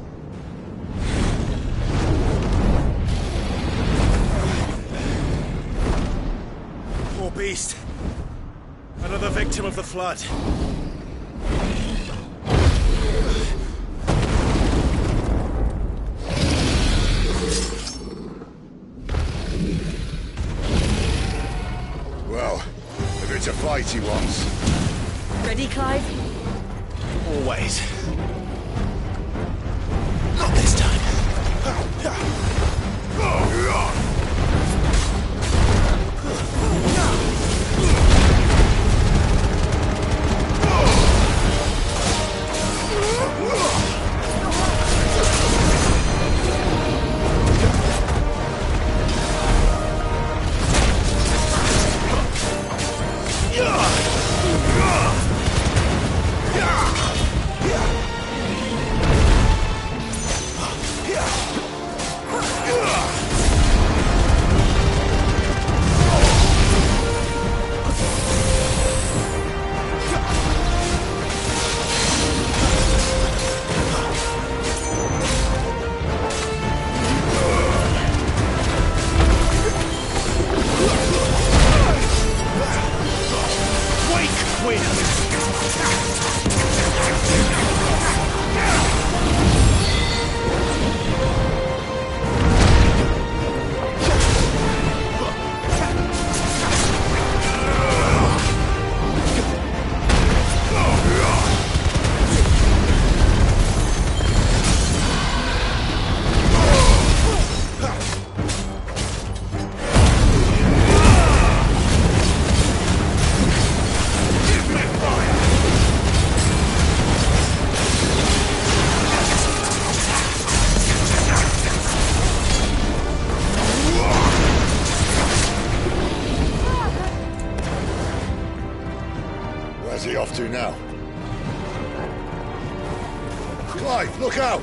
Poor beast. Another victim of the flood. Well, if it's a fight he wants. Ready, Clive? Always. Not this time. Where's he off to now? Clive, look out!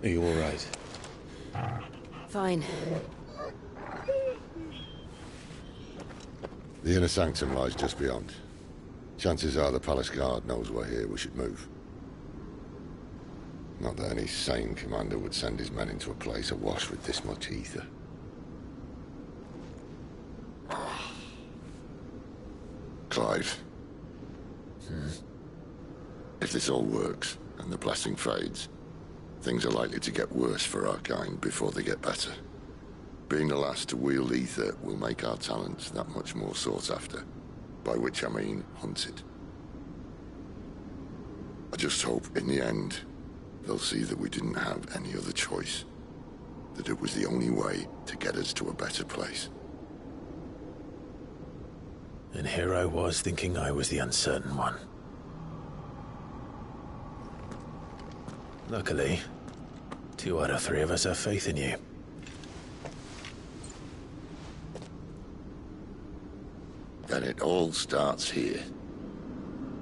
Are you all right? Fine. The inner sanctum lies just beyond. Chances are the palace guard knows we're here. We should move. Not that any sane commander would send his men into a place awash with this much ether. Clive. If this all works, and the blessing fades, things are likely to get worse for our kind before they get better. Being the last to wield ether will make our talents that much more sought after, by which I mean hunted. I just hope, in the end, they'll see that we didn't have any other choice, that it was the only way to get us to a better place. And here I was thinking I was the uncertain one. Luckily, 2 out of 3 of us have faith in you. Then it all starts here.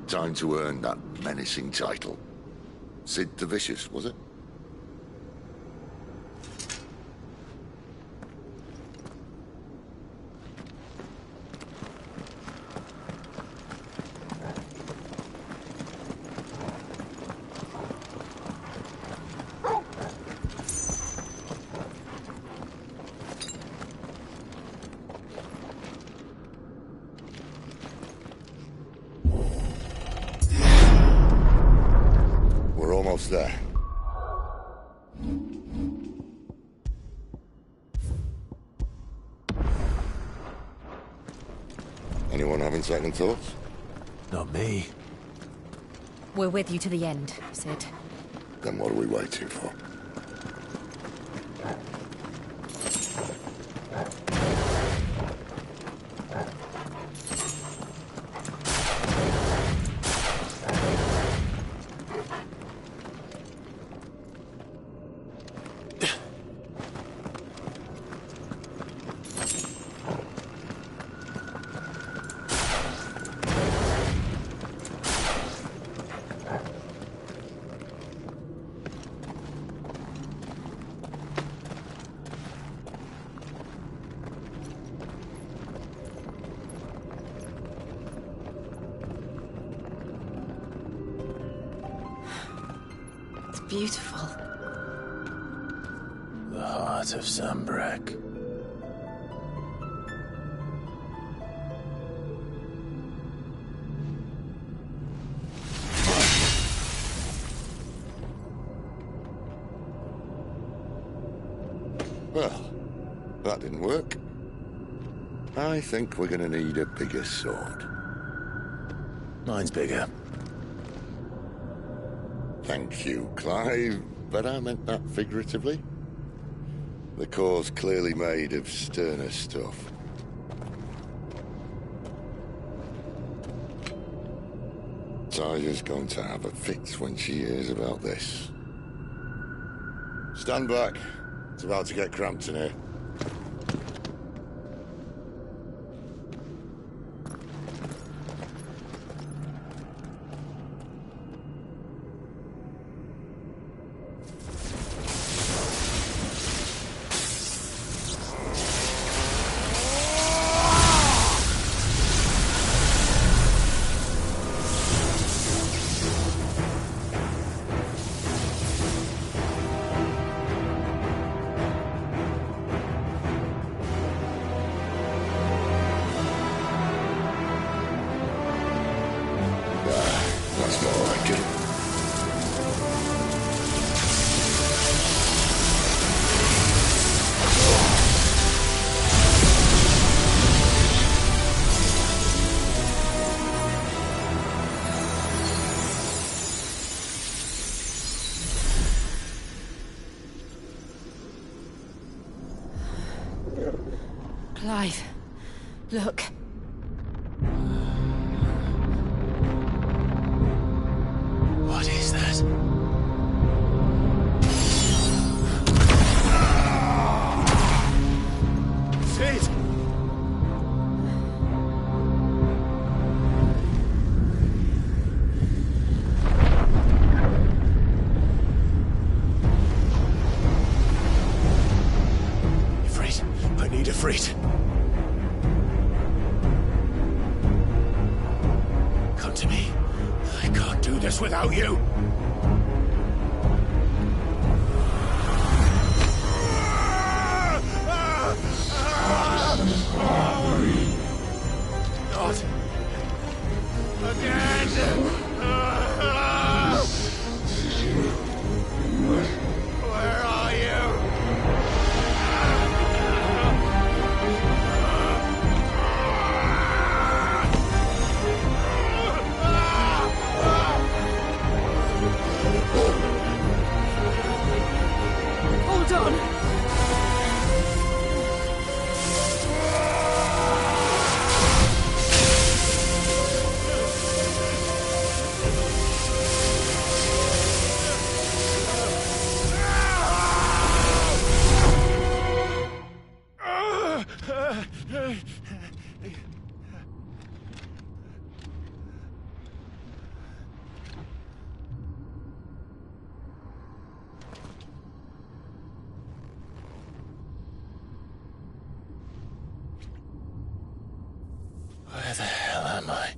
Time to earn that menacing title. Sid the Vicious, was it? There. Anyone having second thoughts? Not me. We're with you to the end, Sid. Then what are we waiting for? Beautiful. The heart of Sambrek. Well, that didn't work. I think we're gonna need a bigger sword. Mine's bigger. Thank you, Clive, but I meant that figuratively. The core's clearly made of sterner stuff. Tyger's going to have a fit when she hears about this. Stand back. It's about to get cramped in here. Clive, look. What is that? Sid! need Ifrit. Come to me. I can't do this without you. Not again. Where are you? Hold on! Where the hell am I?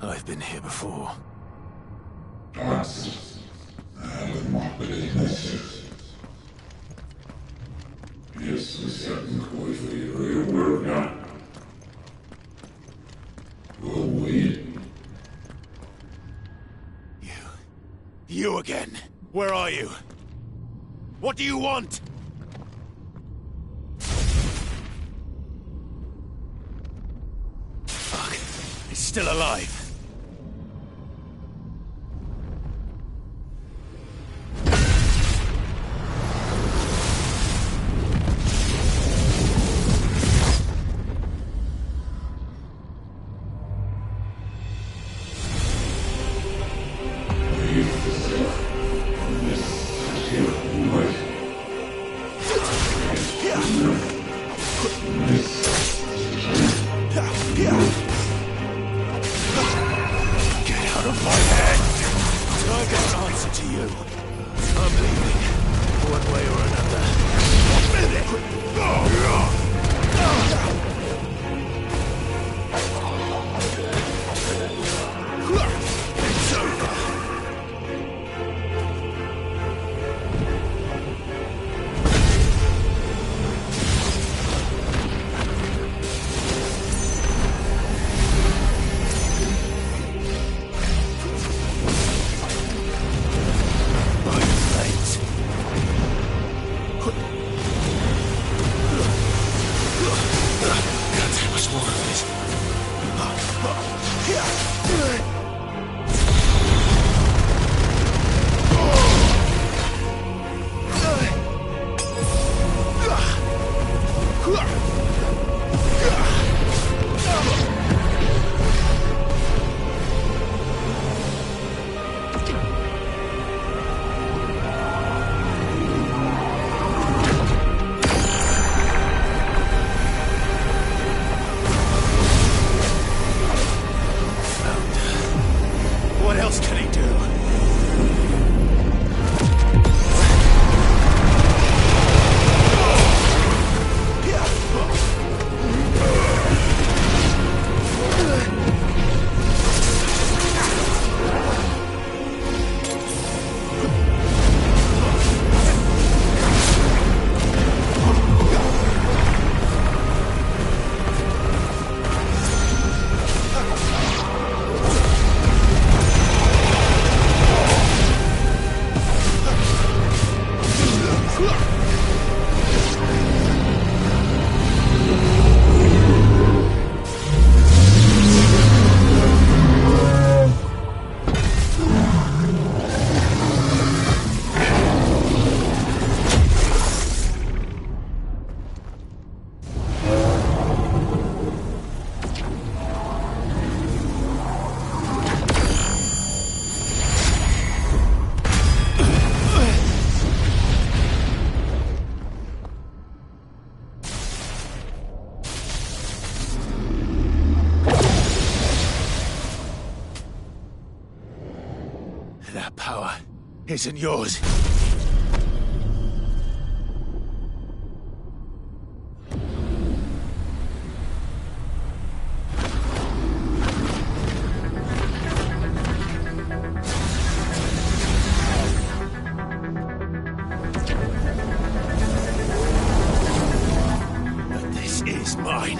I've been here before. You again. Where are you? What do you want? Fuck. He's still alive. That power isn't yours. But this is mine.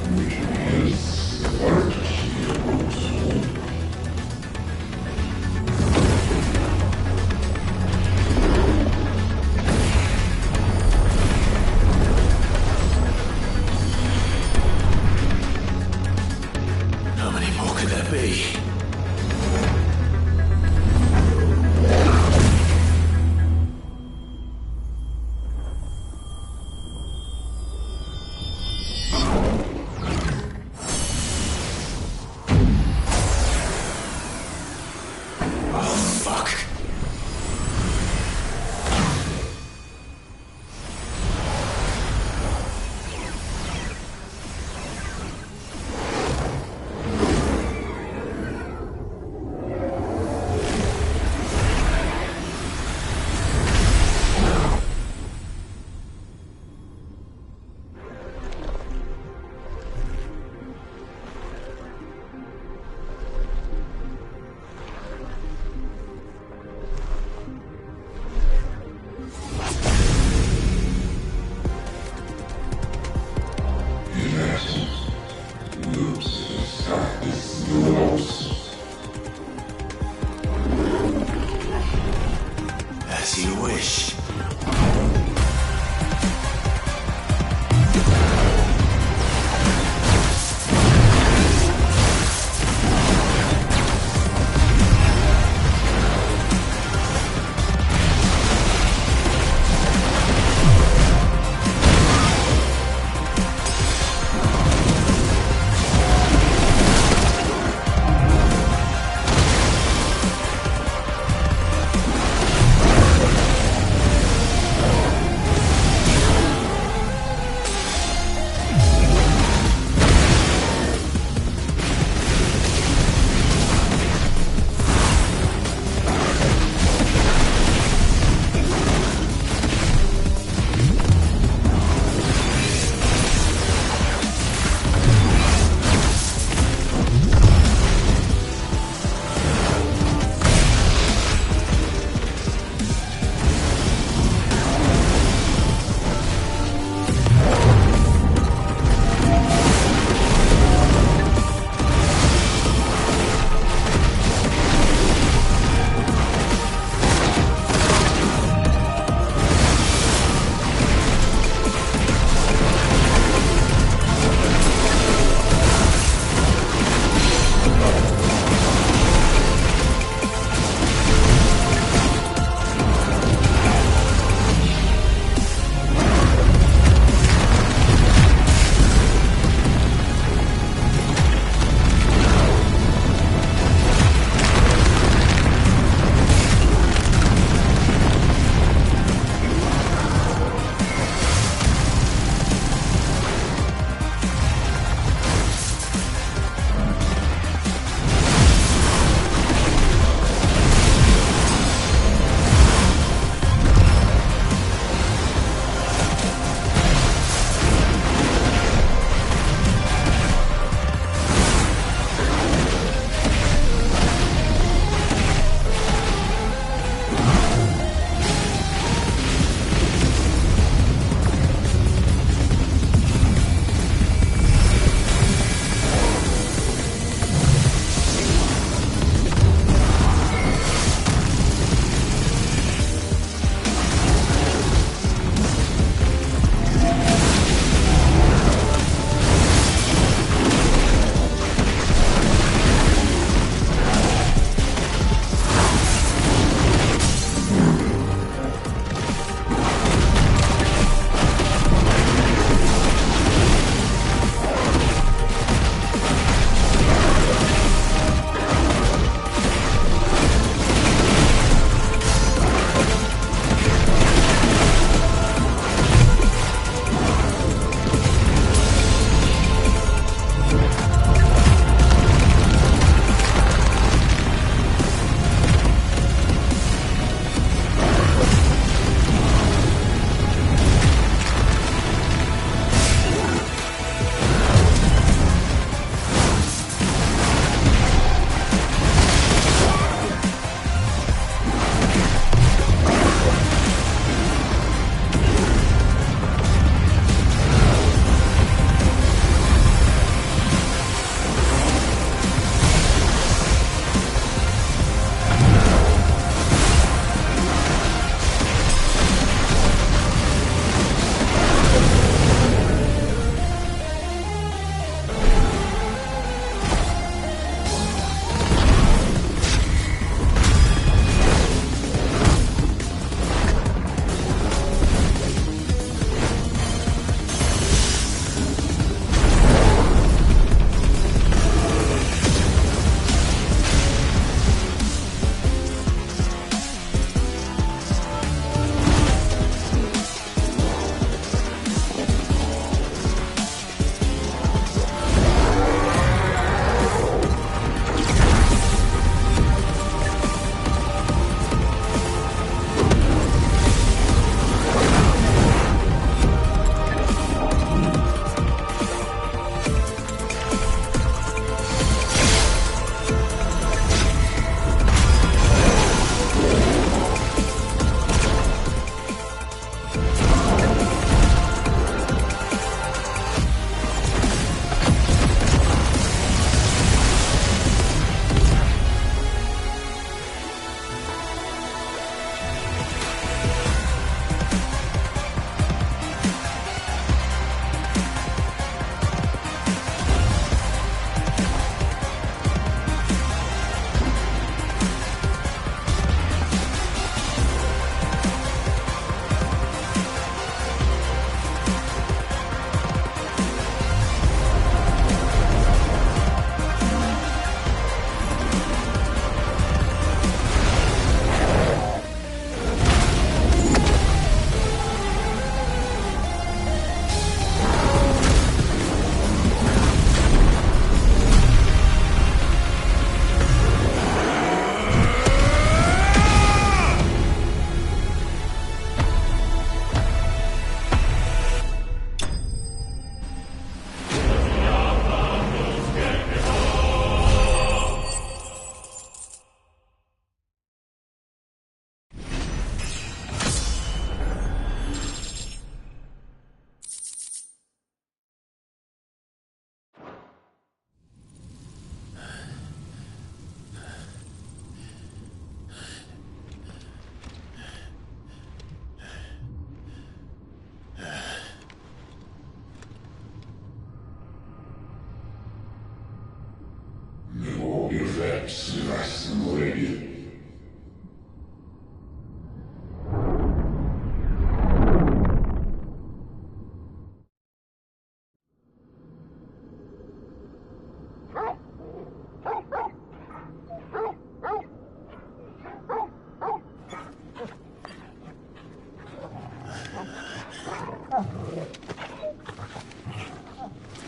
How many more could there be?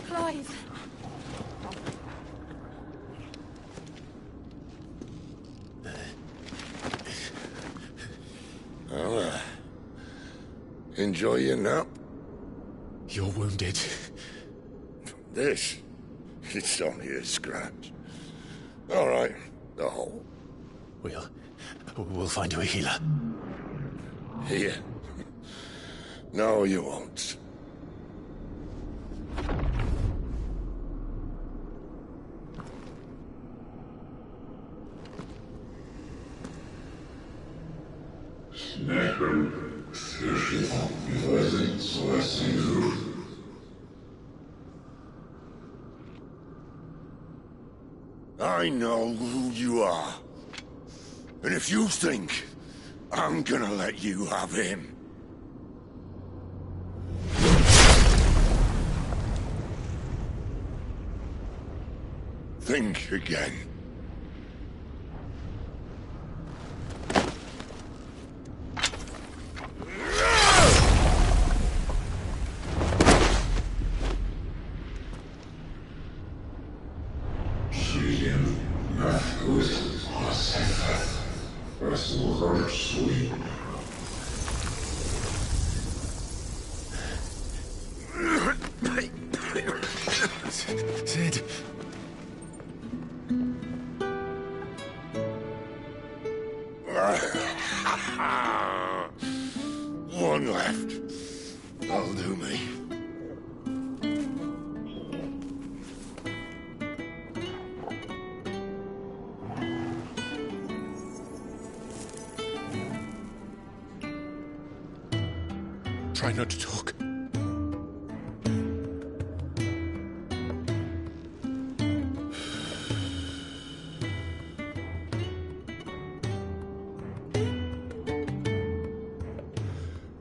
Clive. Well, enjoy your nap. You're wounded. This? It's only a scratch. All right, the hole. We'll find you a healer. Here? No, you won't. I know who you are. And if you think I'm gonna let you have him... think again. Sid. One left. That'll do me. Try not to talk.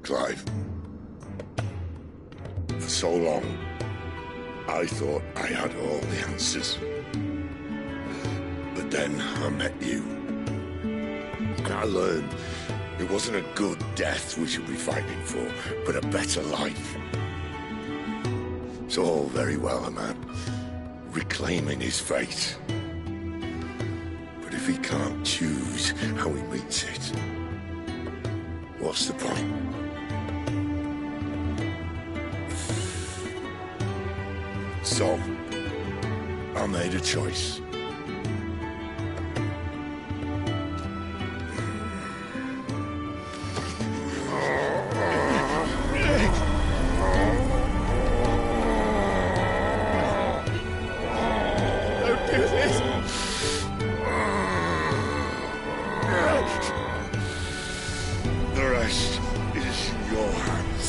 Clive. For so long, I thought I had all the answers. But then I met you. And I learned it wasn't a good death we should be fighting for, but a better life. It's all very well, a man reclaiming his fate. But if he can't choose how he meets it, what's the point? So, I made a choice. Don't do this! The rest is in your hands.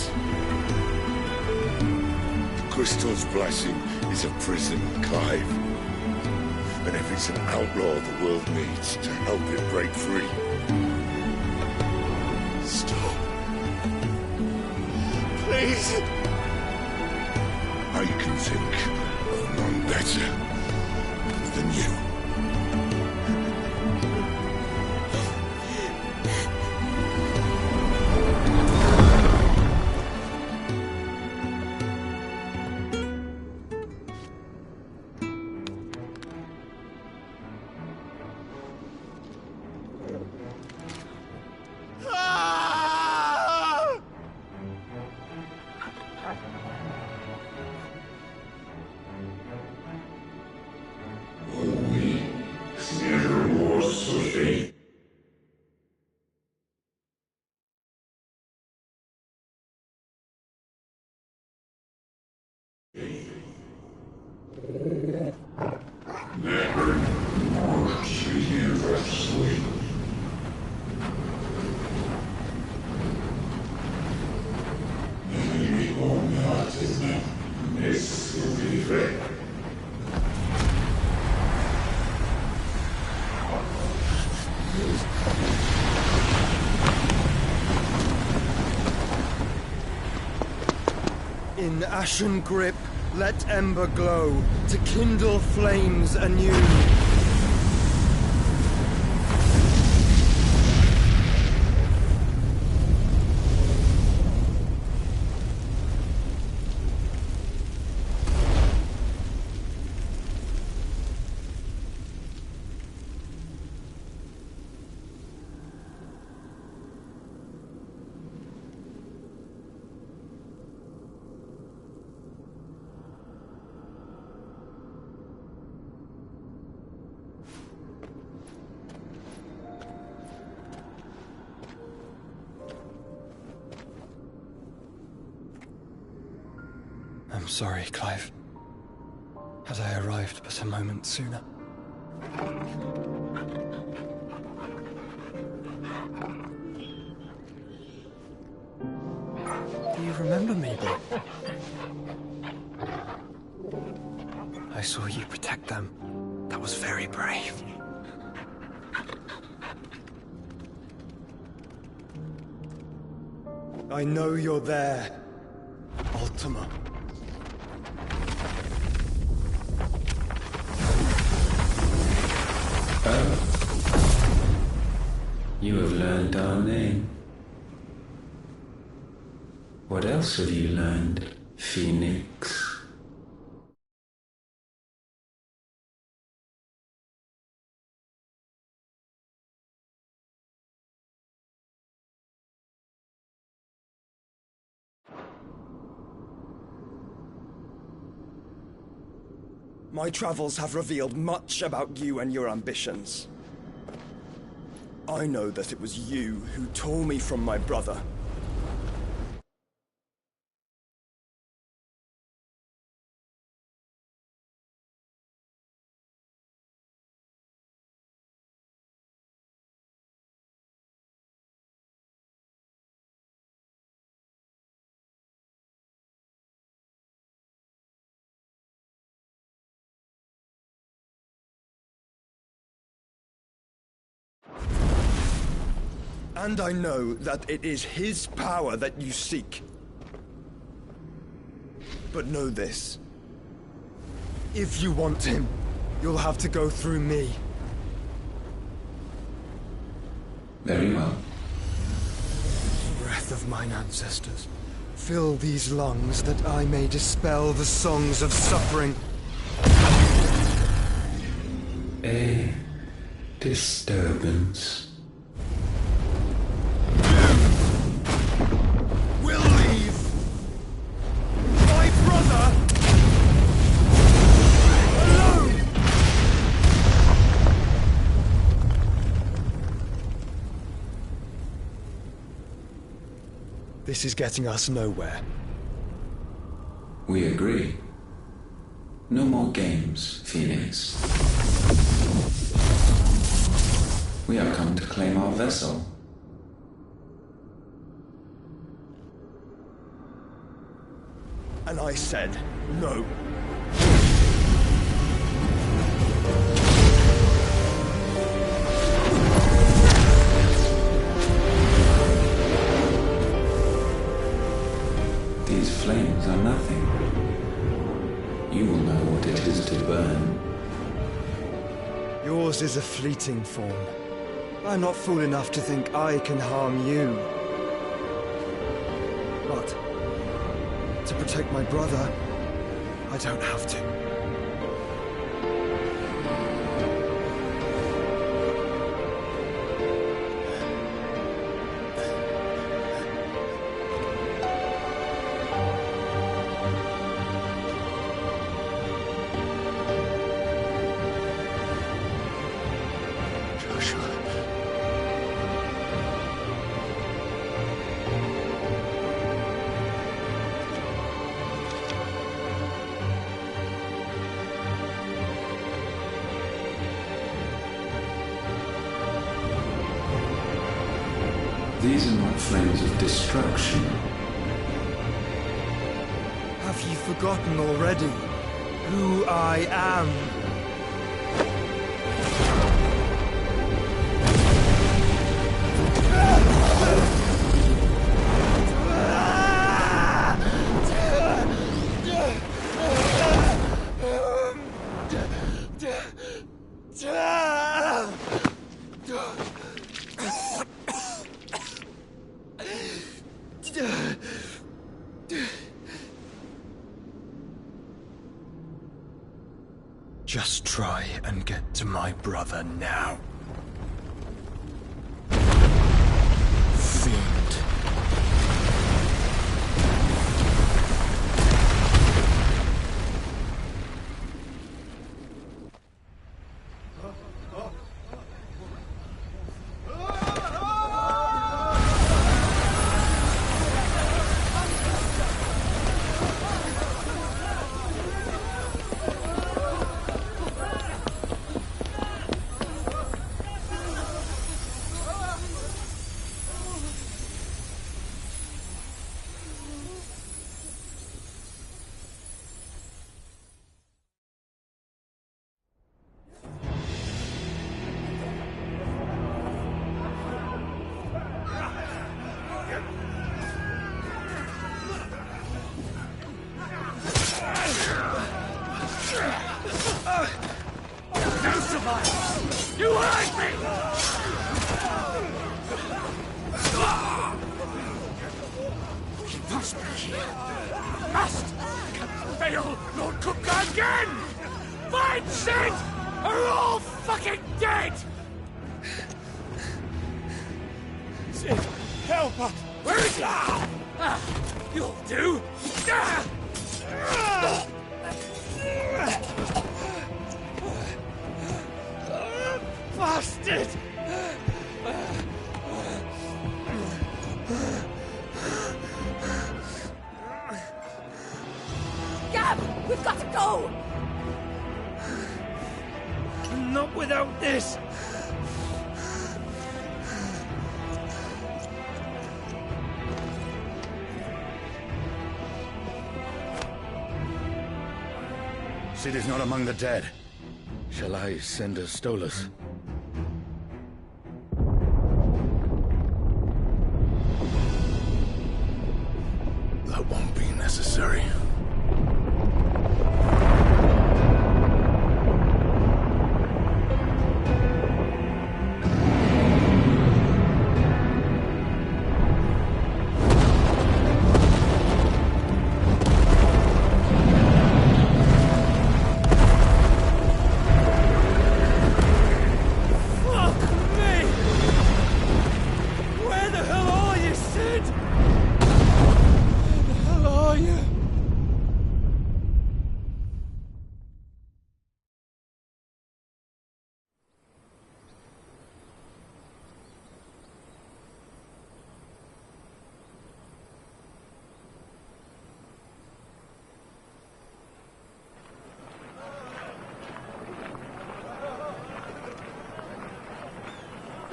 The Crystal's blessing is a prison, Clive. And if it's an outlaw the world needs to help it break free... Stop. Please. I can think of none better than you. In ashen grip, let ember glow, to kindle flames anew. I'm sorry, Clive. Had I arrived but a moment sooner. Do you remember me, boy? I saw you protect them. That was very brave. I know you're there, Ultima. You have learned our name. What else have you learned, Phoenix? My travels have revealed much about you and your ambitions. I know that it was you who tore me from my brother. And I know that it is his power that you seek. But know this. If you want him, you'll have to go through me. Very well. Breath of mine ancestors, fill these lungs that I may dispel the songs of suffering. A disturbance. We'll leave. My brother alone. This is getting us nowhere. We agree. No more games, Phoenix. We have come to claim our vessel. And I said no. These flames are nothing. You will know what it is to burn. Yours is a fleeting form. I'm not fool enough to think I can harm you. But to protect my brother, I don't have to. These are not flames of destruction. Have you forgotten already who I am? Just try and get to my brother now. Fiend. You hurt me! He must be here. Must! Can fail Lord Kupka again! Find Sid! Are all fucking dead! Sid, help us! Where is he? You'll do! Bastard! Gab! We've got to go! Not without this! Sid is not among the dead. Shall I send a Stolas? That won't be necessary.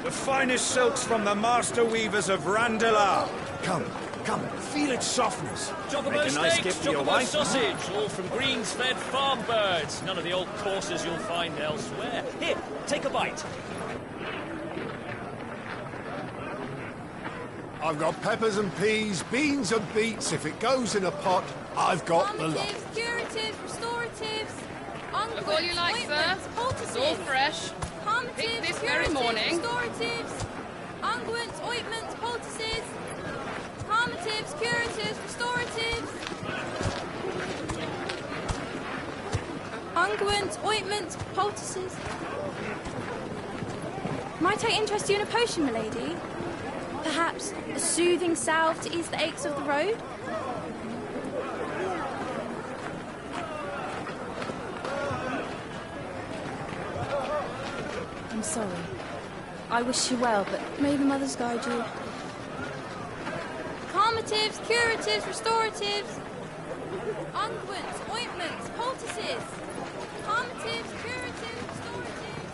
The finest silks from the master weavers of Randalar. Come, feel its softness. Chocobo Make a nice steak, gift for your chocobo wife. sausage, all from greens-fed farm birds. None of the old courses you'll find elsewhere. Here, take a bite. I've got peppers and peas, beans and beets. If it goes in a pot, I've got the lot. Curatives, restoratives, Look all you like, sir. It's all fresh. Picked this very morning. Restoratives, unguents, ointments, poultices, calmatives, curatives, restoratives, unguents, ointments, poultices. Might I interest you in a potion, milady? Perhaps a soothing salve to ease the aches of the road? I'm sorry. I wish you well, but may the mothers guide you. Calmatives, curatives, restoratives, unguents, ointments, poultices. Calmatives, curatives, restoratives.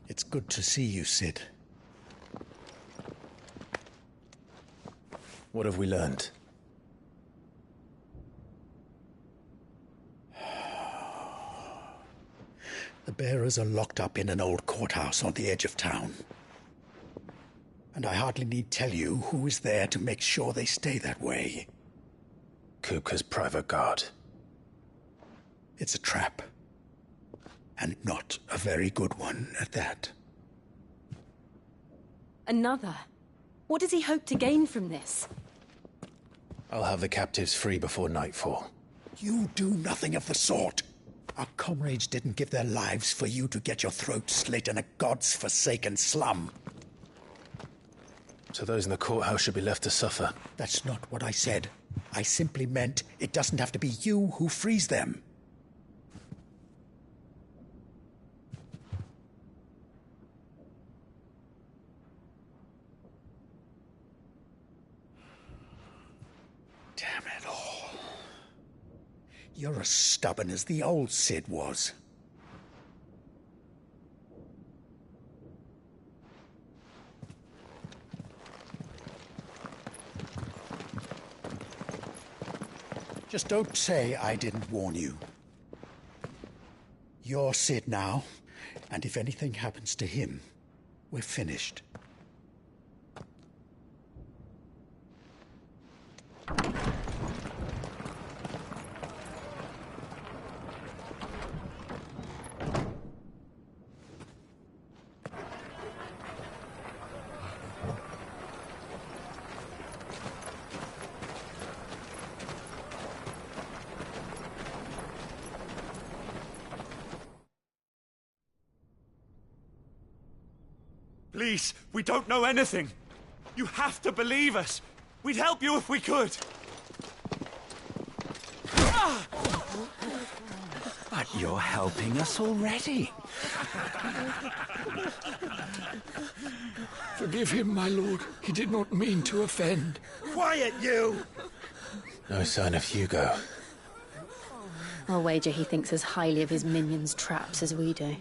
It's good to see you, Sid. What have we learned? The bearers are locked up in an old courthouse on the edge of town. And I hardly need tell you who is there to make sure they stay that way. Kupka's private guard. It's a trap. And not a very good one at that. Another? What does he hope to gain from this? I'll have the captives free before nightfall. You do nothing of the sort. Our comrades didn't give their lives for you to get your throat slit in a god's forsaken slum. So those in the courthouse should be left to suffer. That's not what I said. I simply meant it doesn't have to be you who frees them. Damn it all. You're as stubborn as the old Cid was. Just don't say I didn't warn you. You're Cid now, and if anything happens to him, we're finished. Please, we don't know anything. You have to believe us. We'd help you if we could. But you're helping us already. Forgive him, my lord. He did not mean to offend. Quiet, you! No sign of Hugo. I'll wager he thinks as highly of his minions' traps as we do.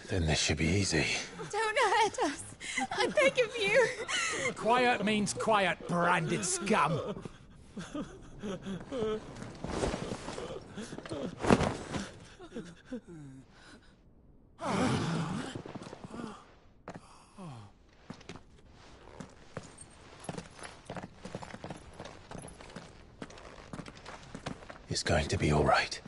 Then this should be easy. Don't hurt us. I beg of you. Quiet means quiet, branded scum. It's going to be all right.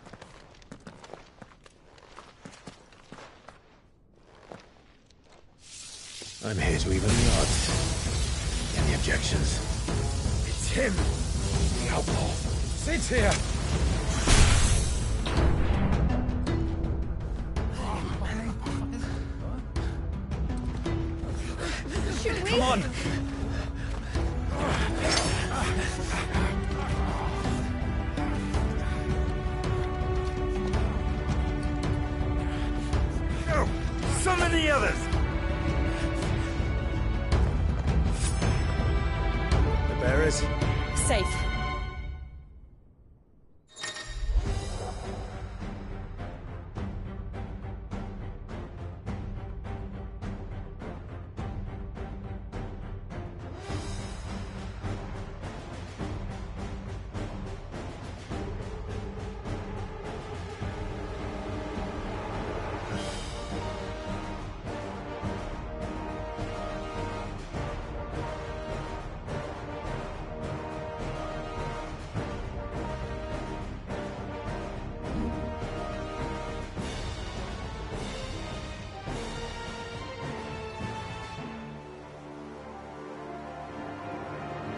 I'm here to even the odds. Any objections? It's him, the outlaw. Sid's here. Should we? Come on. Go! Summon the others! Bearers? Safe.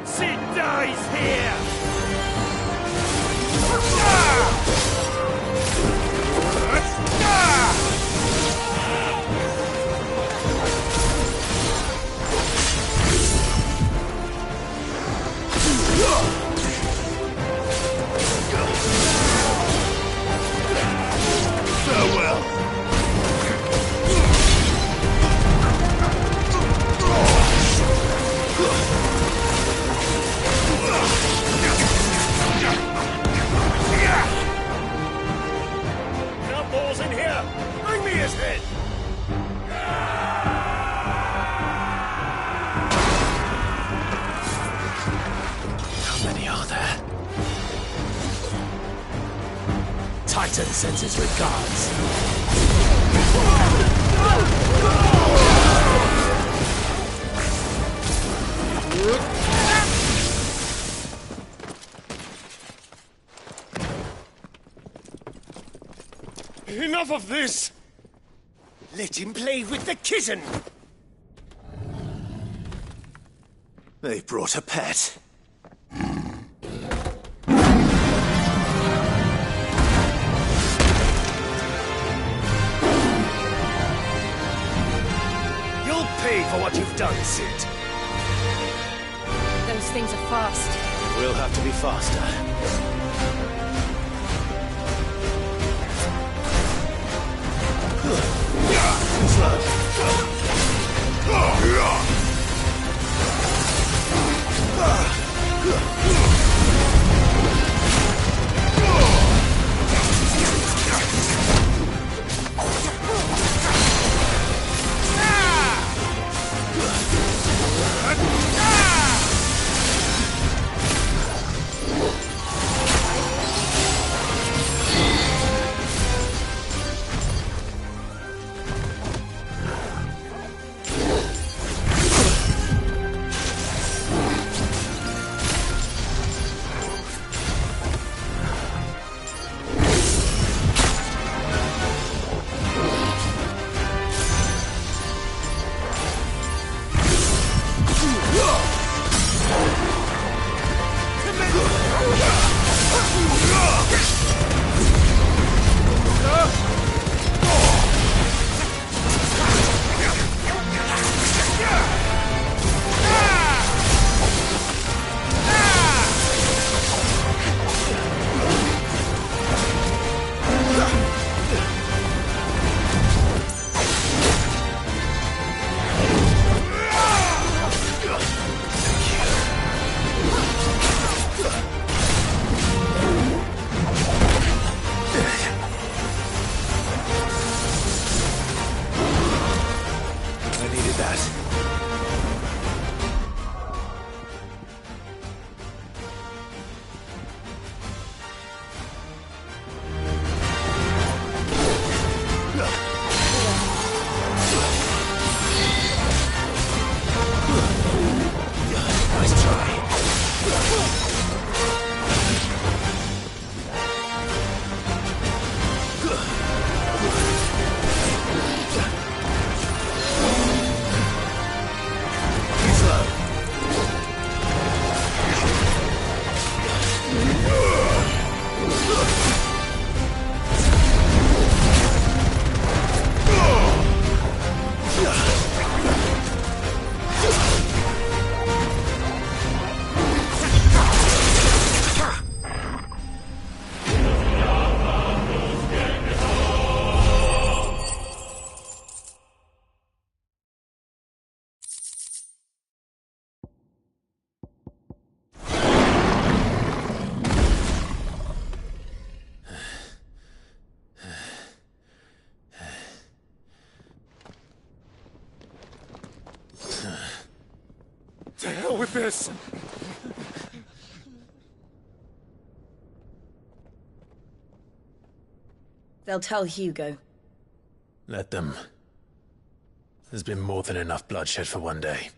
Sid dies here! Farewell. Outlaws in here! Bring me his head! How many are there? Titan sends his regards. Enough of this! Let him play with the kitten! They brought a pet. You'll pay for what you've done, Sid. Those things are fast. We'll have to be faster. To hell with this! They'll tell Hugo. Let them. There's been more than enough bloodshed for one day.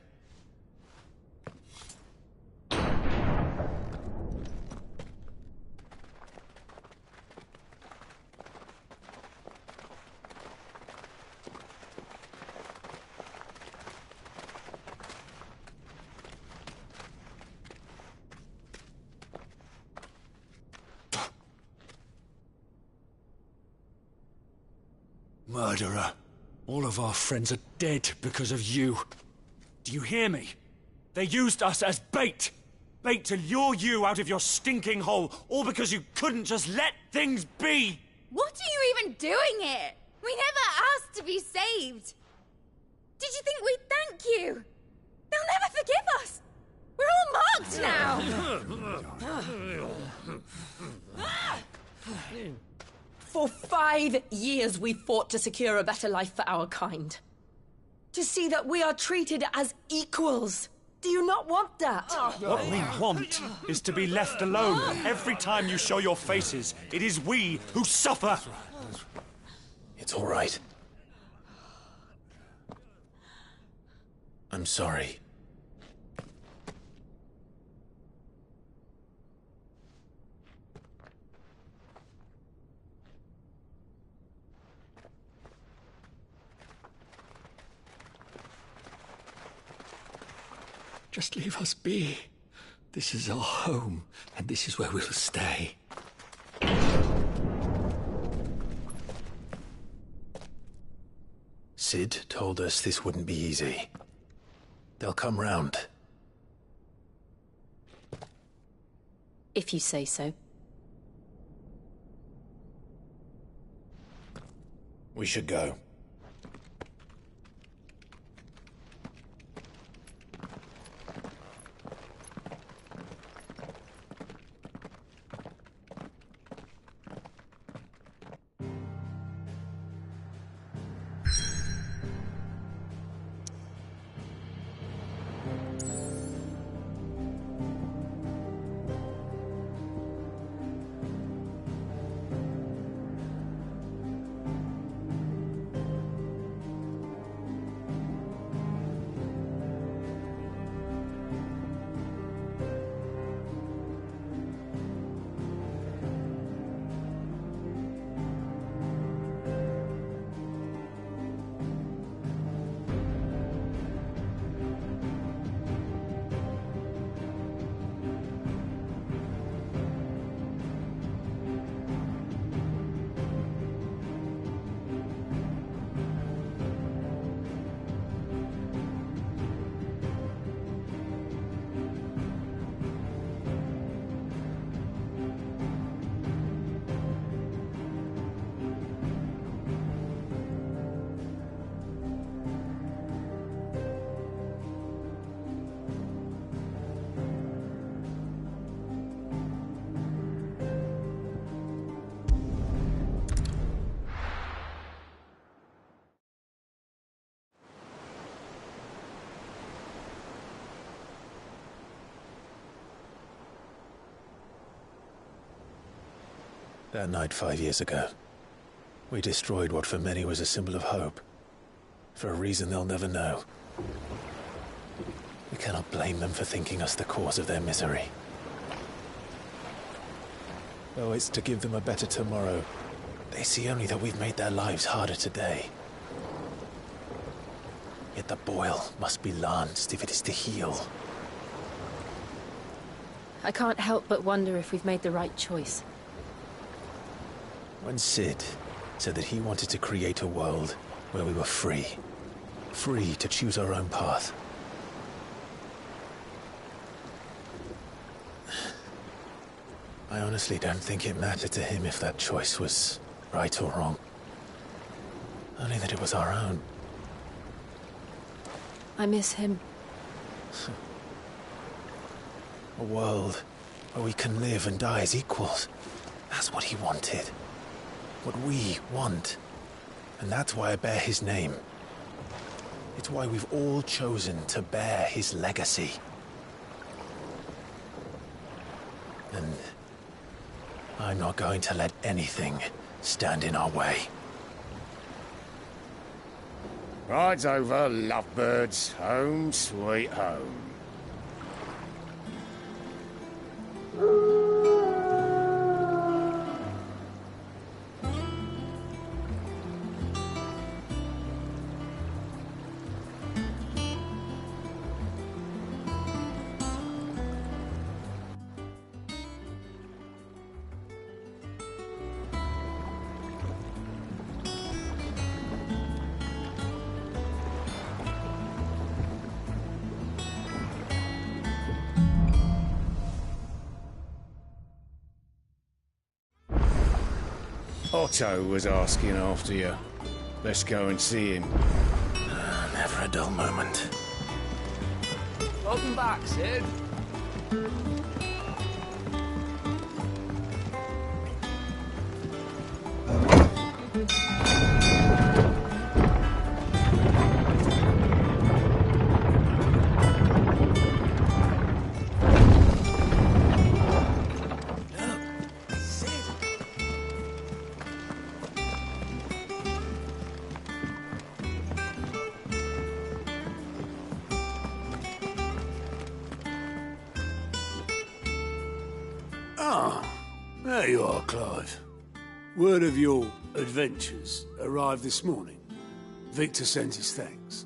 Murderer. All of our friends are dead because of you. Do you hear me? They used us as bait. Bait to lure you out of your stinking hole, all because you couldn't just let things be. What are you even doing here? We never asked to be saved. Did you think we'd thank you? They'll never forgive us. We're all marked now. For 5 years we fought to secure a better life for our kind. To see that we are treated as equals. Do you not want that? What we want is to be left alone. Every time you show your faces, it is we who suffer. It's all right. I'm sorry. Just leave us be. This is our home, and this is where we'll stay. Sid told us this wouldn't be easy. They'll come round. If you say so. We should go. That night 5 years ago, we destroyed what for many was a symbol of hope. For a reason they'll never know. We cannot blame them for thinking us the cause of their misery. Though it's to give them a better tomorrow, they see only that we've made their lives harder today. Yet the boil must be lanced if it is to heal. I can't help but wonder if we've made the right choice. When Sid said that he wanted to create a world where we were free. Free to choose our own path. I honestly don't think it mattered to him if that choice was right or wrong. Only that it was our own. I miss him. A world where we can live and die as equals. That's what he wanted. What we want. And that's why I bear his name. It's why we've all chosen to bear his legacy. And I'm not going to let anything stand in our way. Ride's over, lovebirds. Home sweet home. Otto was asking after you. Let's go and see him. Never a dull moment. Welcome back, Sid. There you are, Clive. Word of your adventures arrived this morning. Victor sent his thanks.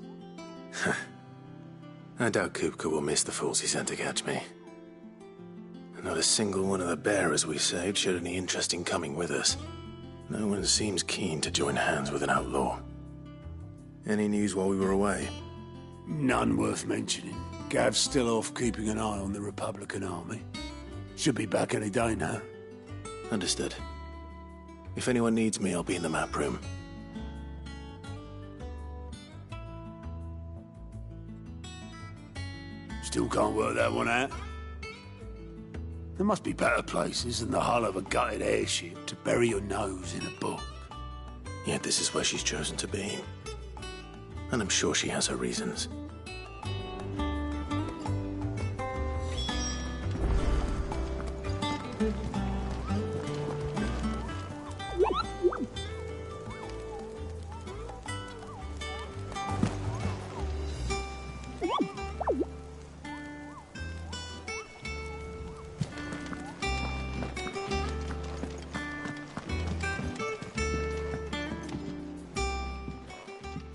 I doubt Kupka will miss the fools he sent to catch me. Not a single one of the bearers we saved showed any interest in coming with us. No one seems keen to join hands with an outlaw. Any news while we were away? None worth mentioning. Gav's still off keeping an eye on the Republican army. Should be back any day now. Understood. If anyone needs me, I'll be in the map room. Still can't work that one out. There must be better places than the hull of a gutted airship to bury your nose in a book. Yet this is where she's chosen to be. And I'm sure she has her reasons.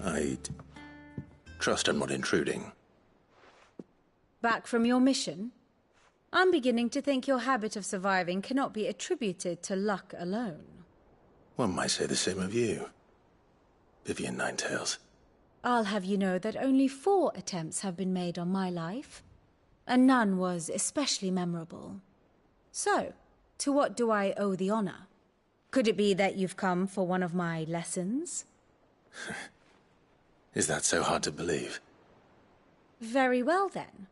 I'd trust I'm not intruding. Back from your mission? I'm beginning to think your habit of surviving cannot be attributed to luck alone. One might say the same of you, Vivian Ninetails. I'll have you know that only 4 attempts have been made on my life, and none was especially memorable. So, to what do I owe the honor? Could it be that you've come for one of my lessons? Is that so hard to believe? Very well, then.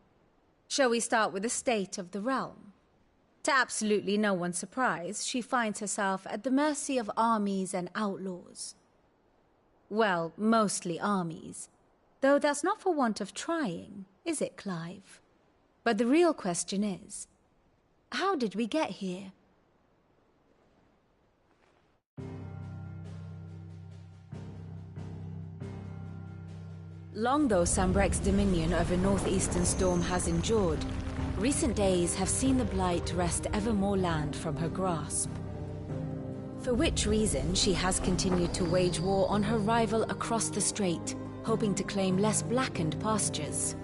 Shall we start with the state of the realm? To absolutely no one's surprise, she finds herself at the mercy of armies and outlaws. Well, mostly armies. Though that's not for want of trying, is it, Clive? But the real question is, how did we get here? Long though Sambrek's dominion over northeastern Storm has endured, recent days have seen the Blight wrest ever more land from her grasp. For which reason she has continued to wage war on her rival across the strait, hoping to claim less blackened pastures.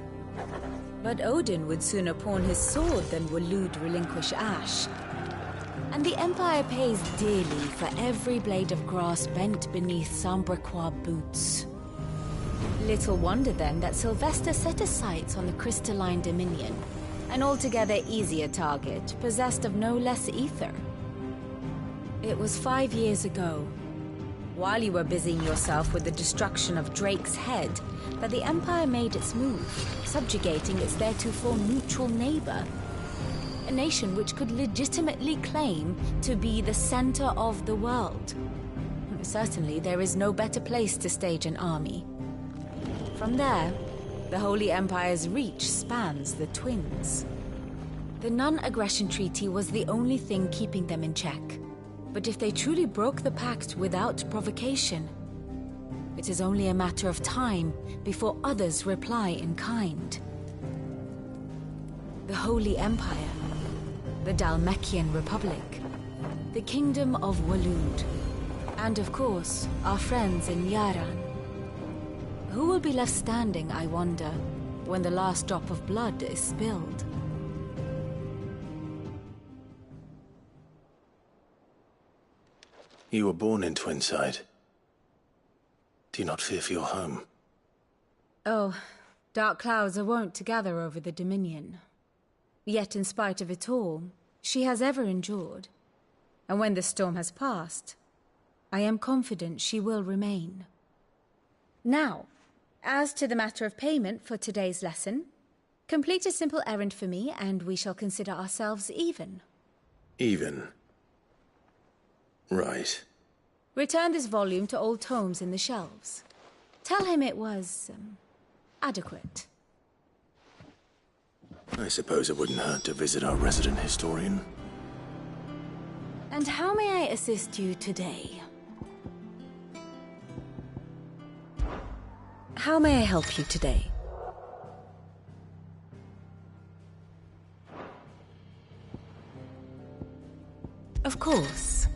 But Odin would sooner pawn his sword than Waloed relinquish Ash. And the Empire pays dearly for every blade of grass bent beneath Sambrequois boots. Little wonder then that Sylvester set his sights on the crystalline dominion, an altogether easier target, possessed of no less ether. It was 5 years ago, while you were busying yourself with the destruction of Drake's head, that the Empire made its move, subjugating its theretofore neutral neighbor. A nation which could legitimately claim to be the center of the world. Certainly, there is no better place to stage an army. From there, the Holy Empire's reach spans the Twins. The non-aggression treaty was the only thing keeping them in check. But if they truly broke the pact without provocation, it is only a matter of time before others reply in kind. The Holy Empire, the Dhalmekian Republic, the Kingdom of Waloed, and of course, our friends in Yaran. Who will be left standing, I wonder, when the last drop of blood is spilled? You were born in Twinside. Do you not fear for your home? Oh, dark clouds are wont to gather over the Dominion. Yet in spite of it all, she has ever endured. And when the storm has passed, I am confident she will remain. Now, as to the matter of payment for today's lesson, complete a simple errand for me and we shall consider ourselves even. Even? Right. Return this volume to old tomes in the shelves. Tell him it was, adequate. I suppose it wouldn't hurt to visit our resident historian. And how may I assist you today? How may I help you today? Of course.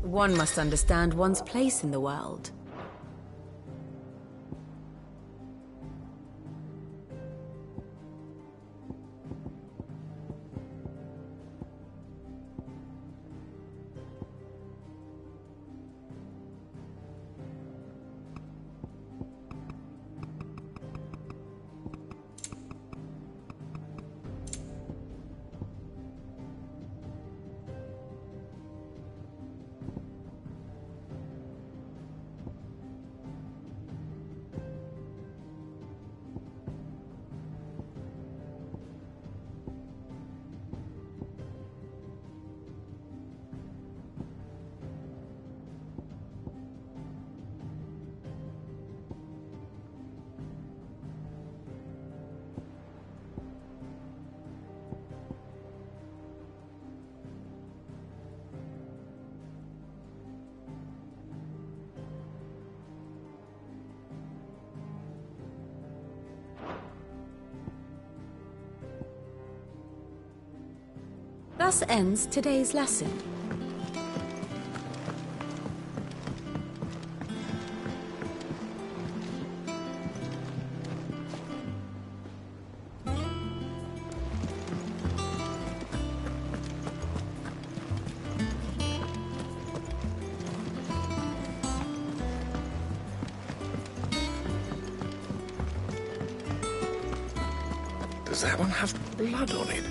One must understand one's place in the world. Thus ends today's lesson. Does that one have blood on it?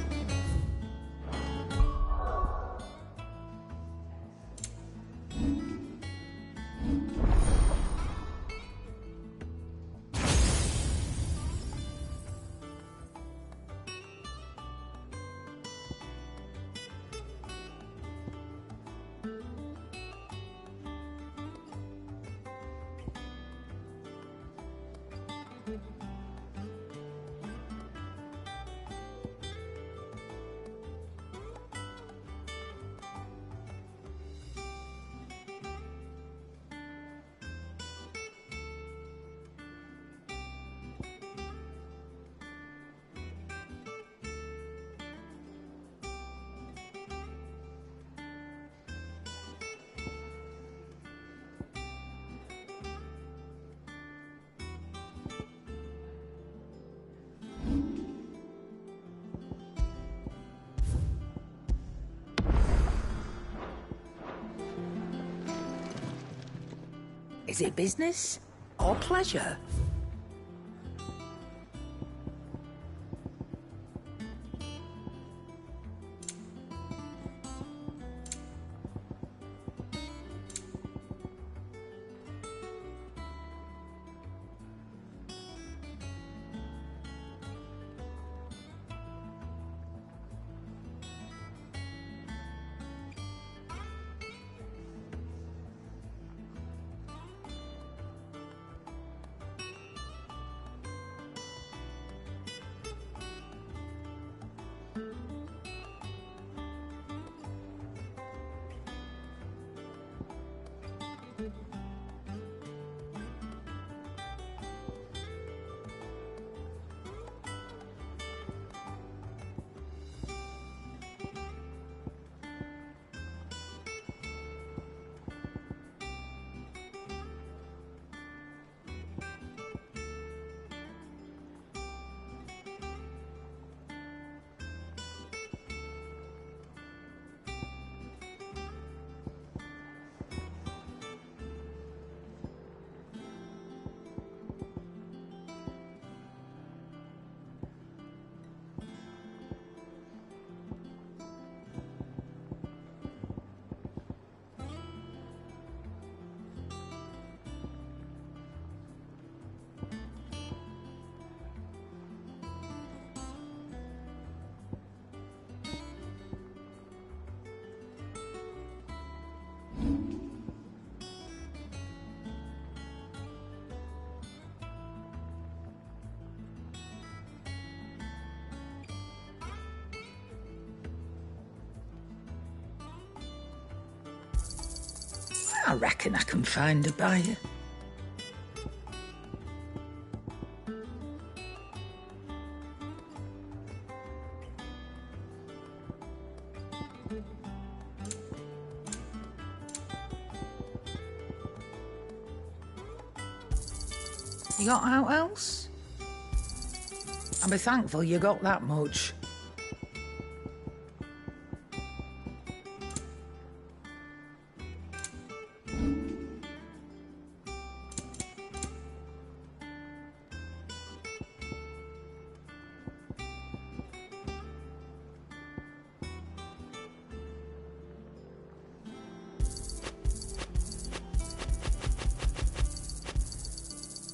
Is it business or pleasure? I reckon I can find a buyer. You got out else? I'll be thankful you got that much.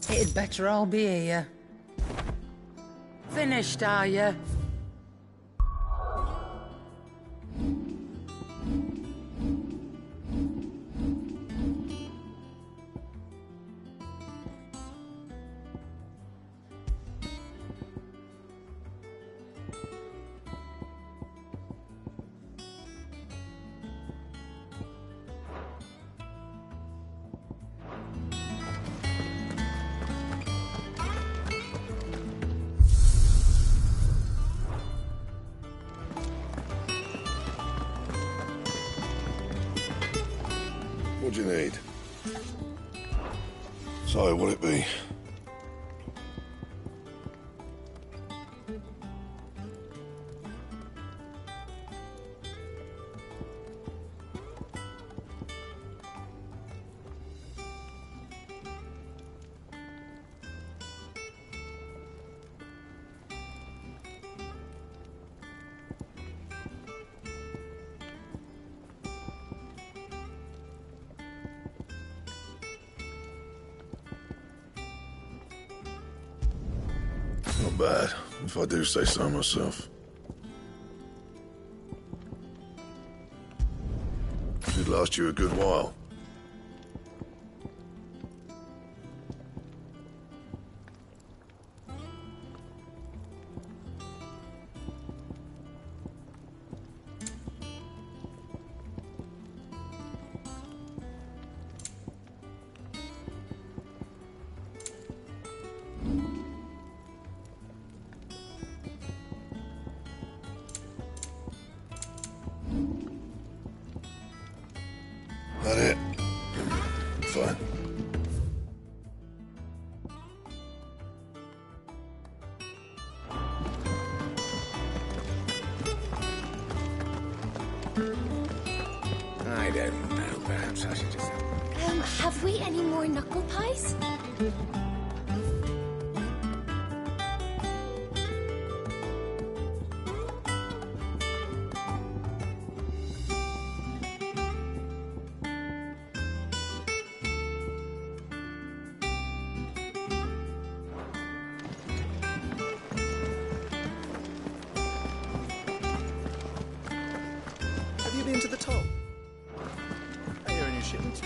It'd better all be here. Finished, are you? What do you need? So, what'll it be? Not bad, if I do say so myself. Should last you a good while. That it? Fine. I don't know. Perhaps I should just... Have we any more knuckle pies? Have you been to the top? I hear a new shipment.